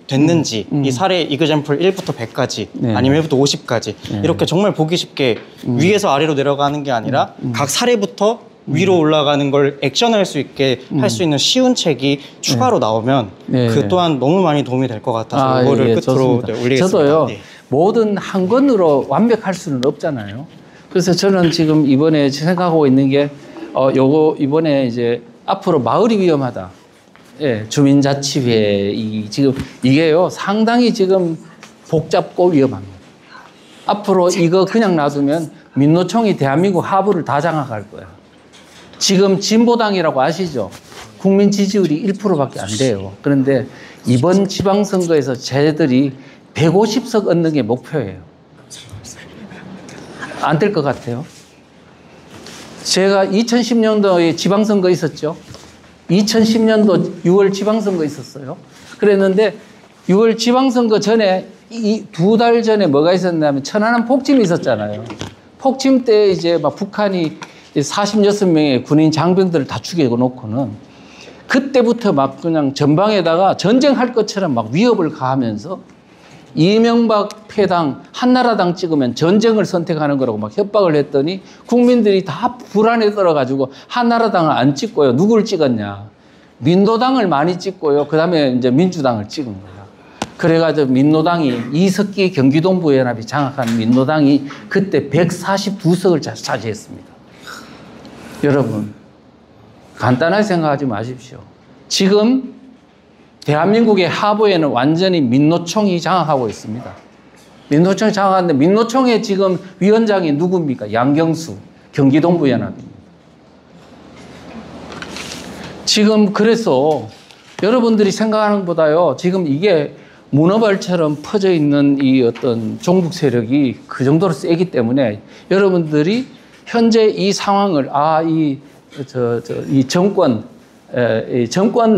됐는지 이 사례 이그젬플 1부터 100까지 아니면 1부터 50까지 이렇게 정말 보기 쉽게 위에서 아래로 내려가는 게 아니라 각 사례부터 위로 올라가는 걸 액션할 수 있게 할 수 있는 쉬운 책이 추가로 나오면 그 또한 너무 많이 도움이 될 것 같아서 이거를 끝으로 올리겠습니다. 저도요. 모든 한 권으로 완벽할 수는 없잖아요. 그래서 저는 지금 이번에 생각하고 있는 게 요거 이번에 이제 앞으로 마을이 위험하다. 예, 주민자치회 지금 이게요 상당히 지금 복잡고 위험합니다. 앞으로 이거 그냥 놔두면 민노총이 대한민국 하부를 다 장악할 거야. 지금 진보당이라고 아시죠? 국민 지지율이 1%밖에 안 돼요. 그런데 이번 지방선거에서 쟤들이 150석 얻는 게 목표예요. 안 될 것 같아요. 제가 2010년도에 지방선거 있었죠. 2010년도 6월 지방선거 있었어요. 그랬는데 6월 지방선거 전에 이 2달 전에 뭐가 있었냐면 천안함 폭침이 있었잖아요. 폭침 때 이제 막 북한이 46명의 군인 장병들을 다 죽여놓고는 그때부터 막 그냥 전방에다가 전쟁할 것처럼 막 위협을 가하면서 이명박 패당 한나라당 찍으면 전쟁을 선택하는 거라고 막 협박을 했더니 국민들이 다 불안에 떨어가지고 한나라당을 안 찍고요. 누굴 찍었냐? 민노당을 많이 찍고요. 그 다음에 이제 민주당을 찍은 거예요. 그래가지고 민노당이 이석기 경기동부연합이 장악한 민노당이 그때 142석을 차지했습니다. 여러분, 간단하게 생각하지 마십시오. 지금 대한민국의 하부에는 완전히 민노총이 장악하고 있습니다. 민노총이 장악하는데 민노총의 지금 위원장이 누굽니까? 양경수 경기동부연합입니다. 지금 그래서 여러분들이 생각하는 것보다요, 지금 이게 문어발처럼 퍼져 있는 이 어떤 종북 세력이 그 정도로 세기 때문에 여러분들이 현재 이 상황을 이 정권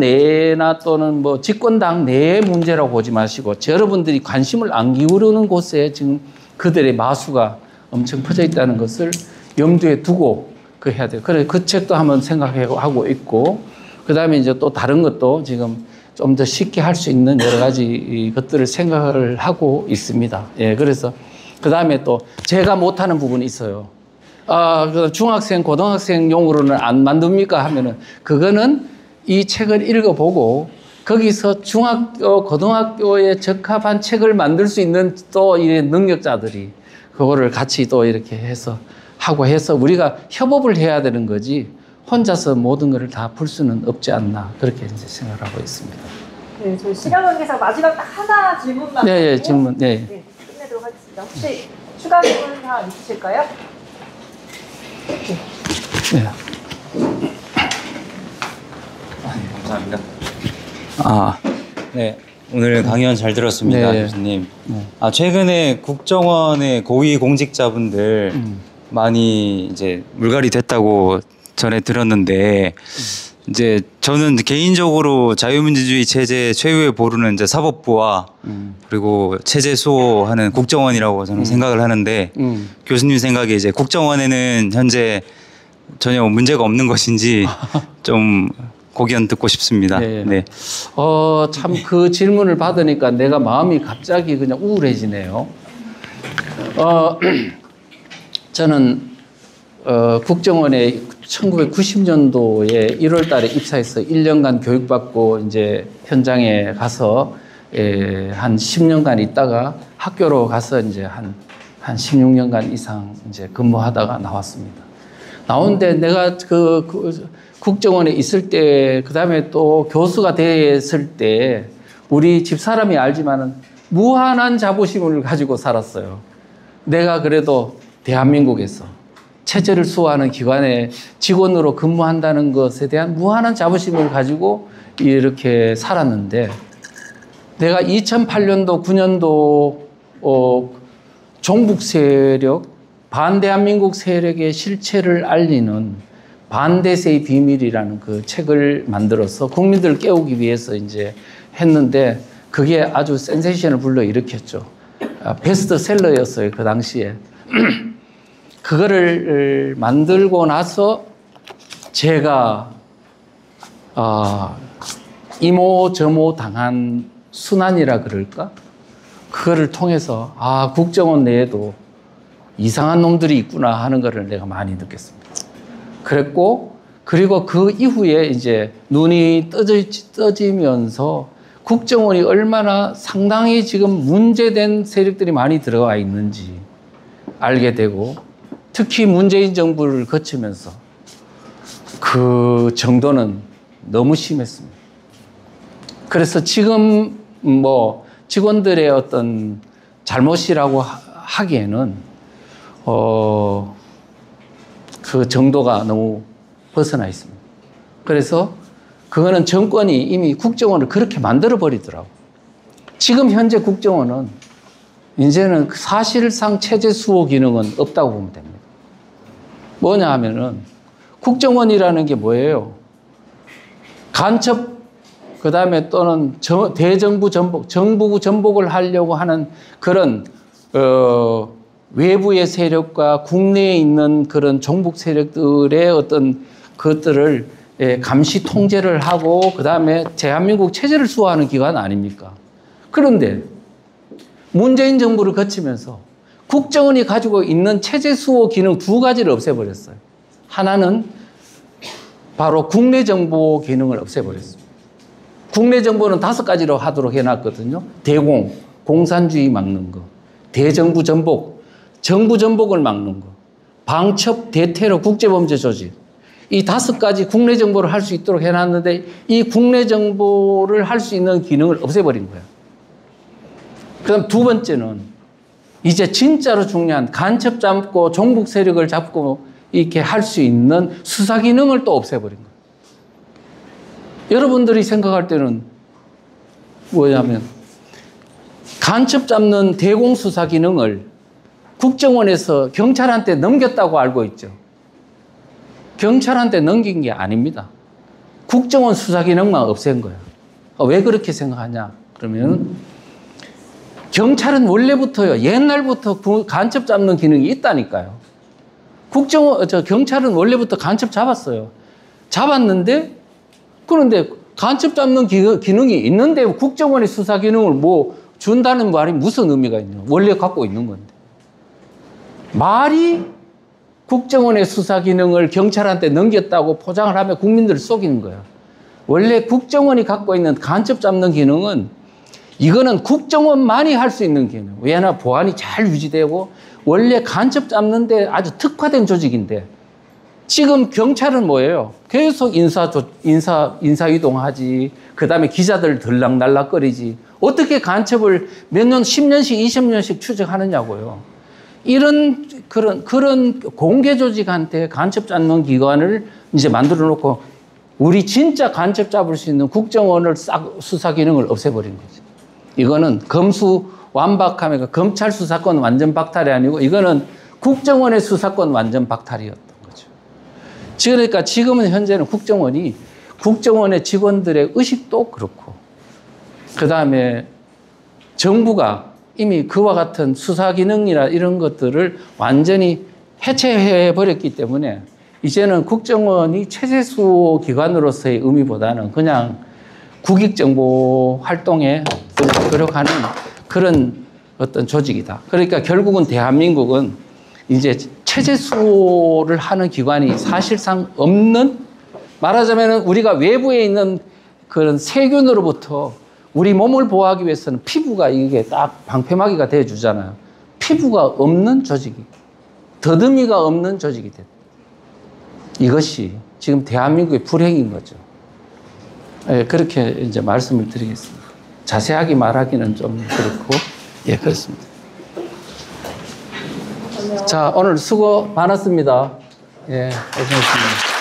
내나 또는 뭐 집권당 내의 문제라고 보지 마시고 여러분들이 관심을 안 기울이는 곳에 지금 그들의 마수가 엄청 퍼져 있다는 것을 염두에 두고 해야 돼요. 그래서 그 책도 한번 생각하고 있고, 그 다음에 이제 또 다른 것도 지금 좀 더 쉽게 할 수 있는 여러 가지 것들을 생각을 하고 있습니다. 예, 그래서 그 다음에 또 제가 못하는 부분이 있어요. 그 중학생, 고등학생용으로는 안 만듭니까? 하면은 그거는 이 책을 읽어보고 거기서 중학교, 고등학교에 적합한 책을 만들 수 있는 또 이 능력자들이 그거를 같이 또 이렇게 해서 하고 해서 우리가 협업을 해야 되는 거지 혼자서 모든 것을 다 풀 수는 없지 않나 그렇게 이제 생각을 하고 있습니다. 네, 저희 시간 관계상 마지막 딱 하나 질문만. 네, 질문. 네. 네, 끝내도록 하겠습니다. 혹시 추가 질문 다 있으실까요? 네. 감사합니다. 네. 오늘 강연 잘 들었습니다, 네. 교수님. 최근에 국정원의 고위 공직자분들 많이 이제 물갈이 됐다고 전에 들었는데, 이제 저는 개인적으로 자유민주주의 체제 최후의 보루는 이제 사법부와 그리고 체제 수호하는 국정원이라고 저는 생각을 하는데, 교수님 생각에 이제 국정원에는 현재 전혀 문제가 없는 것인지 좀 고견 듣고 싶습니다. 네. 네. 참 그 질문을 받으니까 내가 마음이 갑자기 그냥 우울해지네요. 저는 국정원에 1990년도에 1월 달에 입사해서 1년간 교육받고 이제 현장에 가서 한 10년간 있다가 학교로 가서 이제 한 16년간 이상 이제 근무하다가 나왔습니다. 나온데 내가 국정원에 있을 때, 그 다음에 또 교수가 됐을 때, 우리 집사람이 알지만은 무한한 자부심을 가지고 살았어요. 내가 그래도 대한민국에서 체제를 수호하는 기관의 직원으로 근무한다는 것에 대한 무한한 자부심을 가지고 이렇게 살았는데, 내가 2008년도, 9년도, 종북 세력, 반대한민국 세력의 실체를 알리는 반대세의 비밀이라는 그 책을 만들어서 국민들을 깨우기 위해서 이제 했는데 그게 아주 센세이션을 불러일으켰죠. 베스트셀러였어요, 그 당시에. 그거를 만들고 나서 제가 이모저모 당한 순환이라 그럴까? 그거를 통해서 국정원 내에도 이상한 놈들이 있구나 하는 것을 내가 많이 느꼈습니다. 그랬고, 그리고 그 이후에 이제 눈이 떠지면서 국정원이 얼마나 상당히 지금 문제된 세력들이 많이 들어가 있는지 알게 되고, 특히 문재인 정부를 거치면서 그 정도는 너무 심했습니다. 그래서 지금 뭐 직원들의 어떤 잘못이라고 하기에는 그 정도가 너무 벗어나 있습니다. 그래서 그거는 정권이 이미 국정원을 그렇게 만들어 버리더라고. 지금 현재 국정원은 이제는 사실상 체제 수호 기능은 없다고 보면 됩니다. 뭐냐 하면은 국정원이라는 게 뭐예요? 간첩, 그 다음에 또는 대정부 전복, 정부 전복을 하려고 하는 그런, 외부의 세력과 국내에 있는 그런 종북 세력들의 어떤 것들을 감시 통제를 하고, 그 다음에 대한민국 체제를 수호하는 기관 아닙니까? 그런데 문재인 정부를 거치면서 국정원이 가지고 있는 체제 수호 기능 두 가지를 없애버렸어요. 하나는 바로 국내 정보 기능을 없애버렸습니다. 국내 정보는 5가지로 하도록 해놨거든요. 대공, 공산주의 막는 거, 대정부 전복, 정부 전복을 막는 거, 방첩, 대테러, 국제범죄 조직. 이 5가지 국내 정보를 할 수 있도록 해놨는데 이 국내 정보를 할 수 있는 기능을 없애버린 거예요. 그다음 두 번째는 이제 진짜로 중요한 간첩 잡고 종북 세력을 잡고 이렇게 할 수 있는 수사 기능을 또 없애버린 거예요. 여러분들이 생각할 때는 뭐냐면 간첩 잡는 대공 수사 기능을 국정원에서 경찰한테 넘겼다고 알고 있죠. 경찰한테 넘긴 게 아닙니다. 국정원 수사 기능만 없앤 거예요. 왜 그렇게 생각하냐? 그러면 경찰은 원래부터요, 옛날부터 간첩 잡는 기능이 있다니까요. 경찰은 원래부터 간첩 잡았어요. 잡았는데, 그런데 간첩 잡는 기능이 있는데 국정원의 수사 기능을 뭐 준다는 말이 무슨 의미가 있냐? 원래 갖고 있는 건데. 말이 국정원의 수사 기능을 경찰한테 넘겼다고 포장을 하면 국민들을 속이는 거예요. 원래 국정원이 갖고 있는 간첩 잡는 기능은 이거는 국정원만이 할 수 있는 기능. 왜냐, 보안이 잘 유지되고 원래 간첩 잡는데 아주 특화된 조직인데 지금 경찰은 뭐예요? 계속 인사 이동하지. 그 다음에 기자들 들락날락거리지. 어떻게 간첩을 몇 년, 10년씩, 20년씩 추적하느냐고요. 이런 그런 공개 조직한테 간첩 잡는 기관을 이제 만들어 놓고 우리 진짜 간첩 잡을 수 있는 국정원을 수사 기능을 없애버린 거죠. 이거는 검수 완박하면 검찰 수사권 완전 박탈이 아니고 이거는 국정원의 수사권 완전 박탈이었던 거죠. 그러니까 지금은 현재는 국정원의 직원들의 의식도 그렇고 그 다음에 정부가 이미 그와 같은 수사 기능이나 이런 것들을 완전히 해체해버렸기 때문에 이제는 국정원이 체제 수호 기관으로서의 의미보다는 그냥 국익정보 활동에 노력하는 그런 어떤 조직이다. 그러니까 결국은 대한민국은 이제 체제 수호를 하는 기관이 사실상 없는, 말하자면 우리가 외부에 있는 그런 세균으로부터 우리 몸을 보호하기 위해서는 피부가 이게 딱 방패막이가 되어주잖아요. 피부가 없는 조직이, 더듬이가 없는 조직이 됐다. 이것이 지금 대한민국의 불행인 거죠. 예, 그렇게 이제 말씀을 드리겠습니다. 자세하게 말하기는 좀 그렇고, 예, 그렇습니다. 자, 오늘 수고 많았습니다. 예, 고생했습니다.